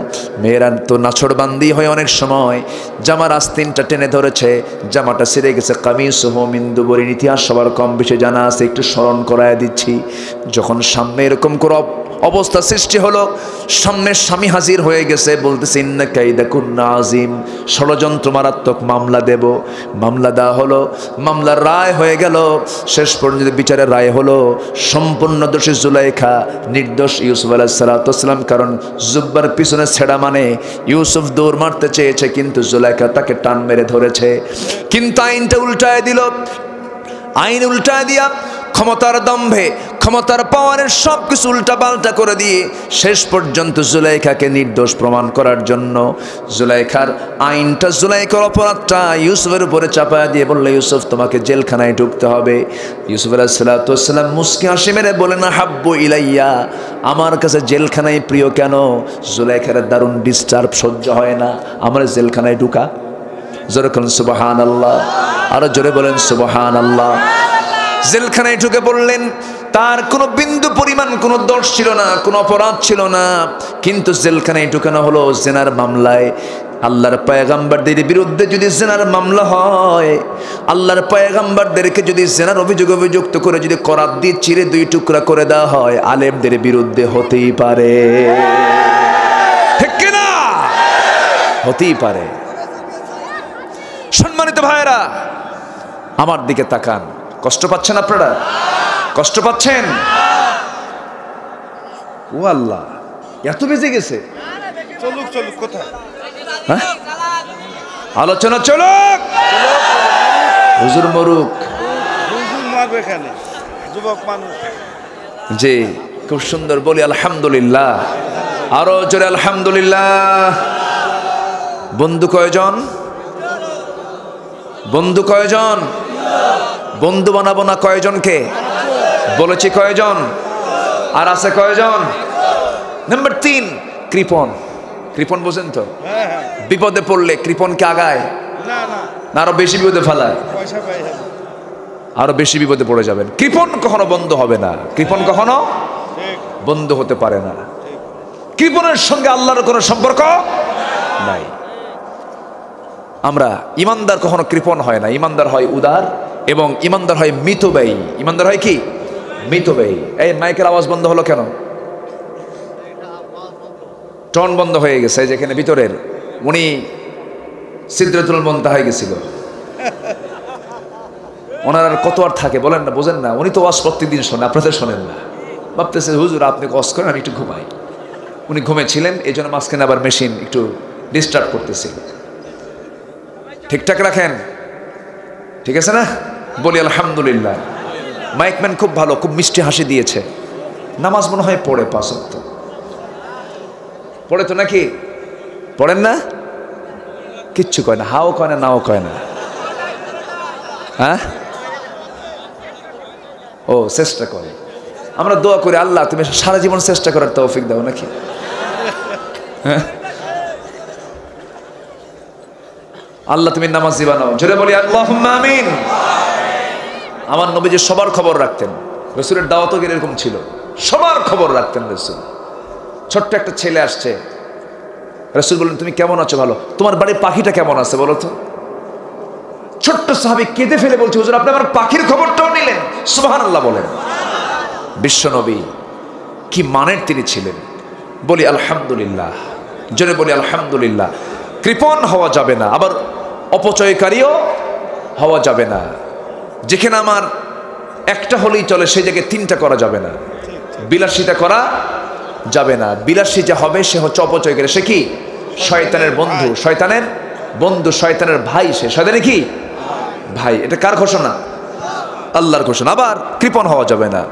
মেয়েরা তো নাছড়বান্দি হয়ে অনেক সময় জামার আস্তিনটা টেনে ধরেছে, জামাটা ছিঁড়ে গেছে। কামিসুহু মিন দুবুরিন, ইতিহাস সবার কম বেশি জানা আছে, একটু স্মরণ করায় দিচ্ছি। যখন সামনে এরকম করে অবস্থা সৃষ্টি হলো, সামনে স্বামী হাজির হয়ে গেছে, বলতেছে, ইন্না কাইদাকুন্না আযীম, ষড়যন্ত্র মারাত্মক, মামলা দেব। মামলা দেওয়া হলো, মামলার রায় হয়ে গেল। শেষ পর্যন্ত বিচারের রায় হলো সম্পূর্ণ দোষী জুলাইখা, নির্দোষ ইউসুফ আলাইহিস সালাম। কারণ জুব্বার পিছনে ছেঁড়া মানে ইউসুফ দৌড় মারতে চেয়েছে, কিন্তু জুলাইখা তাকে টান মেরে ধরেছে। কিন্তু আইনটা উল্টায় দিল। আইন উল্টায় দিয়া ক্ষমতার দম্ভে, ক্ষমতার পাওয়ারের সব কিছু উল্টা পাল্টা করে দিয়ে শেষ পর্যন্ত জুলাইখাকে নির্দোষ প্রমাণ করার জন্য জুলাইখার আইনটা, জুলাইখার অপরাধটা ইউসুফের উপরে চাপায়া দিয়ে বললে, ইউসুফ, তোমাকে জেলখানায় ঢুকতে হবে। ইউসুফ আলাইহিস সালাম মুস্কি হাসি মেরে বলেন, হাব্বু ইলাইয়া, আমার কাছে জেলখানায় প্রিয়। কেন? জুলাইখার দারুণ ডিস্টার্ব সহ্য হয় না, আমার জেলখানায় ঢুকা। জোরে বলেন সুবহানাল্লাহ, আরো জোরে বলেন সুবহানাল্লাহ। জেলখানায় ঢুকে পড়লেন। তার কোনো বিন্দু পরিমাণ কোনো দোষ ছিল না, কোনো অপরাধ ছিল না, কিন্তু জেলখানায় ঢুকানো হলো জেনার মামলায়। আল্লাহর পয়গম্বরদের বিরুদ্ধে যদি জেনার মামলা হয়, আল্লাহর পয়গম্বরদেরকে যদি জেনার অভিযুক্ত করে যদি করাত দিয়ে চিরে দুই টুকরা করে দেওয়া হয়, আলেমদের বিরুদ্ধে হতেই পারে, ঠিক কিনা? হতেই পারে। সম্মানিত ভাইরা, আমার দিকে তাকান। কষ্ট পাচ্ছেন আপনারা? কষ্ট পাচ্ছেন? ও আল্লাহ, এত বেজে গেছে। চলুক চলুক, কোথায় হ্যাঁ, আলোচনা চলুক। হুজুর মরুক, হুজুর মারবে এখানে, যুবক মানুষ। জি, খুব সুন্দর বলি আলহামদুলিল্লাহ। আরো জোরে আলহামদুলিল্লাহ। বন্ধু কয়জন? বন্ধু কয়জন? বন্ধু বানাবো না কয়জনকে? বলেছি কয়জন? আর আছে কয়জন? নাম্বার 3, কৃপণ। কৃপণ বোঝেন তো? হ্যাঁ হ্যাঁ, বিপদে পড়লে কৃপণকে আগায় না না, না আরো বেশি বিপদে ফেলায়? পয়সা পাই আরো বেশি বিপদে পড়ে যাবেন। কৃপণ কখনো বন্ধ হবে না, কৃপণ কখনো ঠিক বন্ধ হতে পারে না। ঠিক। কৃপণের সঙ্গে আল্লাহর কোনো সম্পর্ক নাই। আমরা ইমানদার কখনো কৃপণ হয় না, ইমানদার হয় উদার এবং ইমানদার হয় মিতব্যয়ী। ইমানদার হয় কি? মিতব্যয়ী। এই মাইকের আওয়াজ বন্ধ হলো কেন? টন বন্ধ হয়ে গেছে। যেখানে ভিতরের উনি সিদরাতুল মুনতাহা হয়ে গেছিল, ওনার আর কত আর থাকে বলেন না, বোঝেন না? উনি তো ওয়াজ প্রত্যেকদিন শোনে, আপনাদের শোনেন না। ভাবতেছে হুজুর আপনি ওয়াজ করেন, আমি একটু ঘুমাই। উনি ঘুমেছিলেন, এই জন্য মাঝখানে আবার মেশিন একটু ডিস্টার্ব করতেছিল। ঠিকঠাক রাখেন, ঠিক আছে না? বলি আলহামদুলিল্লাহ। মাইকম্যান খুব ভালো, খুব মিষ্টি হাসি দিয়েছে। নামাজ মনে হয় পড়ে, 5 ওয়াক্ত পড়ে তো নাকি? পড়েন না? কিচ্ছু কয় না, হাও কয় না, নাও কয় না। হ্যাঁ, ও চেষ্টা করে। আমরা দোয়া করি আল্লাহ তুমি সারা জীবন চেষ্টা করার তৌফিক দাও নাকি? হ্যাঁ, আল্লাহ তুমি নামাজি বানাও। জোরে বলি আল্লাহুম্মা আমিন। আমার নবীজি সবার খবর রাখতেন। রাসূলের দাওয়াতও এরকম ছিল, সবার খবর রাখতেন রাসূল। ছোট্ট একটা ছেলে আসছে, রাসূল বললেন তুমি কেমন আছো? ভালো। তোমার বাড়ির পাখিটা কেমন আছে বলো তো? ছোট্ট সাহাবী কেঁদে ফেলে বলছে হুজুর আপনি আমার পাখির খবরটাও নিলেন। সুবহানাল্লাহ বলেন। বিশ্বনবী কি মানের তিনি ছিলেন, বলি আলহামদুলিল্লাহ। জোরে বলি আলহামদুলিল্লাহ। কৃপণ হওয়া যাবে না, আবার অপচয়কারীও হওয়া যাবে না। যেখানে আমার একটা হলেই চলে সেই জায়গায় 3টা করা যাবে না। বিলাসিতা করা যাবে না। বিলাসী যে হবে সে হচ্ছে অপচয়কারী। সে কি? শয়তানের বন্ধু, শয়তানের বন্ধু, শয়তানের ভাই। সে শয়তানের কি ভাই? এটা কার ঘোষণা? আল্লাহর ঘোষণা। আবার কৃপণ হওয়া যাবে না।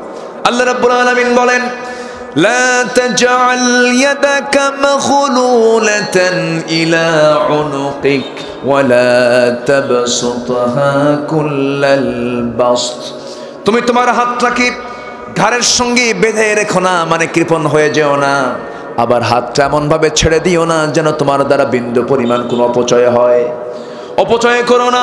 আল্লাহ রাব্বুল আলামিন বলেন লা তাজআল ইয়াদাকা মাগলুলাতান ইলা উনুকিক ওয়া লা তাবসুতহা কুল্লাল বাসত। তুমি তোমার হাতটাকে ঘাড়ের সঙ্গে বেঁধে রেখো না, মানে কৃপণ হয়ে যেও না। আবার হাতটা এমন ভাবে ছেড়ে দিও না যেন তোমার দ্বারা বিন্দু পরিমাণ কোনো অপচয় হয়। অপচয় করো না,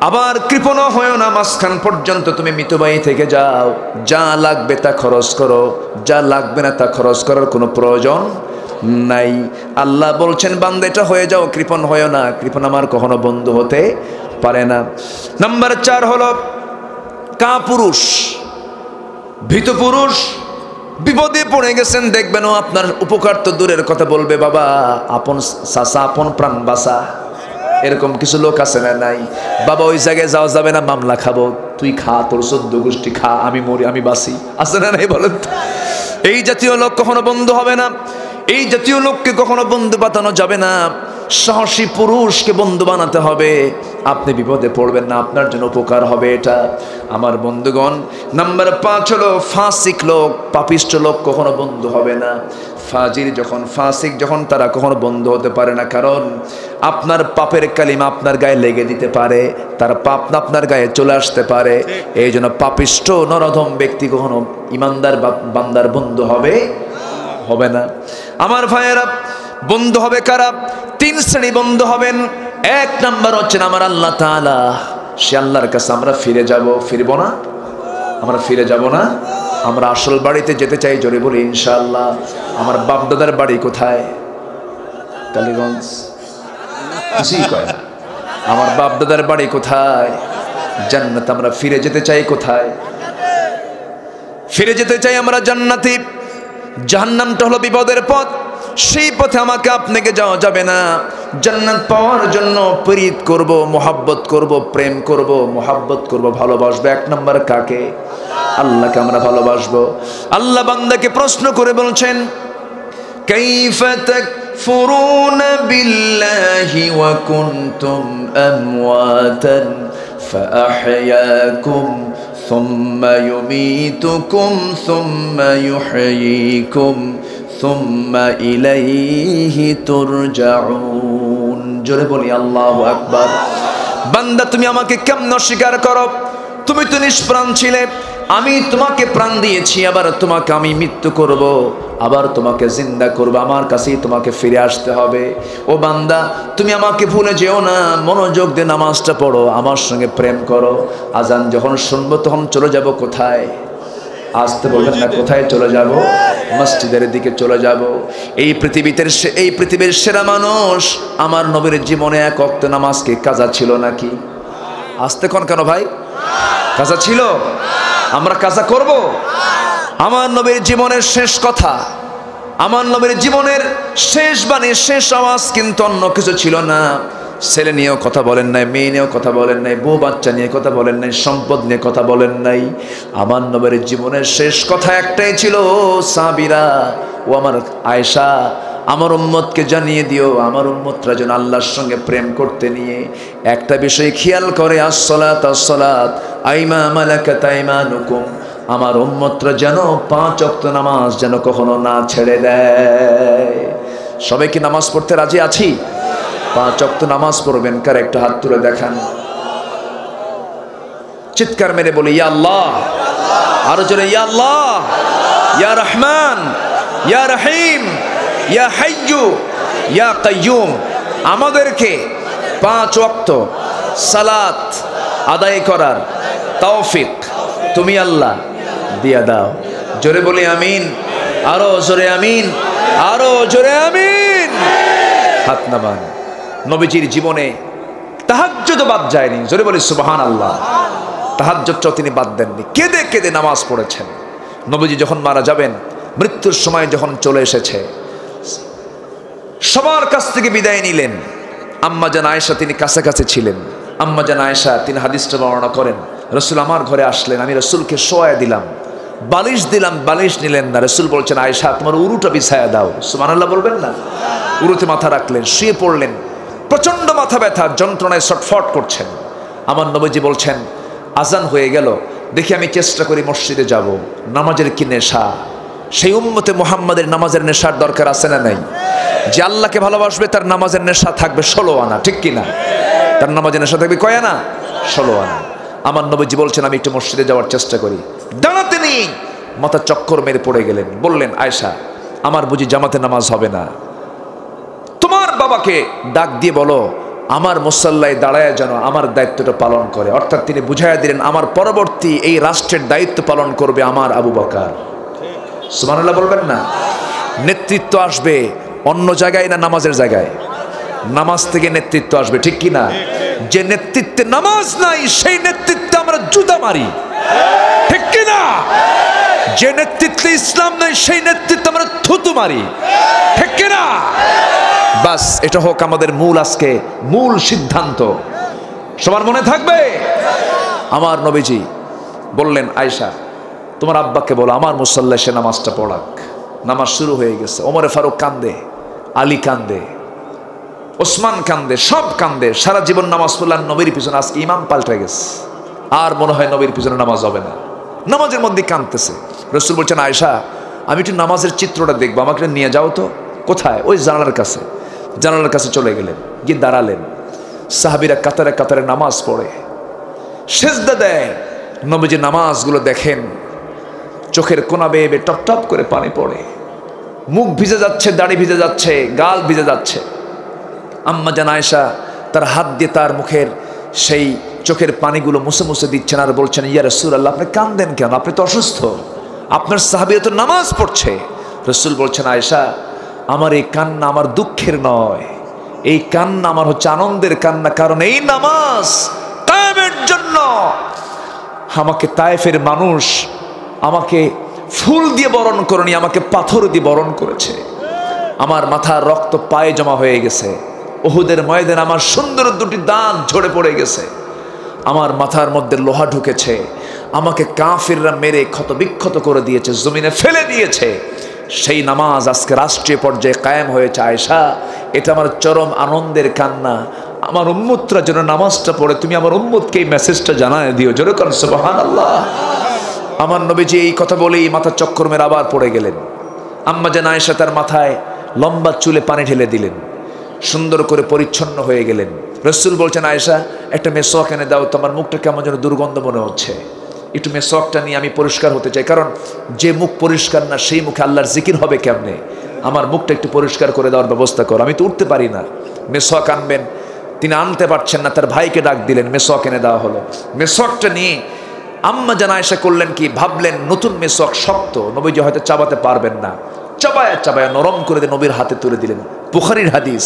আবার কৃপণ হয়েও না। মাঝখান পর্যন্ত তুমি মিতব্যয়ী থেকে যাও। যা লাগবে তা খরচ করো, যা লাগবে না তা খরচ করার কোনো প্রয়োজন নাই। আল্লাহ বলছেন বান্দা এটা হয়ে যাও, কৃপণ হয়েও না। কৃপণ আমার কখনো বন্ধু হতে পারে না। নাম্বার 4 হলো কাপুরুষ, ভীতু পুরুষ। বিপদে পড়ে গেছেন, দেখবেন ও আপনার উপকার তো দূরের কথা বলবে, বাবা আপন চাচা আপন প্রাণ বাঁচা। এরকম কিছু লোক আছে না নাই? বাবা ওই জায়গায় যাওয়া যাবে না, মামলা খাবো, তুই খা, তোর 14 গোষ্ঠী খা, আমি মরি আমি বাঁচি। আছে না নাই বলেন? এই জাতীয় লোক কখনো বন্ধু হবে না। এই জাতীয় লোককে কখনো বন্ধু বানানো যাবে না। সাহসী পুরুষকে বন্ধু বানাতে হবে। আপনি বিপদে পড়বেন না, আপনার জন্য উপকার হবে এটা। আমার বন্ধুগণ, নাম্বার 5 হলো ফাসিক লোক, পাপিষ্ঠ লোক কখনো বন্ধু হবে না। ফাজির যখন, ফাসিক যখন, তারা কখনো বন্ধু হতে পারে না। কারণ আপনার পাপের কালিমা আপনার গায়ে লেগে দিতে পারে, তার পাপ আপনার গায়ে চলে আসতে পারে। এই জন্য পাপিষ্ঠ নরধম ব্যক্তি কখনো ইমানদার বান্দার বন্ধু হবে না। আমার ভাইয়েরা, বন্ধু হবে কারা? 3 শ্রেণী বন্ধু হবেন। 1 নাম্বার হচ্ছেন আমার আল্লাহ তাআলা। সে আল্লাহর কাছে আমরা ফিরে যাব। ফিরবো না? আমরা ফিরে যাব না? আমরা আসল বাড়িতে যেতে চাই। জোরে বলি ইনশাআল্লাহ। আমার বাপ দাদার বাড়ি কোথায়? কালীগঞ্জ। কিছুই কয় না। আমার বাপ দাদার বাড়ি কোথায়? জান্নাত। আমরা ফিরে যেতে চাই কোথায়? ফিরে যেতে চাই আমরা জান্নাতে। জাহান্নামটা হলো বিপদের পথ, সেই পথে আমাকে আপনাকে যাওয়া যাবে না। জান্নাত পাওয়ার জন্য প্রীত করব, মোহাব্বত করব, প্রেম করব, মোহাব্বত করব, ভালোবাসবো। এক নম্বর কাকে? আল্লাহকে আমরা ভালোবাসবো। আল্লাহ বান্দাকে প্রশ্ন করে বলছেন, কাইফা তাকফুরুনা বিল্লাহি ওয়া কুনতুম আমওয়াতান ফাআহইয়াকুম সুম্মা ইউমীতুকুম সুম্মা ইউহয়ীকুম সুম্মা ইলাইহি তুরজাউন। জোরে বলি আল্লাহু আকবার। বান্দা তুমি আমাকে কেমন অস্বীকার করো? তুমি তো নিষ্প্রাণ ছিলে, আমি তোমাকে প্রাণ দিয়েছি, আবার তোমাকে আমি মৃত্যু করব, আবার তোমাকে জিন্দা করব, আমার কাছেই তোমাকে ফিরে আসতে হবে। ও বান্দা তুমি আমাকে ভুলে যেও না, মনোযোগ দিয়ে নামাজটা পড়ো, আমার সঙ্গে প্রেম করো। আজান যখন শুনবো তখন চলে যাব কোথায়? আসতে বলবেন না, কোথায় চলে যাব? মসজিদের দিকে চলে যাব। এই পৃথিবীর সেরা মানুষ আমার নবীর জীবনে এক ওয়াক্ত নামাজকে কাজা ছিল নাকি? আসতে কোন কেন ভাই? কাজা ছিল? আমরা কাজা করব? আমার নবীর জীবনের শেষ কথা, আমার নবীর জীবনের শেষ বাণী, শেষ আওয়াজ কিন্তু অন্য কিছু ছিল না। ছেলে নিয়েও কথা বলেন নাই, মেয়ে নিয়েও কথা বলেন নাই, বউ বাচ্চা নিয়ে কথা বলেন নাই, সম্পদ নিয়ে কথা বলেন নাই। আমার নবীর জীবনের শেষ কথা একটাই ছিল, সাহাবীরা ও আমার আয়েশা, আমার উম্মতকে জানিয়ে দিও, আমার উম্মতরা যেন আল্লাহর সঙ্গে প্রেম করতে নিয়ে একটা বিষয় খেয়াল করে, আসসালাত আসসালাত আইমা মালাকাত আইমানুকুম, আমার উম্মতরা যেন 5 ওয়াক্ত নামাজ যেন কখনো না ছেড়ে দেয়। সবাই কি নামাজ পড়তে রাজি আছি? 5 ওয়াক্ত নামাজ পড়বেন। কার একটা হাত তুলে দেখান, চিৎকার মেরে বলি ইয়া আল্লাহ। আরো জোরে ইয়া আল্লাহ, ইয়া রহমান, ইয়া রহিম, ইয়া হাইয়্যু, ইয়া কাইয়্যুম। আমাদেরকে 5 ওয়াক্ত সালাত আদায় করার তৌফিক তুমি আল্লাহ দিয়া দাও। জোরে বলি আমিন, আরো জোরে আমিন, আরো জোরে আমিন। হাত নামান। নবীজির জীবনে তাহাজ্জুদ বাদ যায়নি। জোরে বলি সুবহানাল্লাহ। তাহাজ্জুদটাও তিনি বাদ দেননি, কেঁদে কেঁদে নামাজ পড়েছেন। নবীজি যখন মারা যাবেন, মৃত্যুর সময় যখন চলে এসেছে, সবার কাছ থেকে বিদায় নিলেন। আম্মা জান আয়েশা তিনি কাছাকাছি ছিলেন। আম্মা জান আয়েশা তিনি হাদিসটা বর্ণনা করেন, রসুল আমার ঘরে আসলেন, আমি রসুলকে শোয়া দিলাম, বালিশ দিলাম, বালিশ নিলেন না। রসুল বলছেন আয়েশা তোমার উরুটা বিছায়া দাও। সুবহানাল্লাহ বলবেন না? উরুতে মাথা রাখলেন, শুয়ে পড়লেন। প্রচন্ড মাথা ব্যথা, যন্ত্রণায় ছটফট করছেন। আমার নবীজি বলছেন আজান হয়ে গেল, দেখি আমি চেষ্টা করি মসজিদে যাব। নামাজের কি নেশা! সেই উম্মতে মুহাম্মাদের নামাজের নেশার দরকার আছে না নাই? যে আল্লাহকে ভালোবাসবে তার নামাজের নেশা থাকবে 16 আনা, ঠিক কিনা? তার নামাজের নেশা থাকবে কয় আনা? 16 আনা। আমার নবীজি বলছেন আমি একটু মসজিদে যাওয়ার চেষ্টা করি। দাঁড়াতে নেই, মাথা চক্কর মেরে পড়ে গেলেন। বললেন আয়েশা আমার বুঝি জামাতে নামাজ হবে না, তোমার বাবাকে ডাক দিয়ে বলো আমার মুসাল্লায় দাঁড়ায় যেন আমার দায়িত্বটা পালন করে। অর্থাৎ তিনি বুঝাইয়া দিলেন আমার পরবর্তী এই রাষ্ট্রের দায়িত্ব পালন করবে আমার আবু বকর। সুবহানাল্লাহ বলবেন না? নেতৃত্ব আসবে অন্য জায়গায় না নামাজের জায়গায়? নামাজ থেকে নেতৃত্ব আসবে, ঠিক কি না? যে নেতৃত্বে নামাজ নাই সেই নেতৃত্বে আমরা জুতা মারি, ঠিক কি না? যে নেতৃত্বে ইসলাম নাই সেই নেতৃত্বে আমরা থুতু মারি, ঠিক কি না? বাস এটা হোক আমাদের মূল আজকে মূল সিদ্ধান্ত, সবার মনে থাকবে। আমার নবীজি বললেন আয়েশা তোমার আব্বাকে বলো আমার মুসাল্লায় সে নামাজটা পড়াক। নামাজ শুরু হয়ে গেছে। ওমরে ফারুক কান্দে, আলী কান্দে, ওসমান কান্দে, সব কান্দে। সারা জীবন নামাজ পড়লেন নবীর পিছনে, আজকে ইমাম পাল্টে গেছে, আর মনে হয় নবীর পিছনে নামাজ হবে না। নামাজের মধ্যে কাঁদতেছে। রসুল বলছেন আয়েশা আমি একটু নামাজের চিত্রটা দেখবো, আমাকে নিয়ে যাও তো। কোথায়? ওই জানালার কাছে। জানালার কাছে চলে গেলেন, গিয়ে দাঁড়ালেন। সাহাবীরা কাতারে কাতারে নামাজ পড়ে, সেজদা দেয়। নবীজি নামাজগুলো দেখেন, চোখের কোনা বেয়ে বেয়ে টপ টপ করে পানি পড়ে, মুখ ভিজে যাচ্ছে, দাড়ি ভিজে যাচ্ছে, গাল ভিজে যাচ্ছে। আম্মা জান আয়েশা তার হাত দিয়ে তার মুখের সেই চোখের পানিগুলো মুছে মুছে দিচ্ছেন আর বলছেন ইয়া রাসূলুল্লাহ আপনি কাঁদেন কেন? আপনি তো অসুস্থ, আপনার সাহাবীরা তো নামাজ পড়ছে। রসুল বলছেন আয়েশা আমার এই কান্না আমার দুঃখের নয়, এই কান্না আমার হচ্ছে আনন্দের কান্না। কারণ এই নামাজ কায়েমের জন্য আমাকে তায়েফের মানুষ আমাকে ফুল দিয়ে বরণ করেনি, আমাকে পাথর দিয়ে বরণ করেছে। আমার মাথার রক্ত পায়ে জমা হয়ে গেছে, উহুদের ময়দানে আমার সুন্দর দুটি দাঁত ঝরে পড়ে গেছে, আমার মাথার মধ্যে লোহা ঢুকেছে, আমাকে কাফিররা মেরে ক্ষত বিক্ষত করে দিয়েছে, জমিনে ফেলে দিয়েছে। সেই নামাজ আজকে রাষ্ট্রীয় পর্যায়ে কায়েম হয়েছে। আয়েশা, এটা আমার চরম আনন্দের কান্না। আমার উম্মতরা যেন নামাজটা পড়ে, তুমি আমার উম্মতকে এই মেসেজটা জানায় দিও। জোরে করেন সুবহানাল্লাহ। আমার নবীজি এই কথা বলেই মাথা চক্কর মেরে আবার পড়ে গেলেন। আম্মা জান আয়েশা তার মাথায় লম্বা চুলে পানি ঢেলে দিলেন, সুন্দর করে পরিচ্ছন্ন হয়ে গেলেন। রাসূল বলছেন, আয়েশা একটা মেসওয়াক এনে দাও, তোমার মুখটা কেমন যেন দুর্গন্ধ মনে হচ্ছে, একটু মেসওয়াকটা নিয়ে আমি পরিষ্কার হতে চাই, কারণ যে মুখ পরিষ্কার না সেই মুখে আল্লাহর জিকির হবে কেমনে, আমার মুখটা একটু পরিষ্কার করে দেওয়ার ব্যবস্থা করো, আমি তো উঠতে পারি না। মেসওয়াক আনবেন, তিনি আনতে পারছেন না, তার ভাইকে ডাক দিলেন, মেসওয়াক এনে দেওয়া হলো। মেসওয়াকটা নিয়ে আম্মা জান আয়েশা করলেন কি, ভাবলেন নতুন মেসওয়াক শক্ত, নবীজি হয়তো চাবাতে পারবেন না, চাবায়া চাবায়া নরম করে দিয়ে নবীর হাতে তুলে দিলেন। বুখারীর হাদিস।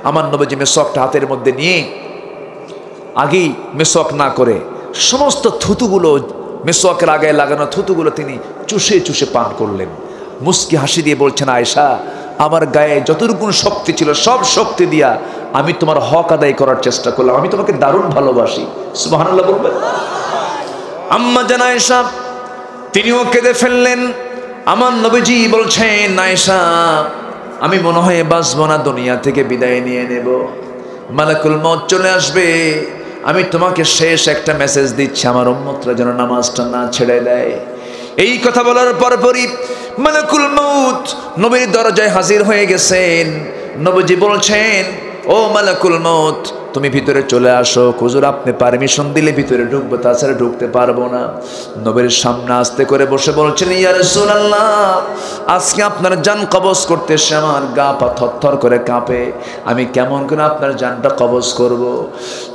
আমার নবীজি মেসওয়াকটা হাতের মধ্যে নিয়ে আগেই মেসওয়াক না করে সমস্ত থুতুগুলো, মেসওয়াকের আগে লাগানো থুতুগুলো তিনি চুষে চুষে পান করলেন। মুস্কি হাসি দিয়ে বলছেন, আয়েশা, আমার গায়ে যতটুকু শক্তি ছিল সব শক্তি দিয়া আমি তোমার হক আদায় করার চেষ্টা করলাম, আমি তোমাকে দারুণ ভালোবাসি। সুবহানাল্লাহ বলবেন। আম্মা জান আয়েশা তিনিও কেঁদে ফেললেন। আমার নবীজি বলছেন, আয়েশা, আমি মনে হয় বাঁচব না, দুনিয়া থেকে বিদায় নিয়ে নেব, মালাকুল মউত চলে আসবে, আমি তোমাকে শেষ একটা মেসেজ দিচ্ছি, আমার উম্মতরা যেন নামাজটা না ছেড়ে দেয়। এই কথা বলার পরপরই মালাকুল মউত নবীর দরজায় হাজির হয়ে গেছেন। নবীজি বলছেন, ও মালাকুল মউত, তুমি ভিতরে চলে আসো, হুজুর আপনি পারমিশন দিলে ভিতরে ঢুকবো, তাছাড়া ঢুকতে পারবো না। নবীর সামনে আস্তে করে বসে বলছেন, ইয়া রাসূলুল্লাহ, আজকে আপনার জান কবজ করতে এসে আমার গা পা থরথর করে কাঁপে, আমি কেমন করে আপনার জানটা কবজ করব?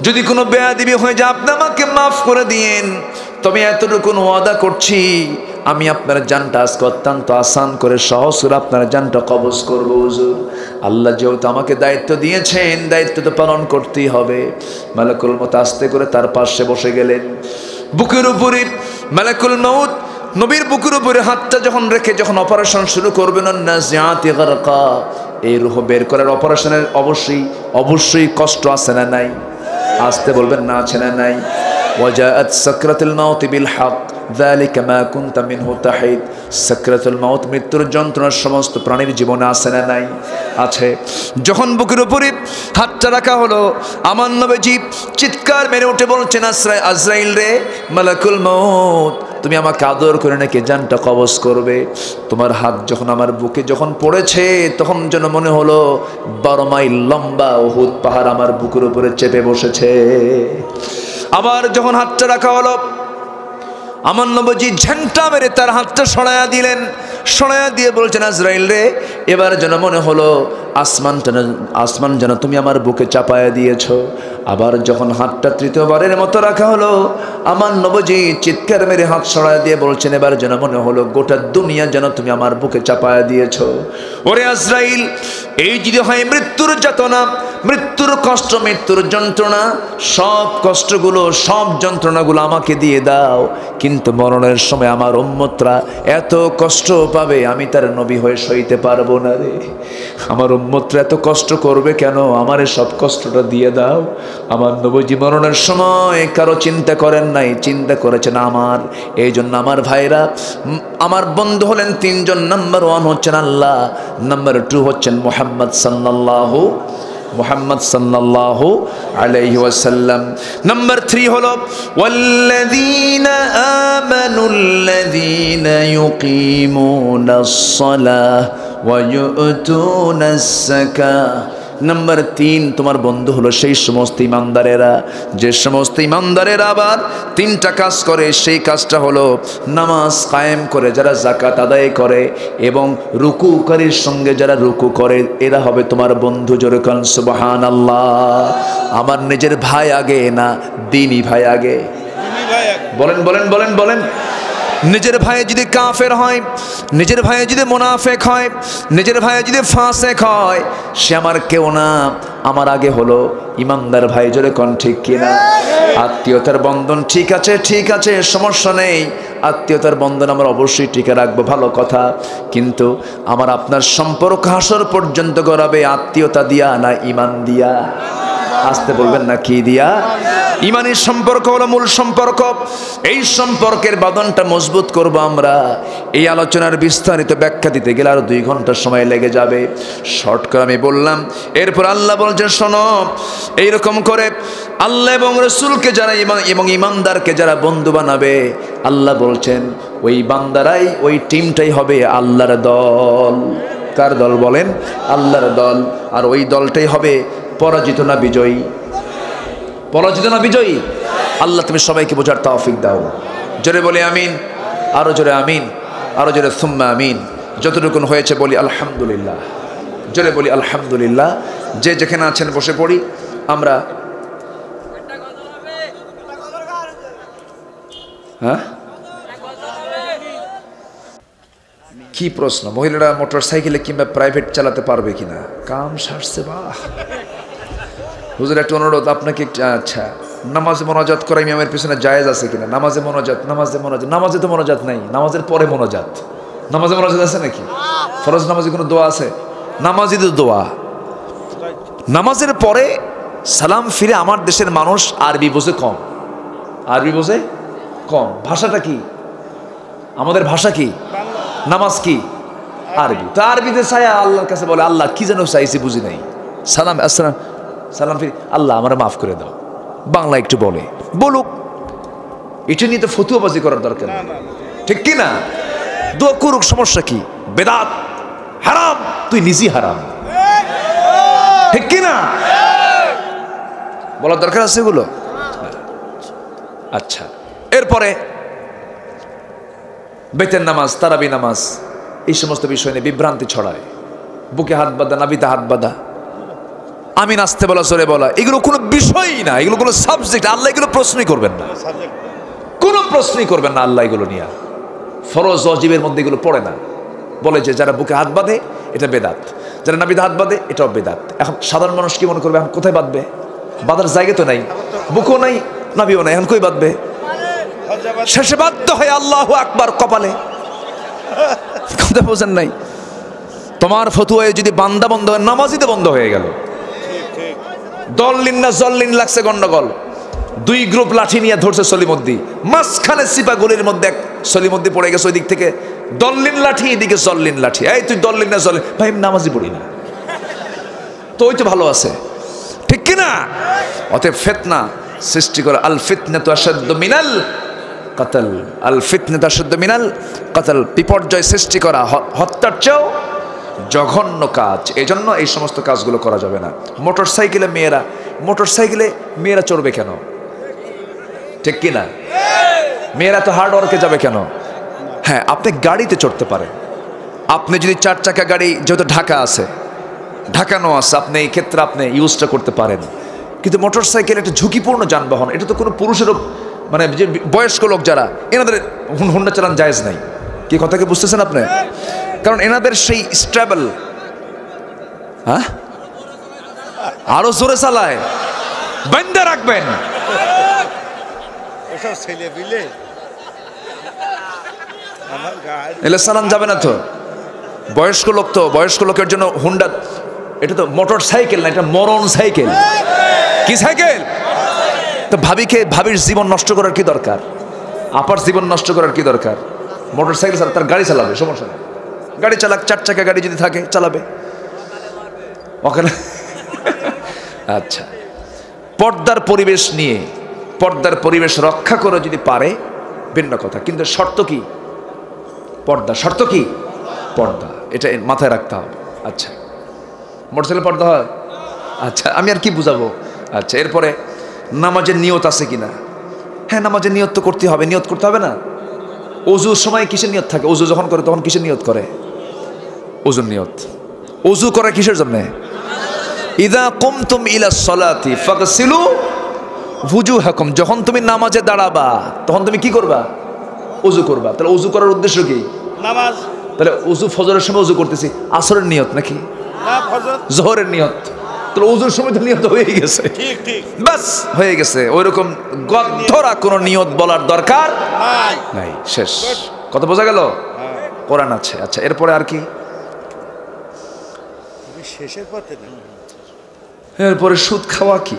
যদি কোনো বেয়াদবি হয়ে যায় আপনি আমাকে মাফ করে দিয়েন, তবে এতটুকু ওয়াদা করছি আমি আপনার জানটা আজকে অত্যন্ত আসান করে সহজ করে আপনার জানটা কবজ করবো হুজুর। আল্লাহ যেহেতু আমাকে দায়িত্ব দিয়েছেন, দায়িত্ব তো পালন করতেই হবে। মালাকুল মউত আস্তে করে তার পাশে বসে গেলেন। বুকের উপরে মালাকুল মউত নবীর বুকের উপরে হাতটা যখন রেখে যখন অপারেশন শুরু করবেন, নাজিআতি গারকা, এই রূহ বের করার অপারেশনের অবশ্যই কষ্ট আছে না নাই? আসতে বলবেন, না আছে না নাই? ওয়াজাআত সাকরাতুল মাউত বিল হক যালিকা মা কুনতা মিনহু তাহিদ। সাকরাতুল মাউত, মৃত্যুর যন্ত্রণা সমস্ত প্রাণীর জীবনে আছে না নাই? আছে। যখন বুকের উপরে হাতটা রাখা হলো, আমার নবীজি চিৎকার মেরে উঠে বলছেন, আজরাইল রে, মালাকুল মউত তুমি আমাকে আদর করে নাকি জানটা কবজ করবে। তোমার হাত যখন আমার বুকে যখন পড়েছে, তখন যেন মনে হলো 12 মাইল লম্বা উহুদ পাহাড় আমার বুকের উপরে চেপে বসেছে। আবার যখন হাতটা রাখা হলো, আমার নবীজি ঝাঁটা মেরে তার হাতটা সরাইয়া দিলেন। সরাইয়া দিয়ে বলছেন, আজরাইল রে, এবার যেন মনে হলো আসমান যেন তুমি আমার বুকে চাপায়া দিয়েছ। আবার যখন হাতটা তৃতীয়বারের মতো রাখা হলো, আমার নবীজি চিৎকার মেরে হাত সরাইয়া দিয়ে বলছেন, এবার যেন মনে হলো গোটা দুনিয়া যেন তুমি আমার বুকে চাপায়া দিয়েছ। ওরে আজরাইল, এই যদি হয় মৃত্যুর যাতনা, মৃত্যুর কষ্ট, মৃত্যুর যন্ত্রণা, সব কষ্টগুলো সব যন্ত্রণাগুলো আমাকে দিয়ে দাও, কিন্তু মরণের সময় আমার উম্মতরা এত কষ্ট পাবে আমি তার নবী হয়ে সইতে পারবো না রে। আমার উম্মতরা এত কষ্ট করবে কেন, আমারে সব কষ্টটা দিয়ে দাও। আমার নবীজি মরণের সময় কারো চিন্তা করেন নাই, চিন্তা করেছেন আমার। এই জন্য আমার ভাইরা, আমার বন্ধু হলেন 3 জন। নাম্বার 1 হচ্ছেন আল্লাহ, নাম্বার 2 হচ্ছেন মুহাম্মদ সাল্লাল্লাহু আলাইহি ওয়াসাল্লাম, নাম্বার 3 হলো ওয়াল্লাযীনা আমানুল্লাযীনা ইউকিমুনাস সালাহ ওয়া ইউতুনাস যাকাহ। নাম্বার 3 তোমার বন্ধু হলো সেই সমস্ত ইমানদারেরা, যে সমস্ত ইমানদারেরা আবার 3টা কাজ করে। সেই কাজটা হলো নামাজ কায়েম করে যারা যাকাত আদায় করে, এবং রুকুকারীর সঙ্গে যারা রুকু করে, এরা হবে তোমার বন্ধু। জোরে কান সুবহানাল্লাহ। আমার নিজের ভাই আগে না, দ্বীনি ভাই আগে। বলেন বলেন বলেন বলেন। নিজের ভাই যদি কাফের হয়, নিজের ভাই যদি মুনাফিক হয়, নিজের ভাই যদি ফাসিক হয়, সে আমার কেউ না। আমার আগে হলো ইমানদার ভাই, জোরে কোন ঠিক কিনা? আত্মীয়তার বন্ধন ঠিক আছে, সমস্যা নেই, আত্মীয়তার বন্ধন আমরা অবশ্যই টিকে রাখবো, ভালো কথা। কিন্তু আমার আপনার সম্পর্ক হাসর পর্যন্ত গড়াবে আত্মীয়তা দিয়া না ইমান দিয়া? আসতে বলবেন না, কি দিয়া? ইমানের সম্পর্ক হলো মূল সম্পর্ক। এই সম্পর্কের বাঁধনটা মজবুত করব আমরা। এই আলোচনার বিস্তারিত ব্যাখ্যা দিতে গেলে আরো 2 ঘন্টা সময় লেগে যাবে, শর্ট করে আমি বললাম। এরপর আল্লাহ বলছেন, শোনো, এইরকম করে আল্লাহ এবং রসুলকে যারা এবং ইমানদারকে যারা বন্ধু বানাবে, আল্লাহ বলছেন ওই বান্দারাই, ওই টিমটাই হবে আল্লাহর দল। কার দল বলেন? আল্লাহর দল। আর ওই দলটাই হবে পরাজিত না বিজয়ী? পরাজিত না বিজয়ী? আল্লাহ তুমি সবাইকে বোঝার তৌফিক দাও। জোরে বলি আমিন, আরো জোরে আমিন, আরো জোরে সুম্মা আমিন। যতটুকুন হয়েছে বলি আলহামদুলিল্লাহ, জোরে বলি আলহামদুলিল্লাহ। যে যেখানে আছেন বসে পড়ি আমরা। হ্যাঁ, কি প্রশ্ন? মহিলারা মোটর সাইকেলে কিংবা প্রাইভেট চালাতে পারবে কিনা? কাম সারছে বাহ। হুজুর একটা অনুরোধ আপনাকে, আচ্ছা, নামাজে মোনাজাত করা ইমামের পিছনে জায়েজ আছে কিনা? নামাজে মোনাজাত, নামাজে তো মোনাজাত নাই, নামাজের পরে মোনাজাত। নামাজে মোনাজাত আছে নাকি? ফরজ নামাজে কোনো দোয়া আছে? নামাজই তো দোয়া। নামাজের পরে সালাম ফিরে আমার দেশের মানুষ আরবি বোঝে কম, আরবি বোঝে কম। ভাষাটা কি? আমাদের ভাষা কি? নামাজ কি? আরবি। তো আরবিতে চায়া আল্লাহর কাছে বলে, আল্লাহ কি যেন চাইছি বুঝি নাই, সালাম আসসালাম, সালাম ফিরে আল্লাহ আমারে মাফ করে দাও। বাংলা একটু বলে, বলুক, এটা নিয়ে তো ফতুয়াবাজি করার দরকার নেই, ঠিক কি না? দোয়া করুক, সমস্যা কি? বেদাত হারাম, তুই নিজেই হারাম, ঠিক কি না? বলার দরকার আছে এগুলো। আচ্ছা, এরপরে বেতের নামাজ, তারাবি নামাজ, এই সমস্ত বিষয় নিয়ে বিভ্রান্তি ছড়ায়। বুকে হাত বাঁধা, নাবিতে হাত বাঁধা, আমি নাচতে বলা, সরে বলা, এগুলো কোনো বিষয়ই না, এগুলো কোনো সাবজেক্ট। আল্লাহ এগুলো প্রশ্নই করবেন না, কোনো প্রশ্নই করবেন না আল্লাহ এগুলো নিয়ে। ফরজ ওয়াজিবের মধ্যে এগুলো পড়ে না। বলে যে যারা বুকে হাত বাঁধে এটা বেদাত, যারা নাবিতে হাত বাঁধে এটাও বেদাত। এখন সাধারণ মানুষ কি মনে করবে? এখন কোথায় বাঁধবে? বাঁধার জায়গা তো নাই, বুকও নাই, নাবিও নাই, এখন কই বাঁধবে? শেষে বাধ্য হয় আল্লাহু আকবার কপালে। কথা বোঝেন নাই? তোমার ফতুয়ায় যদি বান্দা বন্ধ হয়, নামাজিতে বন্ধ হয়ে গেল। দল্লিন না জল্লিন লাগছে গন্ডগোল। 2 গ্রুপ লাঠি নিয়ে ধরছে সলিমুদ্দি, মাঝখানে সিপা গলির মধ্যে এক সলিমুদ্দি পড়ে গেছে, ওই দিক থেকে দল্লিন লাঠি, এদিকে জল্লিন লাঠি। এই তুই দল্লিন না জল্লিন? ভাই আমি নামাজি পড়ি না। তো ওই তো ভালো আছে, ঠিক কিনা? অতএব ফিতনা সৃষ্টি করে, আল ফিতনাতু আশাদ্দু মিনাল কাতল, আল ফিতনাতু আশাদ্দু মিনাল কাতল, বিপর্যয় সৃষ্টি করা হত্যার চেয়েও জঘন্য কাজ। এজন্য এই সমস্ত কাজগুলো করা যাবে না। মোটর সাইকেলে মেয়েরা চড়বে কেন? ঠিক কিনা? মেয়েরা তো হার্ড ওয়ার্কে যাবে কেন? হ্যাঁ, আপনি গাড়িতে চড়তে পারেন। আপনি যদি 4 চাকা গাড়ি, যেহেতু ঢাকা আছে, ঢাকানো আছে, আপনি এই ক্ষেত্রে আপনি ইউজটা করতে পারেন। কিন্তু মোটর সাইকেল একটা ঝুঁকিপূর্ণ যানবাহন, এটা তো কোনো পুরুষেরও, মানে যে বয়স্ক লোক যারা, এনাদের হুন্ডা চালান জায়েজ নাই। কি কথাকে বুঝতেছেন আপনি? কারণ এনাদের সেই স্ট্রাবল, হ্যাঁ, আরো জোরে চালায়, বান্দা রাখবেন। এলে চালান যাবে না তো। বয়স্ক লোক তো, বয়স্ক লোকের জন্য হুন্ডা, এটা তো মোটর সাইকেল না, এটা মরণ সাইকেল। কি সাইকেল? তো ভাবির জীবন নষ্ট করার কি দরকার? আপার জীবন নষ্ট করার কি দরকার? মোটর সাইকেল চালা, তার গাড়ি চালাবে, সমস্যা নেই। গাড়ি চালাক, 4 চাকা গাড়ি যদি থাকে চালাবে, ওখানে। আচ্ছা, পর্দার পরিবেশ নিয়ে, পর্দার পরিবেশ রক্ষা করে যদি পারে ভিন্ন কথা, কিন্তু শর্ত কি? পর্দা। শর্ত কি? পর্দা। এটা মাথায় রাখতে হবে। আচ্ছা, মোটরসাইকেল পর্দা হয়? আচ্ছা, আমি আর কি বুঝাবো? আচ্ছা, এরপরে নামাজের নিয়ত আছে কিনা? হ্যাঁ, নামাজের নিয়ত তো করতে হবে। নিয়ত করতে হবে না? ওযুর সময় কিসের নিয়ত থাকে? ওযু যখন করে তখন কিসের নিয়ত করে? ওযুর নিয়ত। ওযু করে কিসের জন্য? ইযা কুমতুম ইলা সলাতি ফাগসিলু ওযুহাকুম, যখন তুমি নামাজে দাঁড়াবা তখন তুমি কি করবা? ওযু করবা। তাহলে ওযু করার উদ্দেশ্য কি? নামাজ। তাহলে ওযু ফজরের সময় ওযু করতেছি, আসরের নিয়ত নাকি? না, ফজর। যোহরের নিয়ত, তো ওজোর সময় তো নিয়ত হয়ে গেছে, ঠিক ঠিক বাস হয়ে গেছে। ওইরকম গদ্ধরা কোনো নিয়ত বলার দরকার নাই। নাই, শেষ। কত বোঝা গেল? কোরআন আছে। আচ্ছা, এরপরে আর কি? তুমি শেষের পথে না এরপরে সুদ খাওয়া কি?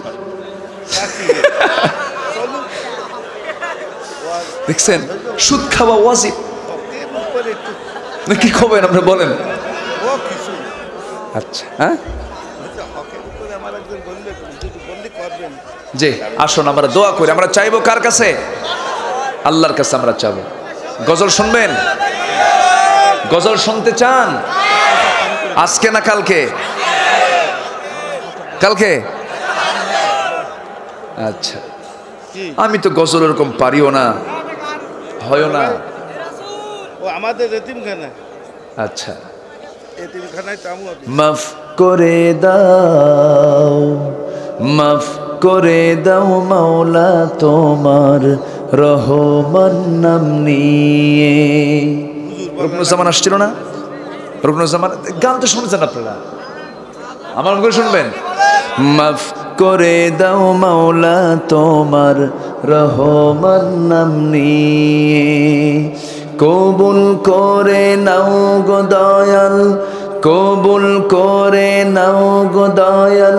দেখছেন, সুদ খাওয়া ওয়াজিব নাকি খবেন আপনি বলেন? ও কিছু আচ্ছা, হ্যাঁ হকের উপরে আমার একজন বললে যদি বললে করবেন। জি, আসুন আমরা দোয়া করি। আমরা চাইবো কার কাছে? আল্লাহর কাছে আমরা চাবো। গজল শুনবেন? গজল শুনতে চান? আজকে না কালকে? কালকে? আচ্ছা, আমি তো গজল এরকম পারিও না, হয়ও না। ও আমাদের এতিমখানা, আচ্ছা, এতিমখানায় তামু মাফ করে দাও, মাফ করে দাও মাওলা তোমার রহমান নাম নিয়ে। রুকনুজ্জামান আসছিল না? রুকনুজ্জামান গান তো শুনছেন আপনারা, আমার মুখে শুনবেন। মাফ করে দাও মাওলা তোমার রহমান নাম নিয়ে, কবুল করে নাও গো দয়াল, কবুল করে নাও গো দয়াল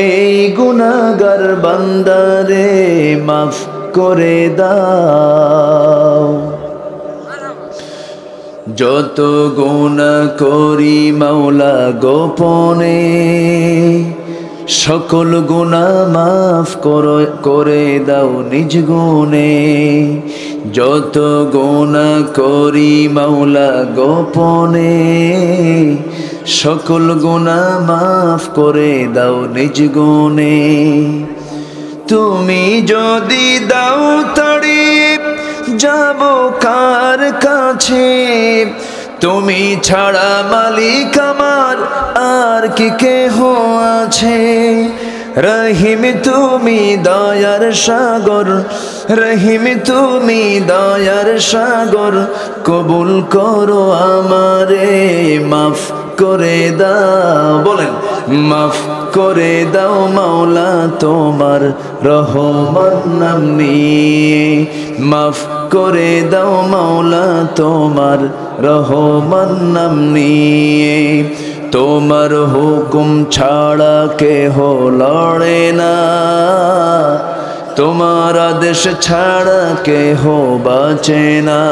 এই গুনাহগার বান্দারে মাফ করে দাও। যত গুনাহ করি মাওলা গোপনে, সকল গুনাহ মাফ করে দাও নিজ গুণে। যত গুনাহ করি মাওলা গোপনে, সকল গুনাহ মাফ করে দাও নিজ গুণে। তুমি যদি দাও তাড়িয়ে যাব কার কাছে, তুমি ছাড়া মালিক আমার আর কি কেহ আছে। রহিম তুমি দয়ার সাগর, রহিম তুমি দয়ার সাগর, কবুল করো আমারে মাফ করে দাও। বলেন, মাফ করে দাও মাওলা তোমার রহমান নাম নিয়ে, মাফ করে দাও মাওলা তোমার রহমান নাম নিয়ে। তোমার হুকুম ছাড়া কেহ লড়ে না, তোমার আদেশ ছাড়া কেহ বাঁচে না।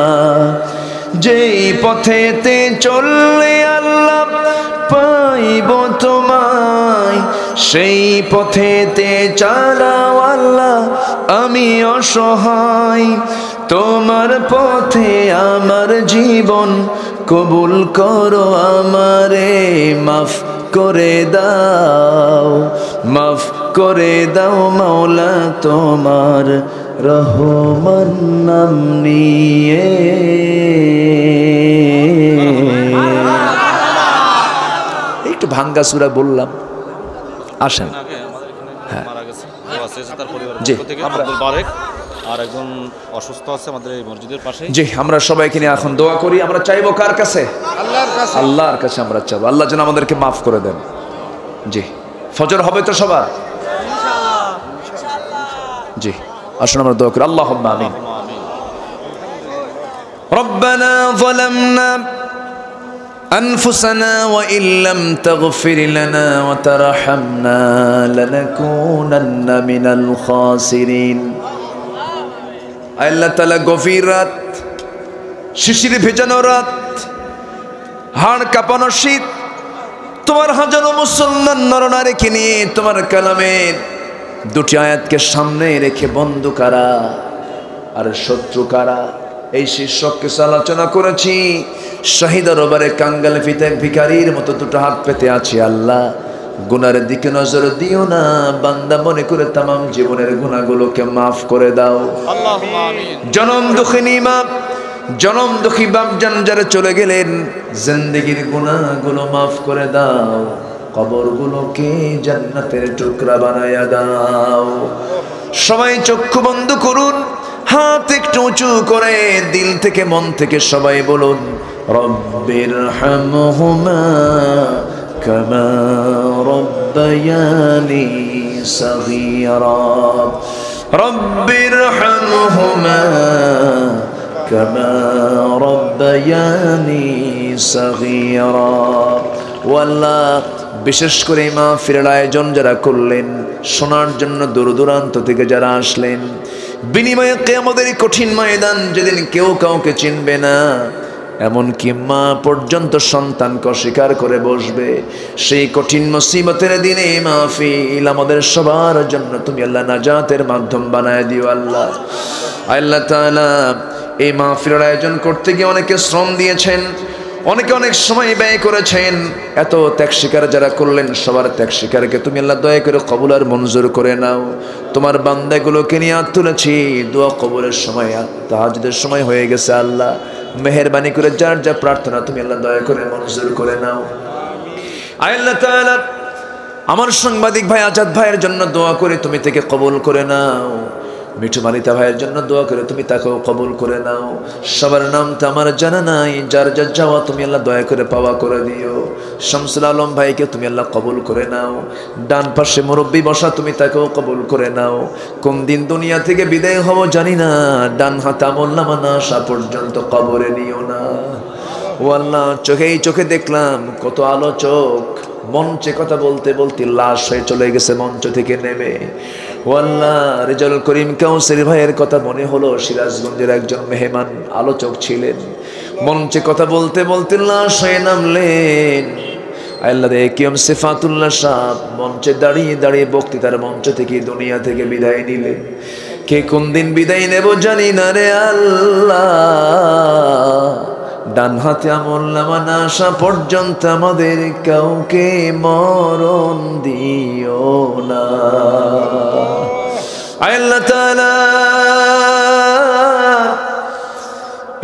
যেই পথেতে চললে আল্লাহ পাইব তোমায়, সেই পথেতে চালাও আল্লাহ আমি অসহায়। তোমার পথে আমার জীবন কবুল করো আমারে মাফ করে দাও, মাফ করে দাও মাওলা তোমার রহমান নাম নিয়ে। একটু ভাঙ্গা সুরা বললাম, আসেন। হ্যাঁ জি, আর একজন অসুস্থ আছে আমাদের এই মসজিদের পাশে। জি, আমরা সবাইকে নিয়ে এখন দোয়া করি। আমরা চাইবো কার কাছে? আল্লাহর কাছে। আল্লাহর কাছে আমরা চাইবো, আল্লাহ যেন আমাদেরকে মাফ করে দেন। জি, ফজর হবে তো সবার? জি, আসুন আমরা দোয়া করি। আল্লাহুম্মা আমিন। রব্বানা যালামনা أنفسنا وإن لم تغفر لنا وترحمنا لنكونن من الخاسرين। আল্লাহ তাআলা গভীর রাত, শিশিরে ভেজানো রাত, হাড় কাঁপানো শীত, তোমার হাজারো মুসলমান নরনারীকে নিয়ে তোমার কালামের দুটি আয়াতকে সামনে রেখে বন্ধু কারা আর শত্রু কারা এই শীর্ষক কিছু আলোচনা করেছি। শহীদের রবারে কাঙ্গাল ভিখারির মতো দুটো হাত পেতে আছি। আল্লাহ গুনার দিকে নজর দিও না, বান্দা মনে করে তামাম জীবনের গুনাহগুলোকে মাফ করে দাও। আল্লাহুম্মা আমিন। জনম দুঃখিনী মা, জনম দুঃখী বাপ জান যারা চলে গেলেন, জিন্দেগির গুনাহগুলো মাফ করে দাও, কবরগুলোকে জান্নাতের টুকরা বানায়া দাও। সবাই চক্ষু বন্ধ করুন, হাত একটু উঁচু করে দিল থেকে মন থেকে সবাই বলুন রব্বির হামহুমা كما ربياني صغيرا رب ارحمهما كما ربياني صغيرا والله বিশেষ করে মা ফিরের আয়োজন যারা করলেন, শোনার জন্য দূর দূরান্ত থেকে যারা আসলেন, বিনিময়ে কিয়ামতের কঠিন ময়দান যেদিন কেউ কাউকে চিনবে না, এমনকি মা পর্যন্ত সন্তানকে অস্বীকার করে বসবে, সেই কঠিন মুসিবতের দিনে মাহফিল আমাদের সবার জন্য তুমি আল্লাহ নাজাতের মাধ্যম বানায় দিও। আল্লাহ আল্লাহ তাআলা এই মাহফিলের আয়োজন করতে গিয়ে অনেকে শ্রম দিয়েছেন, অনেকে অনেক সময় ব্যয় করেছেন। এত ত্যাগ স্বীকার যারা করলেন, সবার ত্যাগ স্বীকারকে তুমি আল্লাহ দয়া করে কবুল আর মঞ্জুর করে নাও। তোমার বান্দাগুলোকে নিয়ে হাত তুলেছি, দোয়া কবুলের সময়, তাহাজ্জুদের সময় হয়ে গেছে। আল্লাহ মেহেরবানি করে যার যা প্রার্থনা তুমি আল্লাহ দয়া করে মঞ্জুর করে নাও। আল্লাহ তাআলা আমার সাংবাদিক ভাই আজাদ ভাইয়ের জন্য দোয়া করে তুমি থেকে কবুল করে নাও। মিঠু মালিতা ভাইয়ের জন্য দোয়া করে তুমি তাকেও কবুল করে নাও। সবার নাম তো আমার জানা নাই, যার যার যাওয়া তুমি আল্লাহ দয়া করে পাওয়া করে দিও। শামসুল আলম ভাইকে তুমি আল্লাহ কবুল করে নাও। ডান পাশে মুরব্বী বসা তুমি তাকেও কবুল করে নাও। কোন দিন দুনিয়া থেকে বিদায় হব জানি না, ডান হাতে আমলনামা না আসা পর্যন্ত কবরে নিও না। ও আল্লাহ, চোখেই চোখে দেখলাম কত আলোচক মঞ্চে কথা বলতে বলতে লাশ হয়ে চলে গেছে মঞ্চ থেকে নেমে। ও আল্লাহ, রেজাউল করিম কাউসারি ভাইয়ের কথা মনে হলো, সিরাজগঞ্জের একজন মেহমান আলোচক ছিলেন, মঞ্চে কথা বলতে বলতে লাশ হয়ে নামলেন। আল্লাহ রে কিয়ম সিফাতুল্লাহ সাহেব মঞ্চে দাঁড়িয়ে দাঁড়িয়ে বক্তৃতার মঞ্চ থেকে দুনিয়া থেকে বিদায় নিলেন। কে কোন দিন বিদায় নেব জানি না রে আল্লাহ। ডান হাতে আমলনামা না আসা পর্যন্ত আমাদের কাউকে মরণ দিও না। আল্লাহ তাআলা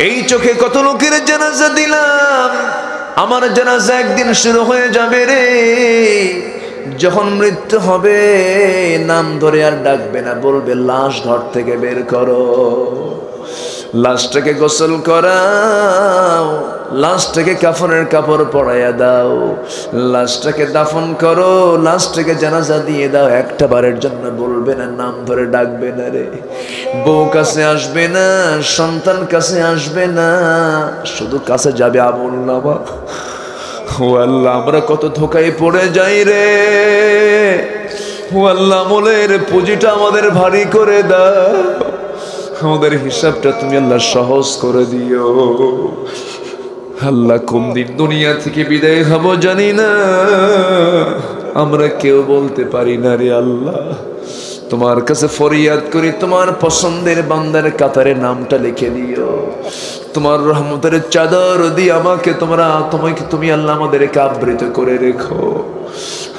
এই চোখে কত লোকের জানাজা দিলাম, আমার জানাজা একদিন শুরু হয়ে যাবে রে। যখন মৃত্যু হবে নাম ধরে আর ডাকবে না, বলবে লাশ ঘর থেকে বের করো, লাশটাকে গোসল করাও, লাশটাকে কাফনের কাপড় পরাইয়া দাও, লাশটাকে দাফন করো, লাশটাকে জানাজা দিয়ে দাও। একটা বারের জন্য বলবে না, নাম ধরে ডাকবে না রে। বউ কাছে আসবে না, সন্তান কাছে আসবে না, শুধু কাছে যাবে আমলনামা। ও আল্লাহ, আমরা কত ধোকায় পড়ে যাই রে। ও আল্লাহ, আমলের পুঁজিটা আমাদের ভারী করে দাও, আমাদের হিসাবটা তুমি আল্লাহ সহজ করে দিও। আল্লাহ, কোন দিন দুনিয়া থেকে বিদায় হব জানি না, আমরা কেউ বলতে পারি না রে আল্লাহ। তোমার কাছে ফরিয়াদ করি, তোমার পছন্দের বান্দার কাতারে নামটা লিখে দিও। তোমার রহমতের চাদর দিয়ে আমাকে তুমি আল্লাহ আমাদেরকে আবৃত করে রেখো।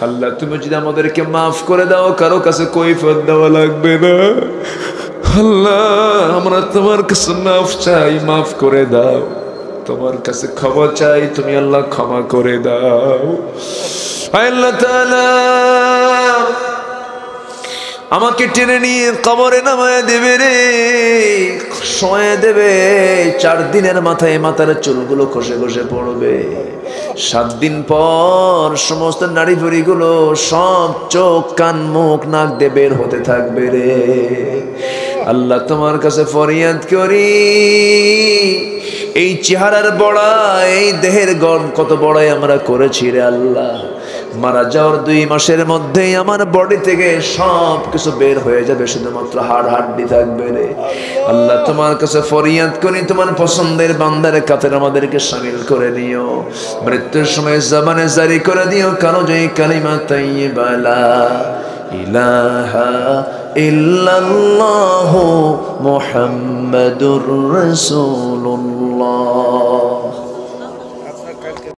আল্লাহ, তুমি যদি আমাদেরকে মাফ করে দাও, কারো কাছে কৈফিয়ত দেওয়া লাগবে না। আল্লাহ, আমরা তোমার কাছে মাফ চাই, মাফ করে দাও। তোমার কাছে ক্ষমা চাই, তুমি আল্লাহ ক্ষমা করে দাও। আল্লাহ তাআলা আমাকে টেনে নিয়ে কবরে নামায় দেবে রে, শোয়ে দেবে। 4 দিনের মাথায় মাথার চুলগুলো খসে খসে পড়বে। 7 দিন পর সমস্ত নাড়ি ভুঁড়িগুলো সব চোখ কান মুখ নাক দিয়ে বের হতে থাকবে রে। আল্লাহ, তোমার কাছে ফরিয়াদ করি, এই চেহারার বড়া, এই দেহের গড় কত বড়াই আমরা করেছি রে আল্লাহ। মারা যাওয়ার 2 মাসের মধ্যেই আমার বডি থেকে সব কিছু বের হয়ে যাবে, শুধুমাত্র হাড় হাড্ডি থাকবে রে আল্লাহ। তোমার কাছে ফরিয়াদ করি, তোমার পছন্দের বান্দার কাতারে আমাদেরকে শামিল করে নিও। মৃত্যুর সময় জবানে জারি করে দিও কারো যে কালিমা তাইয়্যিবা লা ইলাহা ইল্লাল্লাহু মুহাম্মাদুর রাসূলুল্লাহ।